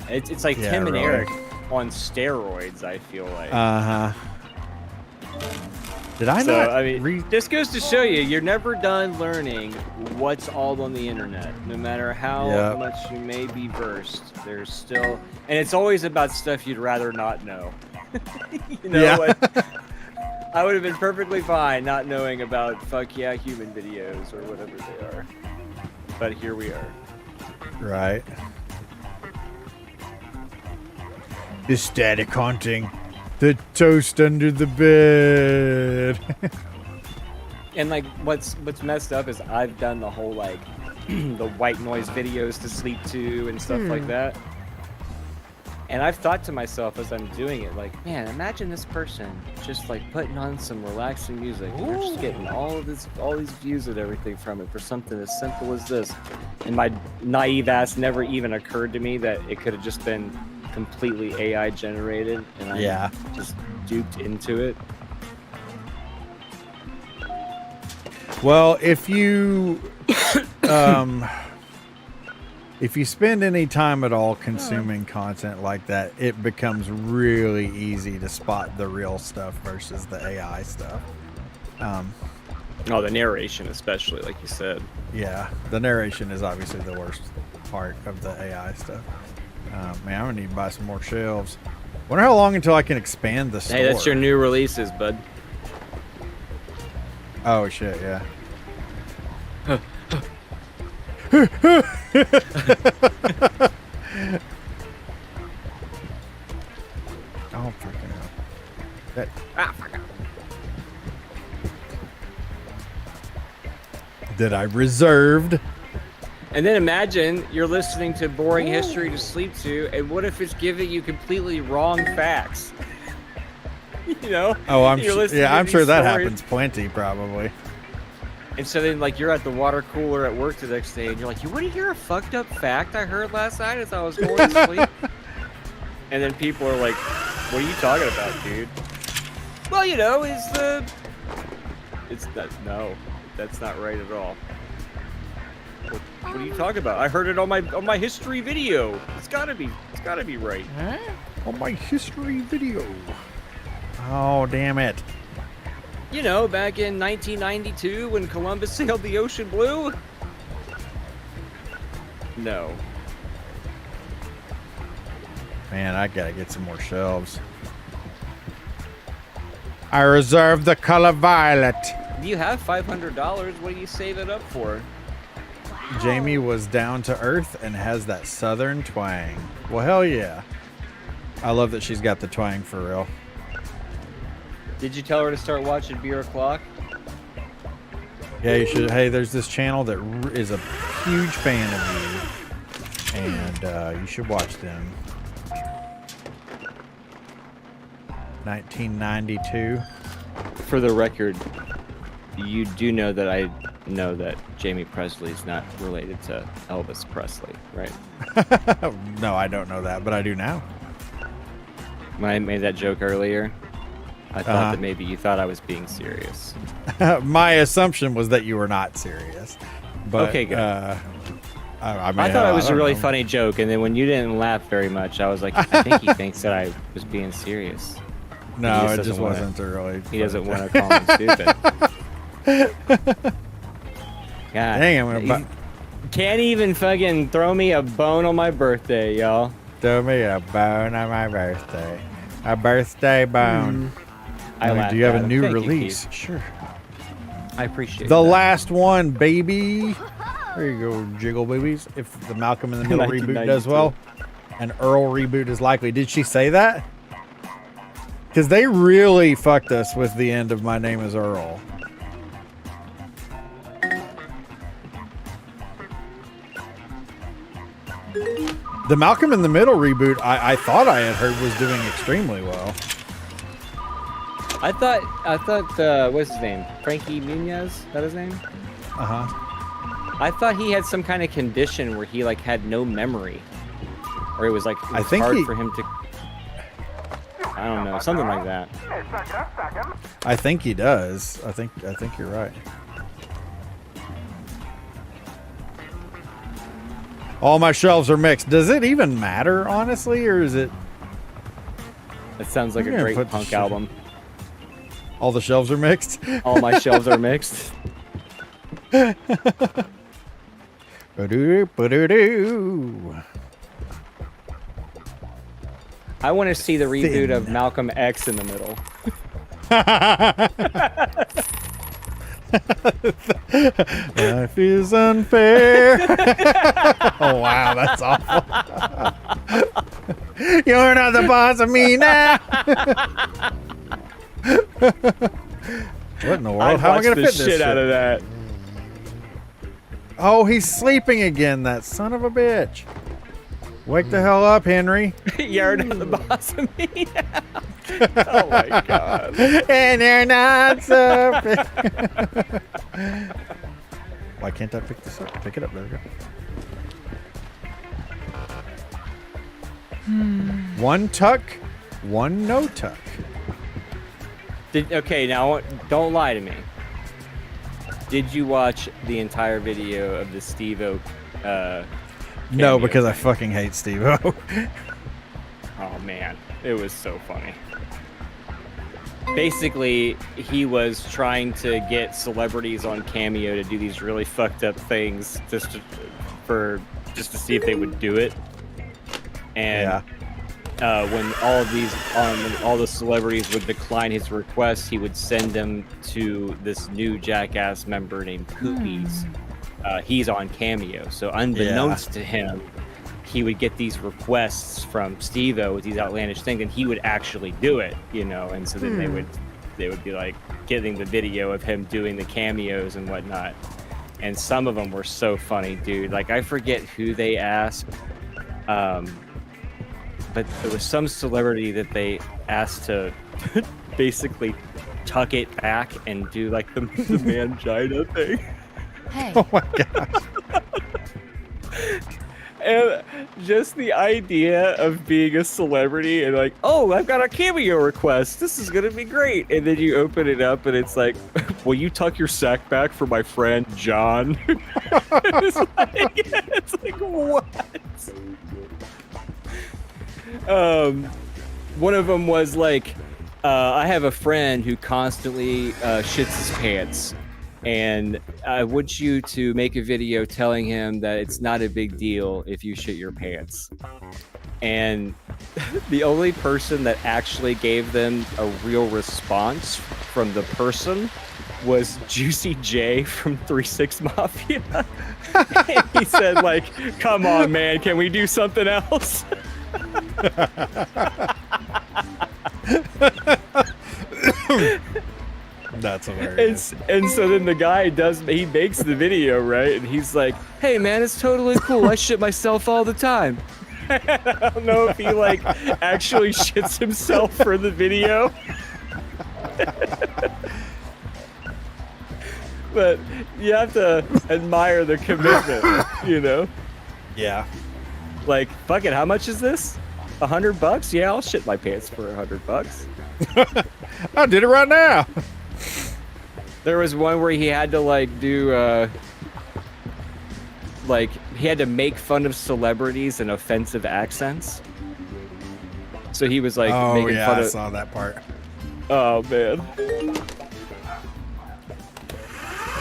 it's like Yeah, Tim and really. Eric on steroids, I feel like. Uh-huh. Did I So, not I mean, read? this goes to show you, you're never done learning what's all on the internet. No matter how Yep. much you may be versed, there's still... And it's always about stuff you'd rather not know. You know, Yeah. like, I would have been perfectly fine not knowing about fuck yeah human videos or whatever they are. But here we are. Right. The static haunting. The toast under the bed. And like what's messed up is I've done the whole like the white noise videos to sleep to and stuff like that. And I've thought to myself as I'm doing it, like, man, imagine this person just like putting on some relaxing music and they're just getting all these views and everything from it for something as simple as this. And my naive ass never even occurred to me that it could have just been completely AI generated, and I Yeah. just duped into it. Well, if you if you spend any time at all consuming content like that, it becomes really easy to spot the real stuff versus the AI stuff. Oh, the narration especially, like you said. Yeah, the narration is obviously the worst part of the AI stuff. Man, I'm gonna need to buy some more shelves. Wonder how long until I can expand the store. Hey, that's your new releases, bud. Oh shit, yeah. Oh, freaking hell. That, that I reserved. And then imagine you're listening to boring history to sleep to, and what if it's giving you completely wrong facts? You know? Oh, I'm You're listening to I'm these sure that stories. happens plenty, probably. And so then, like, you're at the water cooler at work the next day, and you're like, you want to hear a fucked up fact I heard last night as I was going to sleep? And then people are like, what are you talking about, dude? Well, you know, it's that, no, that's not right at all. What are you talking about? I heard it on my history video. It's gotta be right. Huh? On my history video. Oh, damn it. You know, back in 1992 when Columbus sailed the ocean blue? No. Man, I gotta get some more shelves. I reserve the color violet. You have $500. What do you save it up for? Jamie was down to earth and has that southern twang. Well, hell yeah. I love that she's got the twang for real. Did you tell her to start watching Beer O'Clock? Yeah, you should. Hey, there's this channel that is a huge fan of you, and you should watch them. 1992. For the record, you do know that I know that Jamie Presley is not related to Elvis Presley, right? No, I don't know that, but I do now. When I made that joke earlier, I thought that maybe you thought I was being serious. My assumption was that you were not serious. But, Okay, good. I mean, I thought it was a don't really know. funny joke, and then when you didn't laugh very much, I was like, I think he thinks that I was being serious. No, He it just just doesn't wanna- wasn't really. He doesn't want to call me stupid. God, Dang, I'm gonna you can't even fucking throw me a bone on my birthday, y'all. throw me a bone on my birthday. A birthday bone. I Now, laughed do you have at a him. new Thank you, release? Keith. Sure. I appreciate The that. last one, baby. There you go, jiggle babies. If the Malcolm in the Middle reboot does 1992. well, an Earl reboot is likely. Did she say that? Because they really fucked us with the end of My Name is Earl. The Malcolm in the Middle reboot, I thought I had heard was doing extremely well. I thought, what's his name? Frankie Muniz? Is that his name? Uh-huh. I thought he had some kind of condition where he like had no memory, or it was like I think hard he- for him to. I don't know, something like that. I think he does. I think you're right. All my shelves are mixed. Does it even matter, honestly, or is it That sounds like I'm a gonna great put punk shit- album. all the shelves are mixed? All my shelves are mixed. Ba-doo, ba-doo-doo. I want to see the reboot of Thin. Malcolm X in the middle. Life is unfair. Oh wow, that's awful. You're not the boss of me now. What in the world? I'd How am I watch gonna the fit this shit out of that. Oh, he's sleeping again, that son of a bitch. Wake the hell up, Henry. You're not the boss of me now. Oh my god. And you're not so. Why can't I pick this up? Pick it up. There we go. One tuck, one no tuck. Okay, now don't lie to me. Did you watch the entire video of the Steve-O? No, cameo? because I fucking hate Steve-O. Oh man, it was so funny. Basically, he was trying to get celebrities on Cameo to do these really fucked up things just to see if they would do it. And when all the celebrities would decline his request, he would send them to this new Jackass member named Poopies, he's on Cameo. So unbeknownst to him, he would get these requests from Steve-O with these outlandish things, and he would actually do it, and so then they would be like getting the video of him doing the cameos and whatnot. And some of them were so funny, dude. Like, I forget who they asked, but there was some celebrity that they asked to basically tuck it back and do like the mangina thing. Hey. Oh my gosh. And just the idea of being a celebrity and like, oh, I've got a cameo request. This is gonna be great. And then you open it up and it's like, will you tuck your sack back for my friend John? it's like what? One of them was like, I have a friend who constantly shits his pants. And I want you to make a video telling him that it's not a big deal if you shit your pants. And the only person that actually gave them a real response from the person was Juicy J from 3-6 Mafia. And he said, like, come on, man, can we do something else? That's hilarious. And so then the guy he makes the video, right? And he's like, hey man, it's totally cool. I shit myself all the time. I don't know if he like actually shits himself for the video. But you have to admire the commitment, Yeah. Like, fuck it, how much is this? $100? Yeah, I'll shit my pants for $100. I did it right now. There was one where he had to like do like he had to make fun of celebrities in offensive accents. So he was like making fun I of saw that part. Oh man.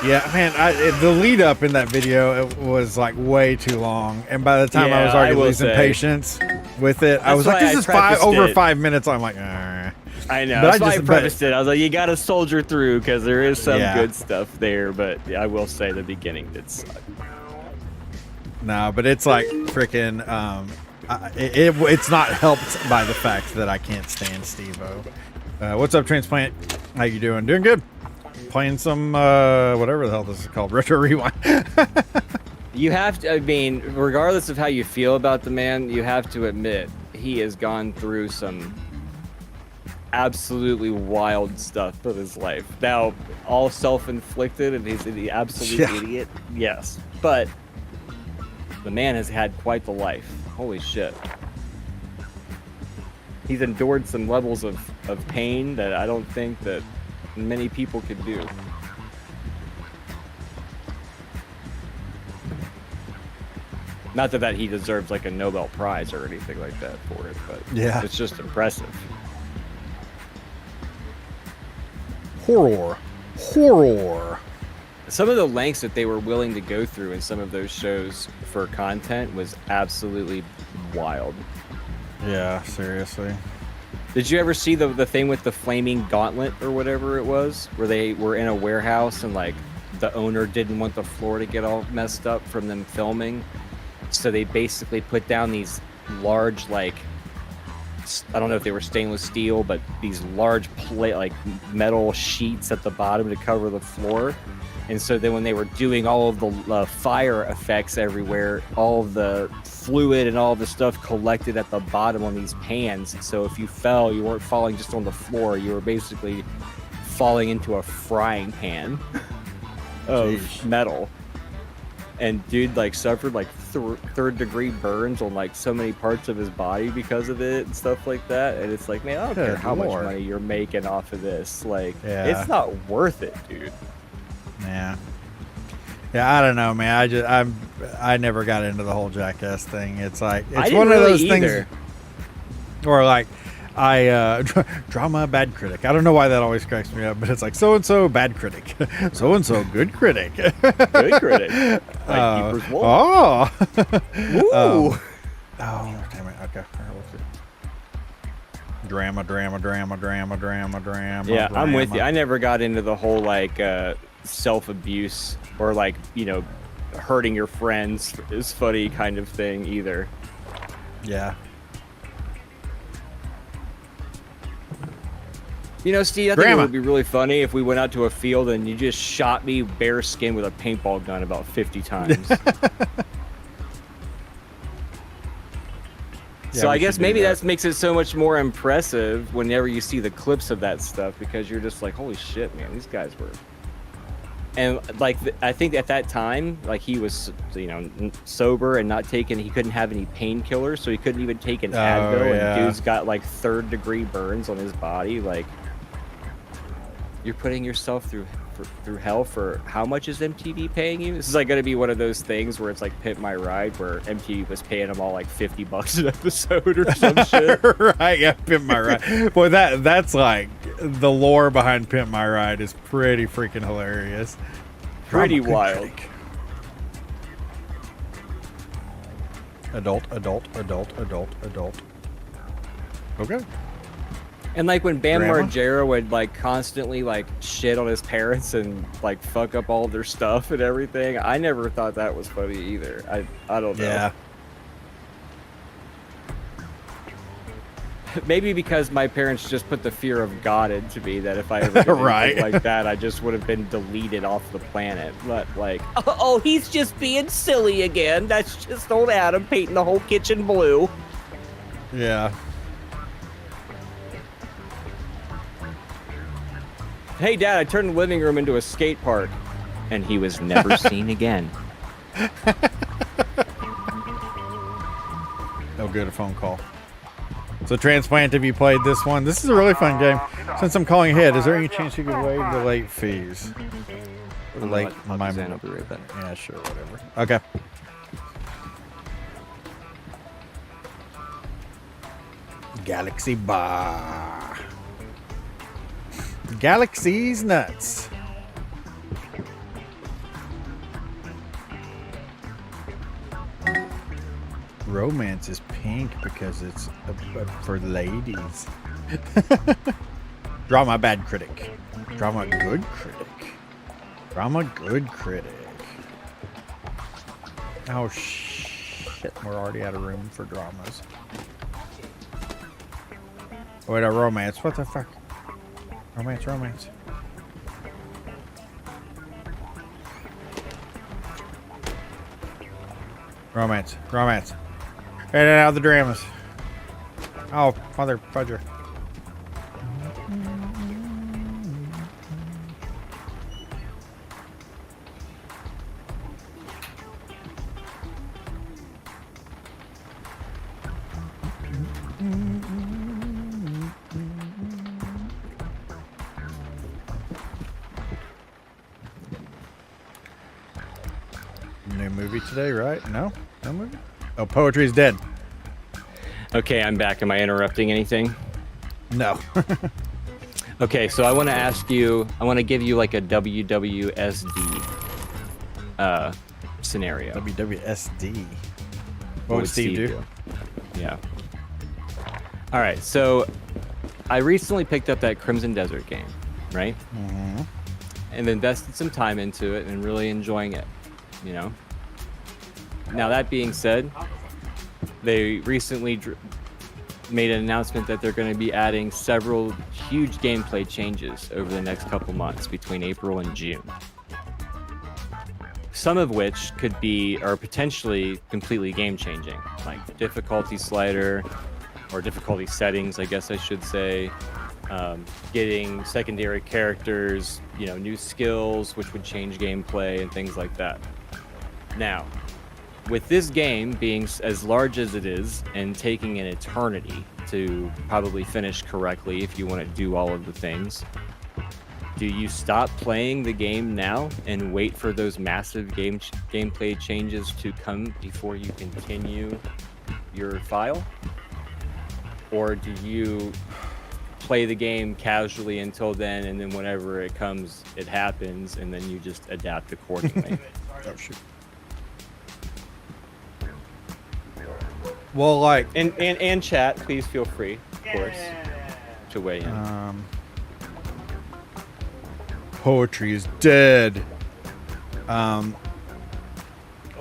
Yeah, man, the lead up in that video it was like way too long, and by the time I was Yeah, I already will losing say. patience with it, I That's was like, why "This I is prefaced over it. 5 minutes." I'm like, "Ah." I know. But That's why I but- prefaced it. I was like, you gotta soldier through because there is some Yeah. good stuff there, but I will say the beginning did suck. No, but it's like freaking. It's not helped by the fact that I can't stand Steve-O. What's up, Transplant? How you doing? Doing good. Playing some whatever the hell this is called, retro rewind. You have to, I mean, regardless of how you feel about the man, you have to admit he has gone through some absolutely wild stuff in his life. Now, all self-inflicted and he's the absolute Yeah. idiot, yes. But the man has had quite the life. Holy shit. He's endured some levels of pain that I don't think that many people could do. Not that he deserves like a Nobel Prize or anything like that for it, but Yeah. it's just impressive. Horror. Some of the lengths that they were willing to go through in some of those shows for content was absolutely wild. Yeah, seriously. Did you ever see the thing with the flaming gauntlet or whatever it was, where they were in a warehouse and like the owner didn't want the floor to get all messed up from them filming, so they basically put down these large, like, I don't know if they were stainless steel, but these large plate, like metal sheets at the bottom to cover the floor. And so then when they were doing all of the fire effects everywhere, all of the fluid and all of the stuff collected at the bottom on these pans. So if you fell, you weren't falling just on the floor. You were basically falling into a frying pan of Jeez. metal. And dude like suffered like third degree burns on like so many parts of his body because of it and stuff like that. And it's like, man, I don't care Good how much Lord. money you're making off of this. Like, Yeah. it's not worth it, dude. Yeah. Yeah, I don't know, man. I never got into the whole Jackass thing. It's like I it's didn't one of really those either. things where like I drama bad critic. I don't know why that always cracks me up, but it's like so and so bad critic, so and so good critic. Good critic. Like Keeper's Wolf. Oh. Ooh. Oh, damn it. Okay. All right, let's see. Drama. Yeah, I'm with you. I never got into the whole like self-abuse or like, hurting your friends is funny kind of thing either. Yeah. You know, Steve, I think Grandma. it would be really funny if we went out to a field and you just shot me bare skin with a paintball gun about 50 times. So I guess maybe that makes it so much more impressive whenever you see the clips of that stuff, because you're just like, holy shit, man, these guys were. And like, I think at that time, like he was, you know, sober and not taking, he couldn't have any painkillers, so he couldn't even take an Advil. yeah. And dude's got like 3rd-degree burns on his body. Like, you're putting yourself through hell for how much is MTV paying you? This is like going to be one of those things where it's like Pimp My Ride, where MTV was paying them all like $50 an episode or some shit. Right, yeah, Pimp My Ride. Boy, that's like the lore behind Pimp My Ride is pretty freaking hilarious. Pretty wild. Adult. Okay. And like when Bam Grandma? Margera would like constantly like shit on his parents and like fuck up all their stuff and everything, I never thought that was funny either. I don't know. Yeah. Maybe because my parents just put the fear of God into me, that if I ever did anything Right. like that, I just would have been deleted off the planet. But like, oh, he's just being silly again. That's just old Adam painting the whole kitchen blue. Yeah. Hey, Dad, I turned the living room into a skate park, and he was never seen again. Oh, good, a phone call. So, Transplant, have you played this one? This is a really fun game. Since I'm calling ahead, is there any chance you could waive the late fees? I'll be right back. Yeah, sure, whatever. Okay. Galaxy Bar. Galaxy's nuts. Romance is pink because it's for ladies. Drama bad critic. Drama good critic. Drama good critic. Oh shit, we're already out of room for dramas. Wait, a romance. What the fuck? Romance. Romance. Edit out the dramas. Oh, mother fudger. New movie today, right? No movie? Oh, Poetry's Dead. Okay, I'm back. Am I interrupting anything? No. Okay, so I want to ask you, I want to give you like a WWSD scenario. WWSD. What would Steve do? Yeah. All right, so I recently picked up that Crimson Desert game, right? Mm-hmm. And invested some time into it and really enjoying it, you know? Now, that being said, they recently made an announcement that they're going to be adding several huge gameplay changes over the next couple months between April and June. Some of which could be, or potentially completely game-changing, like difficulty slider, or difficulty settings, I guess I should say, getting secondary characters, you know, new skills, which would change gameplay and things like that. Now, with this game being as large as it is and taking an eternity to probably finish correctly if you want to do all of the things, do you stop playing the game now and wait for those massive gameplay changes to come before you continue your file? Or do you play the game casually until then, and then whenever it comes, it happens, and then you just adapt accordingly? Oh, shoot. Well, like... And chat, please feel free, of course, to weigh in. Poetry is dead.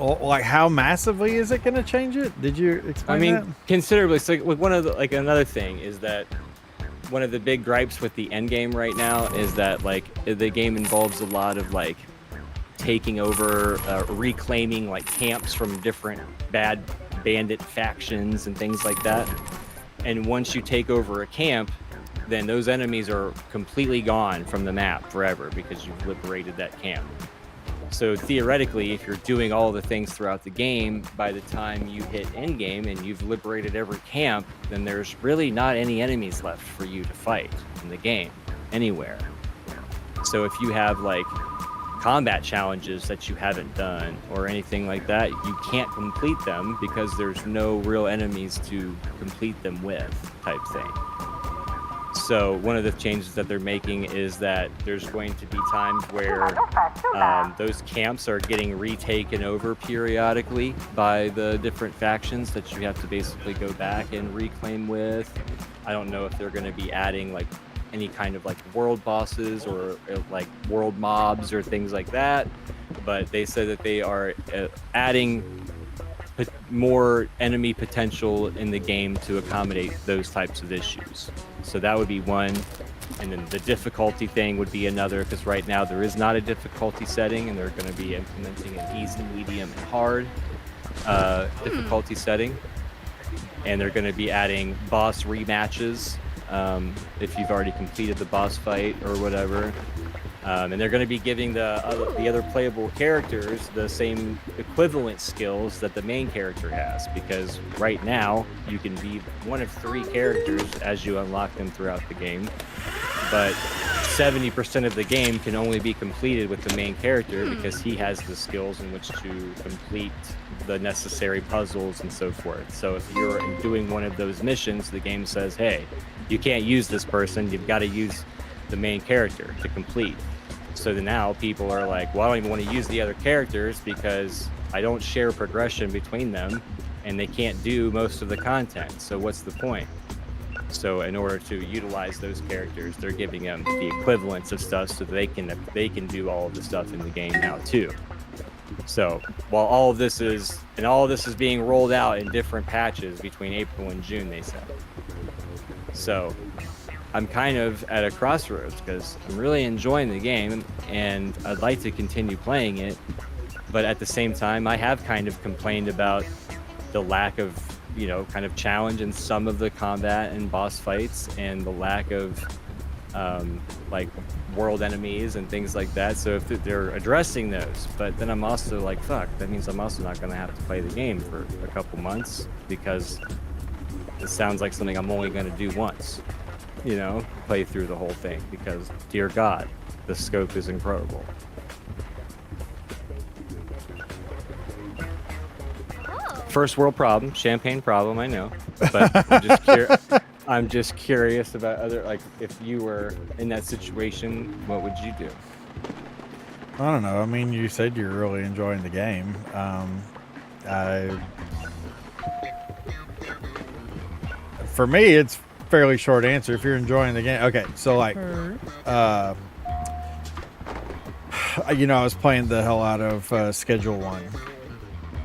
Well, like, how massively is it going to change it? Did you explain I mean, that? considerably. So, like, one of the, like another thing is that one of the big gripes with the end game right now is that like the game involves a lot of like taking over, reclaiming like camps from different bad bandit factions and things like that. And once you take over a camp, then those enemies are completely gone from the map forever because you've liberated that camp. So theoretically, if you're doing all the things throughout the game, by the time you hit endgame and you've liberated every camp, then there's really not any enemies left for you to fight in the game, anywhere. So if you have like combat challenges that you haven't done or anything like that, you can't complete them because there's no real enemies to complete them with, type thing. So one of the changes that they're making is that there's going to be times where those camps are getting retaken over periodically by the different factions that you have to basically go back and reclaim with. I don't know if they're going to be adding like any kind of like world bosses or like world mobs or things like that, but they said that they are adding more enemy potential in the game to accommodate those types of issues. So that would be one, and then the difficulty thing would be another, because right now there is not a difficulty setting, and they're going to be implementing an easy, medium, and hard difficulty setting. And they're going to be adding boss rematches if you've already completed the boss fight or whatever. And they're going to be giving the other playable characters the same equivalent skills that the main character has, because right now you can be one of 3 characters as you unlock them throughout the game, but 70% of the game can only be completed with the main character because he has the skills in which to complete the necessary puzzles and so forth. So if you're doing one of those missions, the game says, hey, you can't use this person, you've got to use the main character to complete. So then now people are like, well, I don't even want to use the other characters because I don't share progression between them and they can't do most of the content. So what's the point? So in order to utilize those characters, they're giving them the equivalents of stuff so that they can do all of the stuff in the game now too. So while all of this is being rolled out in different patches between April and June, they said. So I'm kind of at a crossroads because I'm really enjoying the game and I'd like to continue playing it, but at the same time I have kind of complained about the lack of, you know, kind of challenge in some of the combat and boss fights and the lack of like world enemies and things like that. So if they're addressing those, but then I'm also like, fuck, that means I'm also not going to have to play the game for a couple months because it sounds like something I'm only going to do once. You know, play through the whole thing because, dear God, the scope is incredible. First world problem, champagne problem, I know, but I'm just curious about other, like, if you were in that situation, what would you do? I don't know. I mean, you said you're really enjoying the game. For me, it's fairly short answer. If you're enjoying the game, okay. So like, you know, I was playing the hell out of Schedule 1.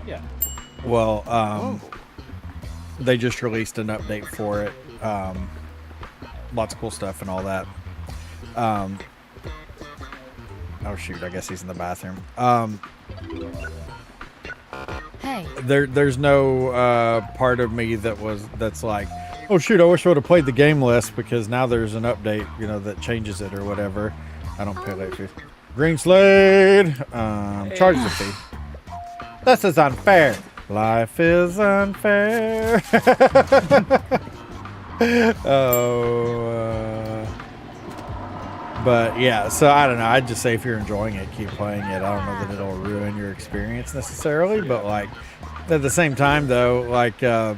Yeah. Well, they just released an update for it. Lots of cool stuff and all that. Oh shoot! I guess he's in the bathroom. Hey. There's no part of me that's like, oh shoot, I wish I would have played the game less because now there's an update, you know, that changes it or whatever. I don't pay late fees. Green Slade, charges a fee. This is unfair. Life is unfair. But yeah, so I don't know. I'd just say if you're enjoying it, keep playing it. I don't know that it'll ruin your experience necessarily, but like at the same time though, like oh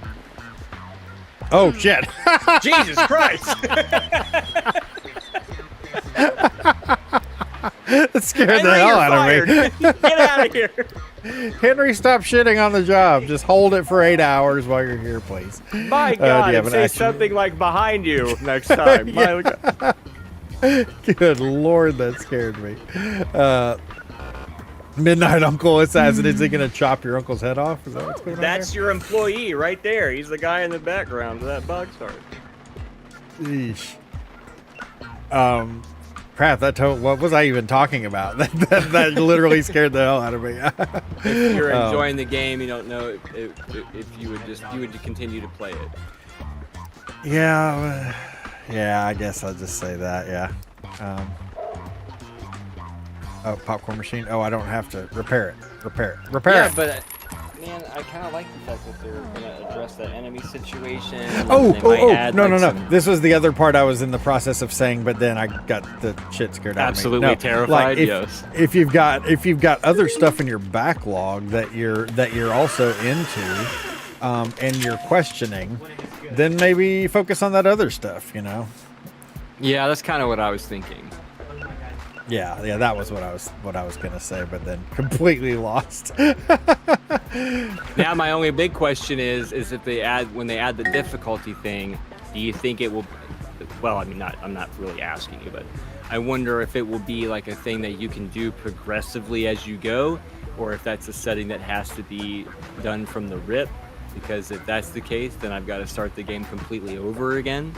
shit. Jesus Christ! That scared the hell out of me. Get out of here! Henry, stop shitting on the job. Just hold it for 8 hours while you're here, please. My do you God, have and an say action? something like behind you next time. Yeah. My God. Good Lord, that scared me. Midnight Uncle Assassin. Is he going to chop your uncle's head off? Is that what's going on That's your employee right there. He's the guy in the background of that box art. there? Yeesh. Crap, what was I even talking about? That literally scared the hell out of me. If you're enjoying the game, you don't know if you would continue to play it. Yeah, I guess I'll just say that, yeah. Oh, popcorn machine. Oh, I don't have to repair it. Yeah, it. but man, I kind of like the fact that they're gonna address that enemy situation. Oh, They might add, no. some- This was the other part I was in the process of saying, but then I got the shit scared out Absolutely of me. No, terrified. like, Yes. if you've got other stuff in your backlog that you're also into, and you're questioning, then maybe focus on that other stuff. You know. Yeah, that's kind of what I was thinking. Yeah, that was what I was gonna say, but then completely lost. Now my only big question is if when they add the difficulty thing, do you think it will? Well, I mean, I'm not really asking you, but I wonder if it will be like a thing that you can do progressively as you go, or if that's a setting that has to be done from the rip. Because if that's the case, then I've got to start the game completely over again.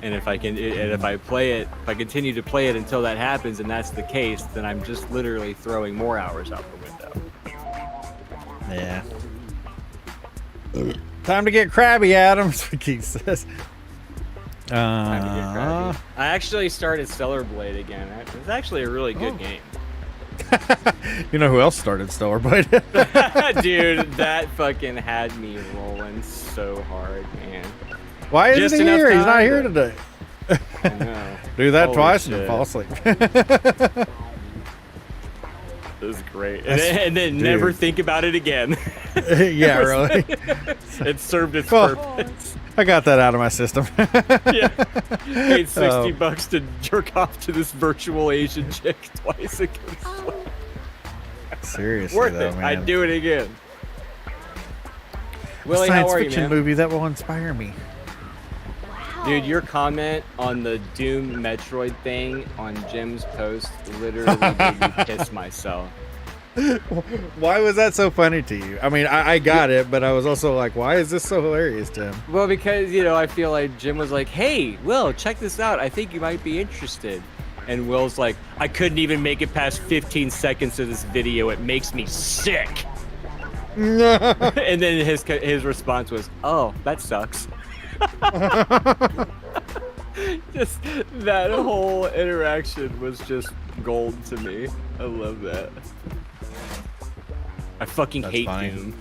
And if I continue to play it until that happens, and that's the case, then I'm just literally throwing more hours out the window. Yeah. Time to get crabby, Adams. Keith says. Time to get crabby. I actually started Stellar Blade again. It's actually a really good game. You know who else started Stellar Blade? Dude, that fucking had me rolling so hard, man. Why isn't Just he enough here? He's time, not here but- today. I know. Do that Holy twice and shit. you fall asleep. It was great. And then never think about it again. Yeah, really. It served its Well, purpose. I got that out of my system. Yeah. Paid $60 to jerk off to this virtual Asian chick twice against Seriously, Worth though, it. man. I'd do it again. A Willie, science how are you, fiction man? movie that will inspire me. Dude, your comment on the Doom Metroid thing on Jim's post literally made me piss myself. Why was that so funny to you? I mean, I got it, but I was also like, why is this so hilarious to him? Well, because, I feel like Jim was like, hey, Will, check this out. I think you might be interested. And Will's like, I couldn't even make it past 15 seconds of this video. It makes me sick. And then his response was, oh, that sucks. Just that whole interaction was just gold to me. I love that. I fucking That's hate funny. Doom.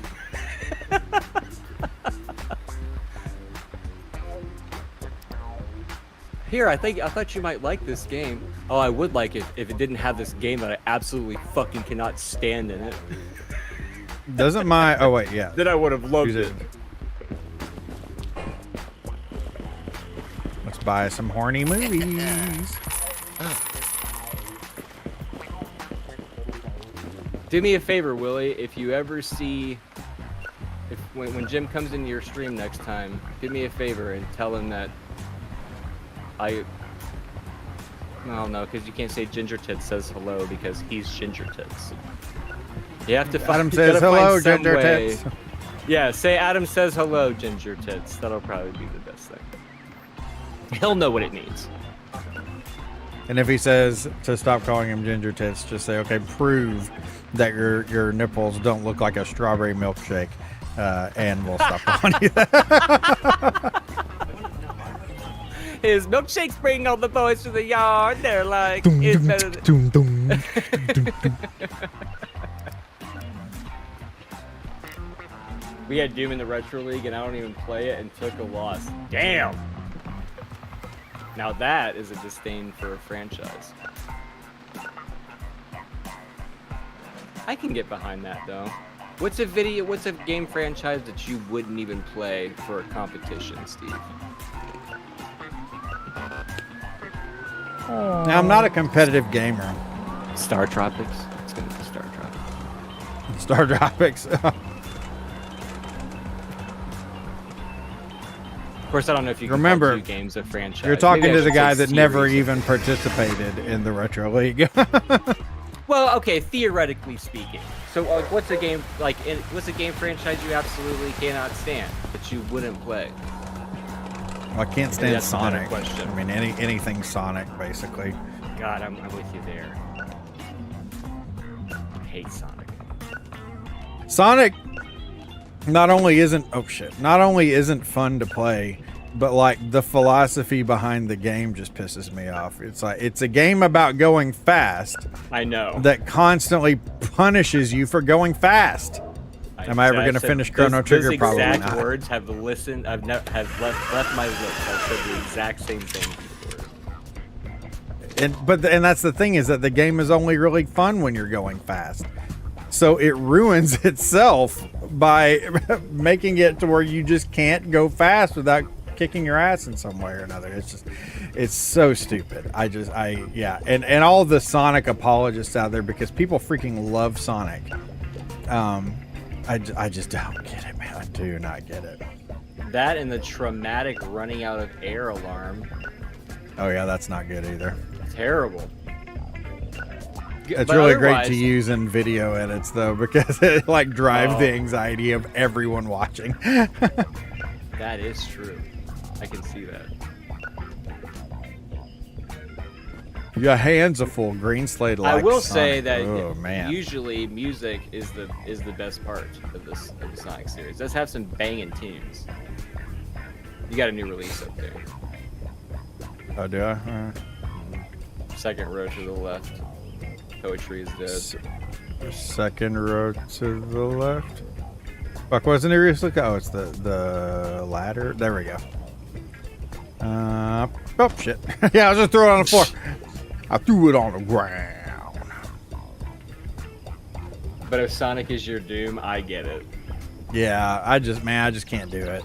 Here, I thought you might like this game. Oh, I would like it if it didn't have this game that I absolutely fucking cannot stand in it. Doesn't my... Oh, wait, yeah. Then I would have loved Use it. it. Let's buy some horny movies. Do me a favor, Willie. If you ever see, when Jim comes into your stream next time, do me a favor and tell him that no, because you can't say Ginger Tits says hello because he's Ginger Tits. You have to Adam you says gotta find hello, some Ginger way- Tits. Yeah, say Adam says hello, Ginger Tits. That'll probably be the best thing. He'll know what it means. And if he says to stop calling him Ginger Tits, just say, okay, prove that your nipples don't look like a strawberry milkshake, and we'll stop calling you that. His milkshake's bringing all the boys to the yard. They're like, it's better than... Doom, doom, doom, doom. We had Doom in the Retro League, and I don't even play it and took a loss. Damn! Now that is a disdain for a franchise. I can get behind that, though. What's a game franchise that you wouldn't even play for a competition, Steve? Now, I'm not a competitive gamer. Star Tropics? It's gonna be Star Tropics. Star Tropics. Of course, I don't know if you can Remember, call two games a franchise. You're talking Maybe I to the should guy say that never series. even participated in the Retro League. Well, Well, okay, theoretically speaking. So, what's a game what's a game franchise you absolutely cannot stand that you wouldn't play? Well, I can't stand that's a better Sonic. question. I mean, anything Sonic, basically. God, I'm with you there. I hate Sonic. Sonic not only isn't fun to play, but like the philosophy behind the game just pisses me off. It's like it's a game about going fast I know. that constantly punishes you for going fast. Am I ever going to finish Chrono Trigger? Those Probably exact not. words have listened. Have left my lips. I've said the exact same thing before. And that's the thing, is that the game is only really fun when you're going fast. So it ruins itself by making it to where you just can't go fast without kicking your ass in some way or another. It's so stupid. And all the Sonic apologists out there, because people freaking love Sonic. I just don't get it, man. I do not get it. That and the traumatic running out of air alarm. Oh yeah, that's not good either. Terrible. It's But really great to otherwise- use in video edits though, because it like drives the anxiety of everyone watching. That is true. I can see that. Your hands are full. Green Slate. I Like will Sonic. say that Oh man. usually music is the best part of the Sonic series. It does have some banging tunes. You got a new release up there. Oh, do I? Second row to the left. Poetry is dead. Second row to the left. Fuck, wasn't it recently? Oh, it's the ladder. There we go. Oh shit! Yeah, I was just throwing it on the floor. I threw it on the ground. But if Sonic is your doom, I get it. Yeah, I just can't do it.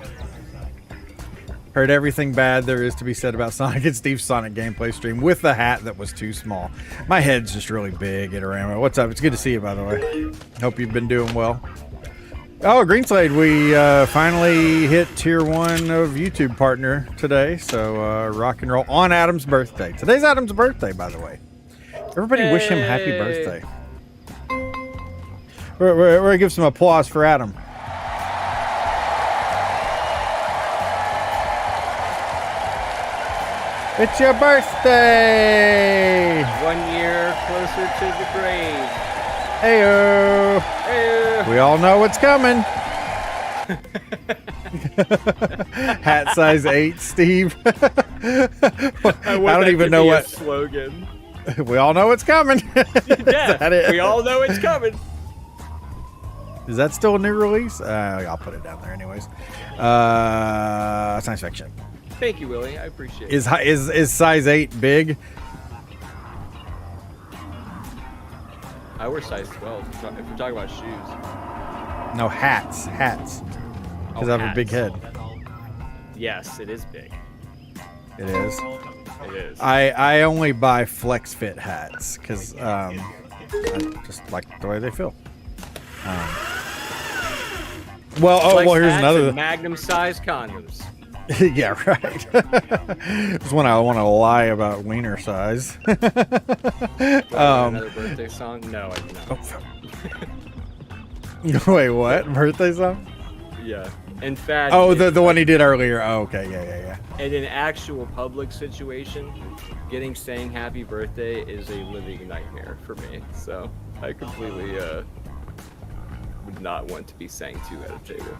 Heard everything bad there is to be said about Sonic and Steve's Sonic gameplay stream with the hat that was too small. My head's just really big at around. What's up? It's good to see you, by the way. Hope you've been doing well. Oh, Green Slade, we finally hit tier 1 of YouTube partner today. So rock and roll on Adam's birthday. Today's Adam's birthday, by the way. Everybody wish him happy birthday. We're going to give some applause for Adam. It's your birthday! 1 year closer to the grave. Heyo! Hey, We all know what's coming. Hat size 8, Steve. I don't even know what slogan. We all know what's coming. Yeah, Is that it? we all know it's coming. Is that still a new release? I'll put it down there anyways. Science fiction. Thank you, Willie. I appreciate it. Is size 8 big? I wear size 12 if we're talking about shoes. No, hats. Because I have a big head. Yes, it is big. It is. It is. I only buy flex fit hats because I just like the way they feel. Well, here's hats another. and Magnum size condoms. Yeah, right. This one I want to lie about wiener size. Another birthday song? No, I do not. Wait, what? Birthday song? Yeah. In fact. Oh, the one he did earlier. Oh, okay, yeah. In an actual public situation, saying happy birthday is a living nightmare for me. So I completely would not want to be sang to at a table.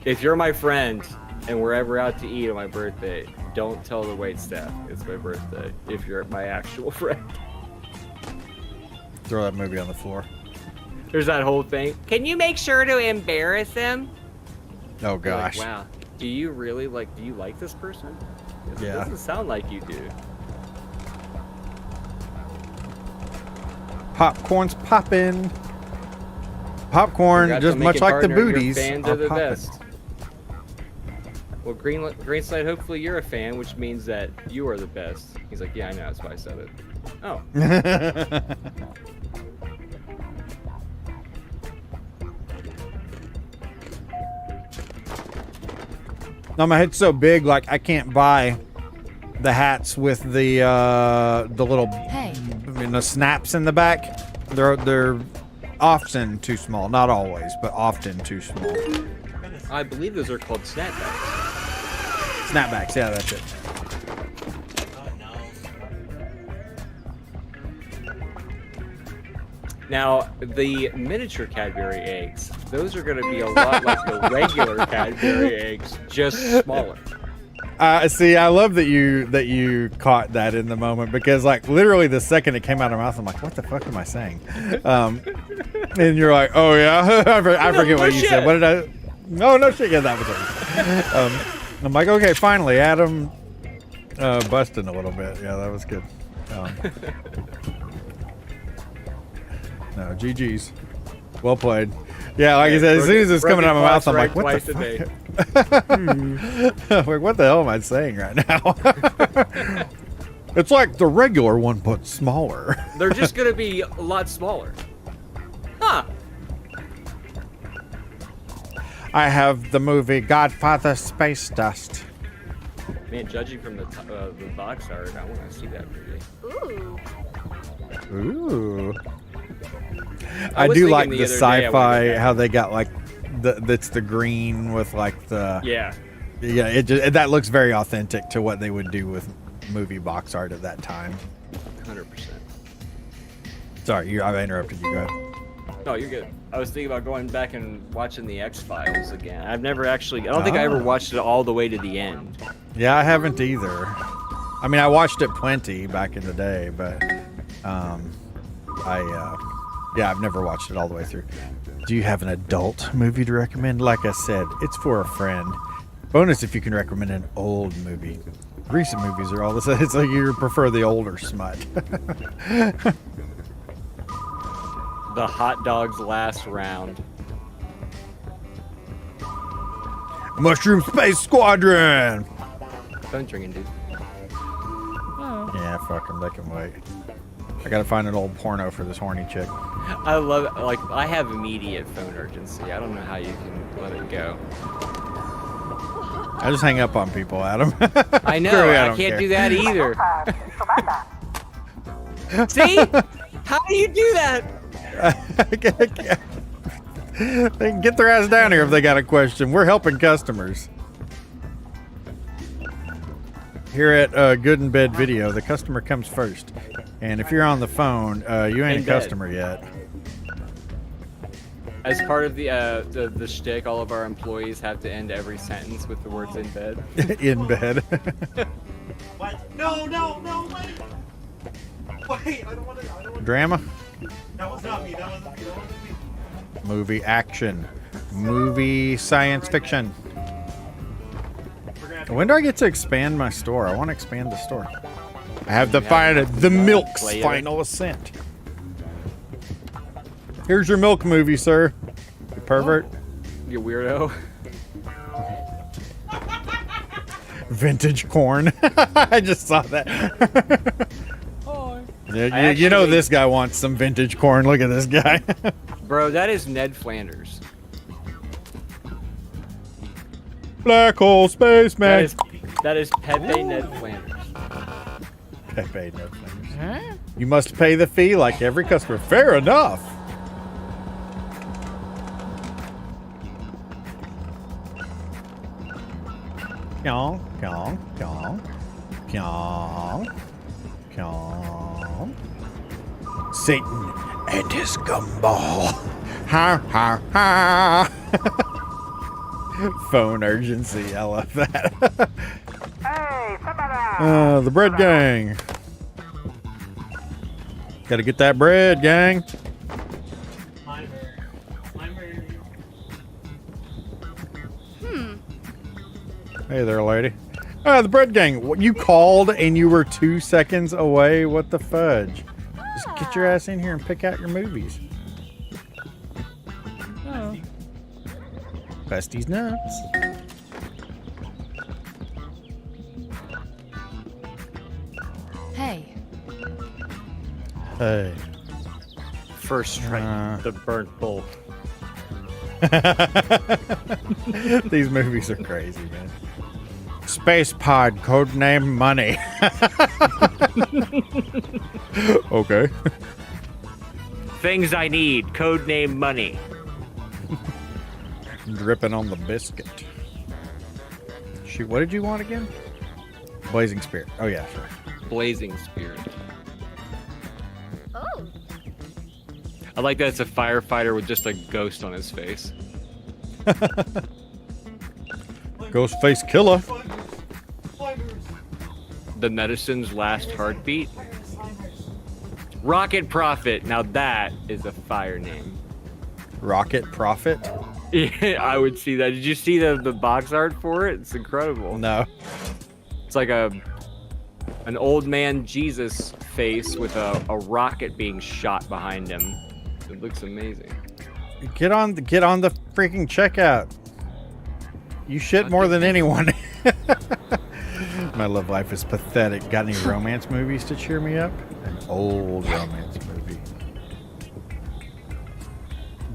If you're my friend and we're ever out to eat on my birthday, don't tell the waitstaff it's my birthday if you're my actual friend. Throw that movie on the floor. There's that whole thing. Can you make sure to embarrass him? Oh You're gosh. like, wow. Do you really do you like this person? It Yeah. doesn't sound like you do. Popcorn's popping. Popcorn, Congrats just on much making like the partner. Your booties, fans are are the popping. best. Well, Green Slide, hopefully you're a fan, which means that you are the best. He's like, yeah, I know, that's why I said it. Oh. No, my head's so big, like I can't buy the hats with the little Hey. snaps in the back. They're often too small. Not always, but often too small. I believe those are called snapbacks. Snapbacks, yeah, that's it. Oh no. Now, the miniature Cadbury eggs, those are going to be a lot like the regular Cadbury eggs, just smaller. See, I love that you caught that in the moment because, like, literally the second it came out of my mouth, I'm like, what the fuck am I saying? And you're like, oh yeah, I forget what you said. What did I? No shit. Yeah, that was it. I'm like, okay, finally, Adam busting a little bit. Yeah, that was good. No, GG's. Well played. Yeah, like I said, as soon as it's coming out of my mouth, I'm like, what the fuck? I'm like, what the hell am I saying right now? It's like the regular one, but smaller. They're just going to be a lot smaller. Huh. I have the movie Godfather Space Dust. Man, judging from the box art, I want to see that movie. Ooh. Ooh. I I was do thinking like the the other day I wanna go sci-fi, back. how they got like that's the green with like the Yeah. that looks very authentic to what they would do with movie box art at that time. 100%. Sorry, I interrupted you. Go ahead. No, you're good. I was thinking about going back and watching the X-Files again. I've never actually, I don't think I ever watched it all the way to the end. Yeah, I haven't either. I mean, I watched it plenty back in the day, but I've never watched it all the way through. Do you have an adult movie to recommend? Like I said, it's for a friend. Bonus if you can recommend an old movie. Recent movies are all the same. It's like you prefer the older smut. The Hot Dogs Last Round. Mushroom Space Squadron! Phone ringing, dude. Yeah, fuck them. They can wait. I gotta find an old porno for this horny chick. I love it. Like, I have immediate phone urgency. I don't know how you can let it go. I just hang up on people, Adam. I know. Clearly, I don't can't care. do that either. See? How do you do that? They can get their ass down here if they got a question. We're helping customers. Here at Good in Bed Video, the customer comes first. And if you're on the phone, you ain't In a bed. customer yet. As part of the shtick, all of our employees have to end every sentence with the words "in bed." In bed. What? No, wait. Wait, I don't want to. Drama? That was not me. That wasn't me. Movie action. Movie science fiction. We're gonna have to When do I get to expand my store? I want to expand the store. I have the the milk's Later. final ascent. Here's your milk movie, sir. You pervert. You weirdo. Vintage corn. I just saw that. Yeah, you know this guy wants some vintage corn. Look at this guy. Bro, that is Ned Flanders. Black hole spaceman. That is Pepe Ned Flanders. Pepe, no thanks. You must pay the fee like every customer. Fair enough. Pyong, pyong, pyong, pyong, pyong. Satan and his gumball. Ha ha ha. Phone urgency. I love that. The bread gang. Gotta get that bread, gang. Hey there, lady. The bread gang. What, you called and you were 2 seconds away? What the fudge? Just get your ass in here and pick out your movies. Oh. Besty's nuts. Hey. Hey. First strike, the burnt bull. These movies are crazy, man. Space pod, codename Money. Okay. Things I need. Codename money. Dripping on the biscuit. Shoot, what did you want again? Blazing Spirit. Oh, yeah, sure. Blazing Spirit. Oh. I like that it's a firefighter with just a ghost on his face. Ghostface Killer. The medicine's last heartbeat. Rocket Prophet. Now that is a fire name. Rocket Prophet? Yeah, I would see that. Did you see the box art for it? It's incredible. No. It's like an old man Jesus face with a rocket being shot behind him. It looks amazing. Get on the freaking checkout. You shit more than anyone. My love life is pathetic. Got any romance movies to cheer me up? An old romance movie.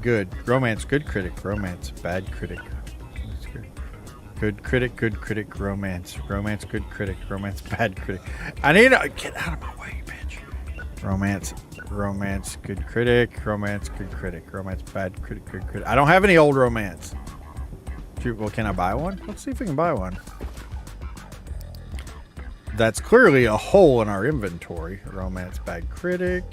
Good. Romance, good critic. Romance, bad critic. Good critic, good critic. Romance. Romance, good critic. Romance, bad critic. I need to get out of my way, bitch. Romance, romance, good critic. Romance, good critic. Romance, bad critic, good critic. I don't have any old romance. Shoot, well, can I buy one? Let's see if we can buy one. That's clearly a hole in our inventory. Romance, bad critic.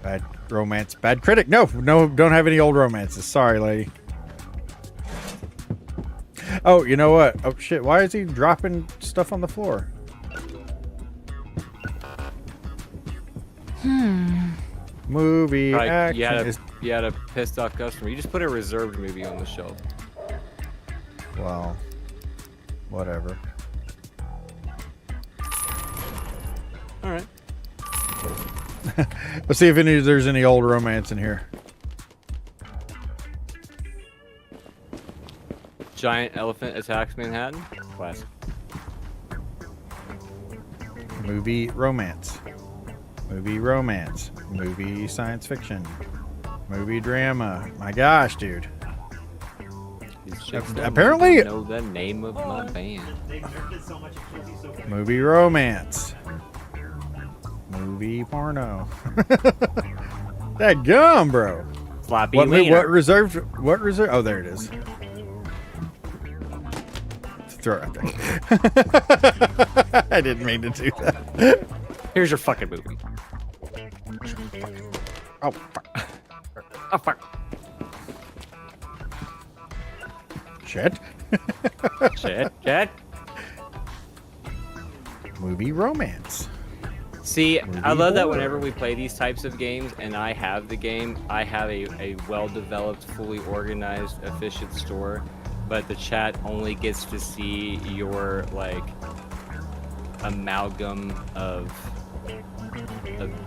Bad romance, bad critic. No, don't have any old romances. Sorry, lady. Oh, you know what? Oh, shit. Why is he dropping stuff on the floor? Movie action. You had a pissed off customer. You just put a reserved movie on the shelf. Well, whatever. All right. Let's see if there's any old romance in here. Giant elephant attacks Manhattan. Classic. Movie romance. Movie romance. Movie science fiction. Movie drama. My gosh, dude. Apparently, I know the name of my band. They nerfed it so much it kills you so quick. movie romance. Movie porno. That gum, bro. Floppy What wiener. reserved? What reserve? Oh, there it is. Throw it out there. I didn't mean to do that. Here's your fucking movie. Oh, fuck. Oh fuck. Shit. Shit. Movie romance. See, Movie I love that horror. whenever we play these types of games and I have the game, I have a well-developed, fully organized, efficient store, but the chat only gets to see your, like, amalgam of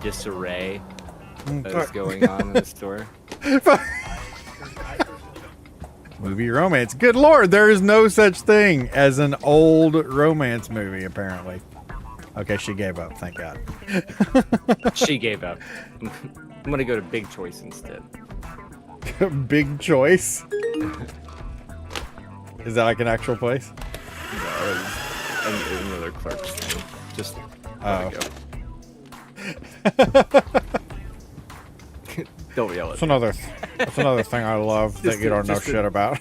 disarray that is going on in the store. Movie romance. Good lord, there is no such thing as an old romance movie, apparently. Okay, she gave up, thank God. She gave up. I'm gonna go to Big Choice instead. Big choice. Is that like an actual place? No, it's another clerk's thing. Just let it go. Don't yell at me. That's another thing I love that you don't know shit about.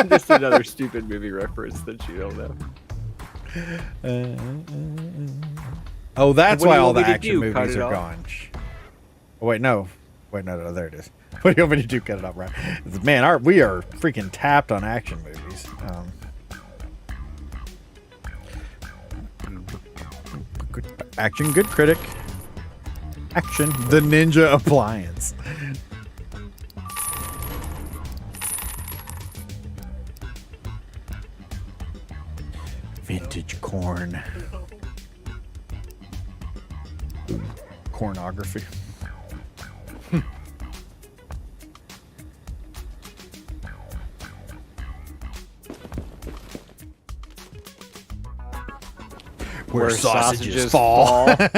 Just another stupid movie reference that you don't know. Oh, that's What do why you all want the me to action do, cut movies it are off? gone. Oh, wait, no, there it is. What do you want me to do? Cut it off, right? Man, we are freaking tapped on action movies. Action, good critic. Action, the Ninja Appliance. Vintage corn. Cornography. Where sausages fall. Look at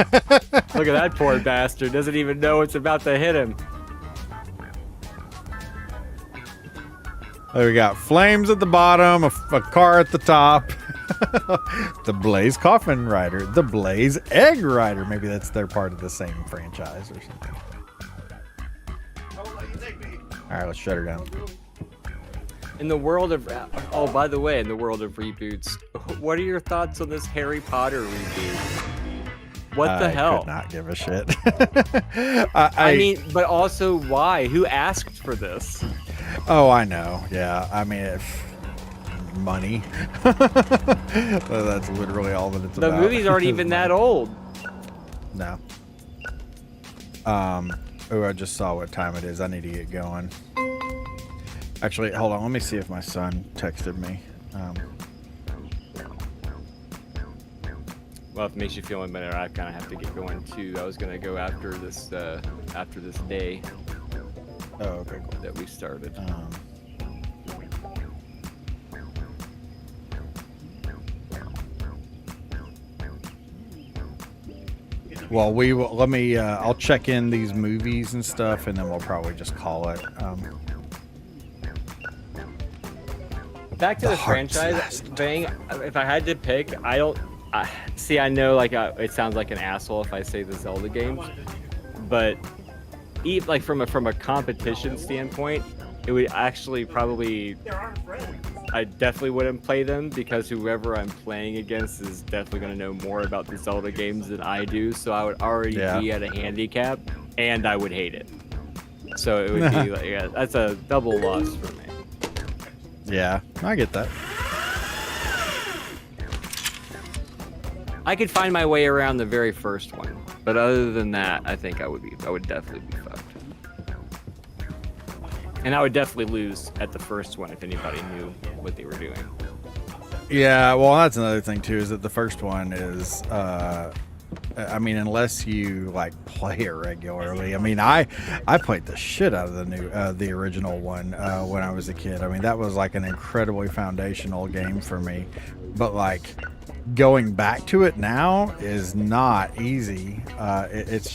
that poor bastard. Doesn't even know it's about to hit him. We got flames at the bottom, a car at the top. The Blaze Coffin Rider, the Blaze Egg Rider. Maybe that's their part of the same franchise or something. All right, let's shut her down. In the world of, oh, by the way, in the world of reboots, what are your thoughts on this Harry Potter reboot? What the hell? I could not give a shit. I mean, but also why? Who asked for this? Oh, I know. Yeah, I mean, money. That's literally all that it's about. The movies aren't even that old. No. Oh, I just saw what time it is. I need to get going. Actually, hold on. Let me see if my son texted me. Well, if it makes you feel any better, I kind of have to get going too. I was gonna go after this day. Oh, okay, cool. That we started. Well, we will. Let me. I'll check in these movies and stuff, and then we'll probably just call it. Back to the franchise thing. If I had to pick, I don't. See, I know like it sounds like an asshole if I say the Zelda games, but like from a competition standpoint, it would actually probably. I definitely wouldn't play them because whoever I'm playing against is definitely going to know more about the Zelda games than I do. So I would already be at a handicap, and I would hate it. So it would be like that's a double loss for me. Yeah, I get that. I could find my way around the very first one, but other than that, I think I would definitely be fucked. And I would definitely lose at the first one if anybody knew what they were doing. Yeah, well, that's another thing too. Is that the first one is, I mean, unless you like play it regularly. I mean, I played the shit out of the original one when I was a kid. I mean, that was like an incredibly foundational game for me. But like going back to it now is not easy. It's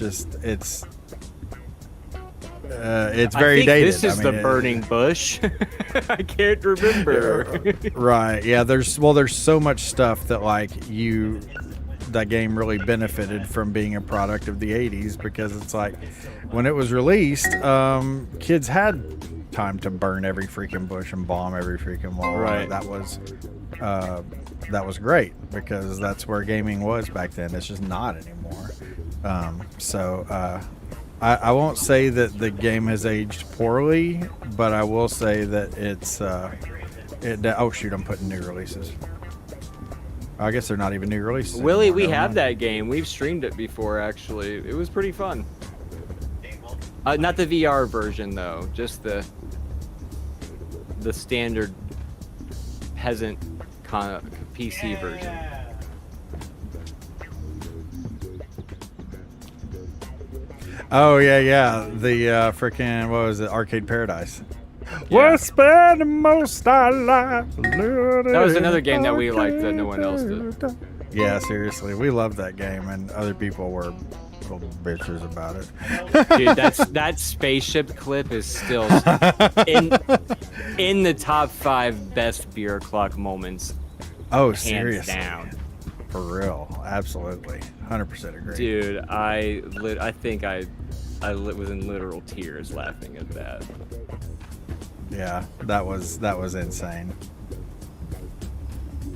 very dated. This is the burning bush. I can't remember. Right. Yeah. There's so much stuff that like that game really benefited from being a product of the 80s because it's like when it was released, kids had time to burn every freaking bush and bomb every freaking wall. Right. That was great because that's where gaming was back then. It's just not anymore. I won't say that the game has aged poorly, but I will say that it's oh shoot, I'm putting new releases. I guess they're not even new releases. Willie, anymore, we have that game. We've streamed it before, actually. It was pretty fun. Not the VR version, though. Just the standard peasant PC version. Oh yeah. The freaking what was it? Arcade Paradise. Yeah. We're spending most our life. That was another game that we liked that no one else did. Yeah, seriously, we loved that game, and other people were little bitches about it. Dude, that spaceship clip is still in the top 5 best beer clock moments. Oh, hands seriously? down. For real, absolutely, 100% agree. Dude, I think I was in literal tears laughing at that. Yeah, that was insane.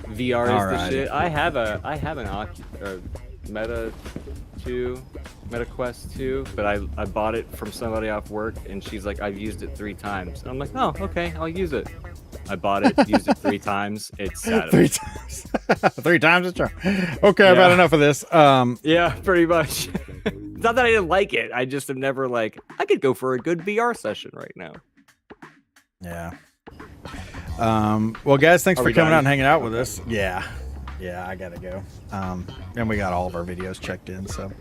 VR is Alrighty. the shit. I have an Meta Quest 2, but I bought it from somebody off work, and she's like, I've used it 3 times. And I'm like, oh, okay, I'll use it. I bought it, used it 3 times. It's sad. 3 times. 3 times a charm. Okay, I've had enough of this. Yeah, pretty much. It's not that I didn't like it. I just am never like, I could go for a good VR session right now. Yeah. Well, guys, thanks Are for we coming done? out and hanging out with us. Yeah, I gotta go. And we got all of our videos checked in. So,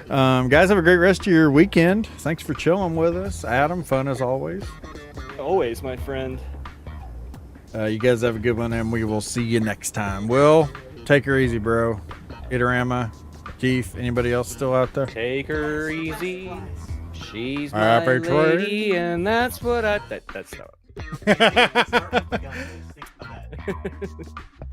guys, have a great rest of your weekend. Thanks for chilling with us, Adam. Fun as always. Always, my friend. You guys have a good one, and we will see you next time. Will, take her easy, bro. Itarama, Keith, anybody else still out there? Take her easy. She's my Happy lady, and that's what that's not. Start with the gun. Think of that.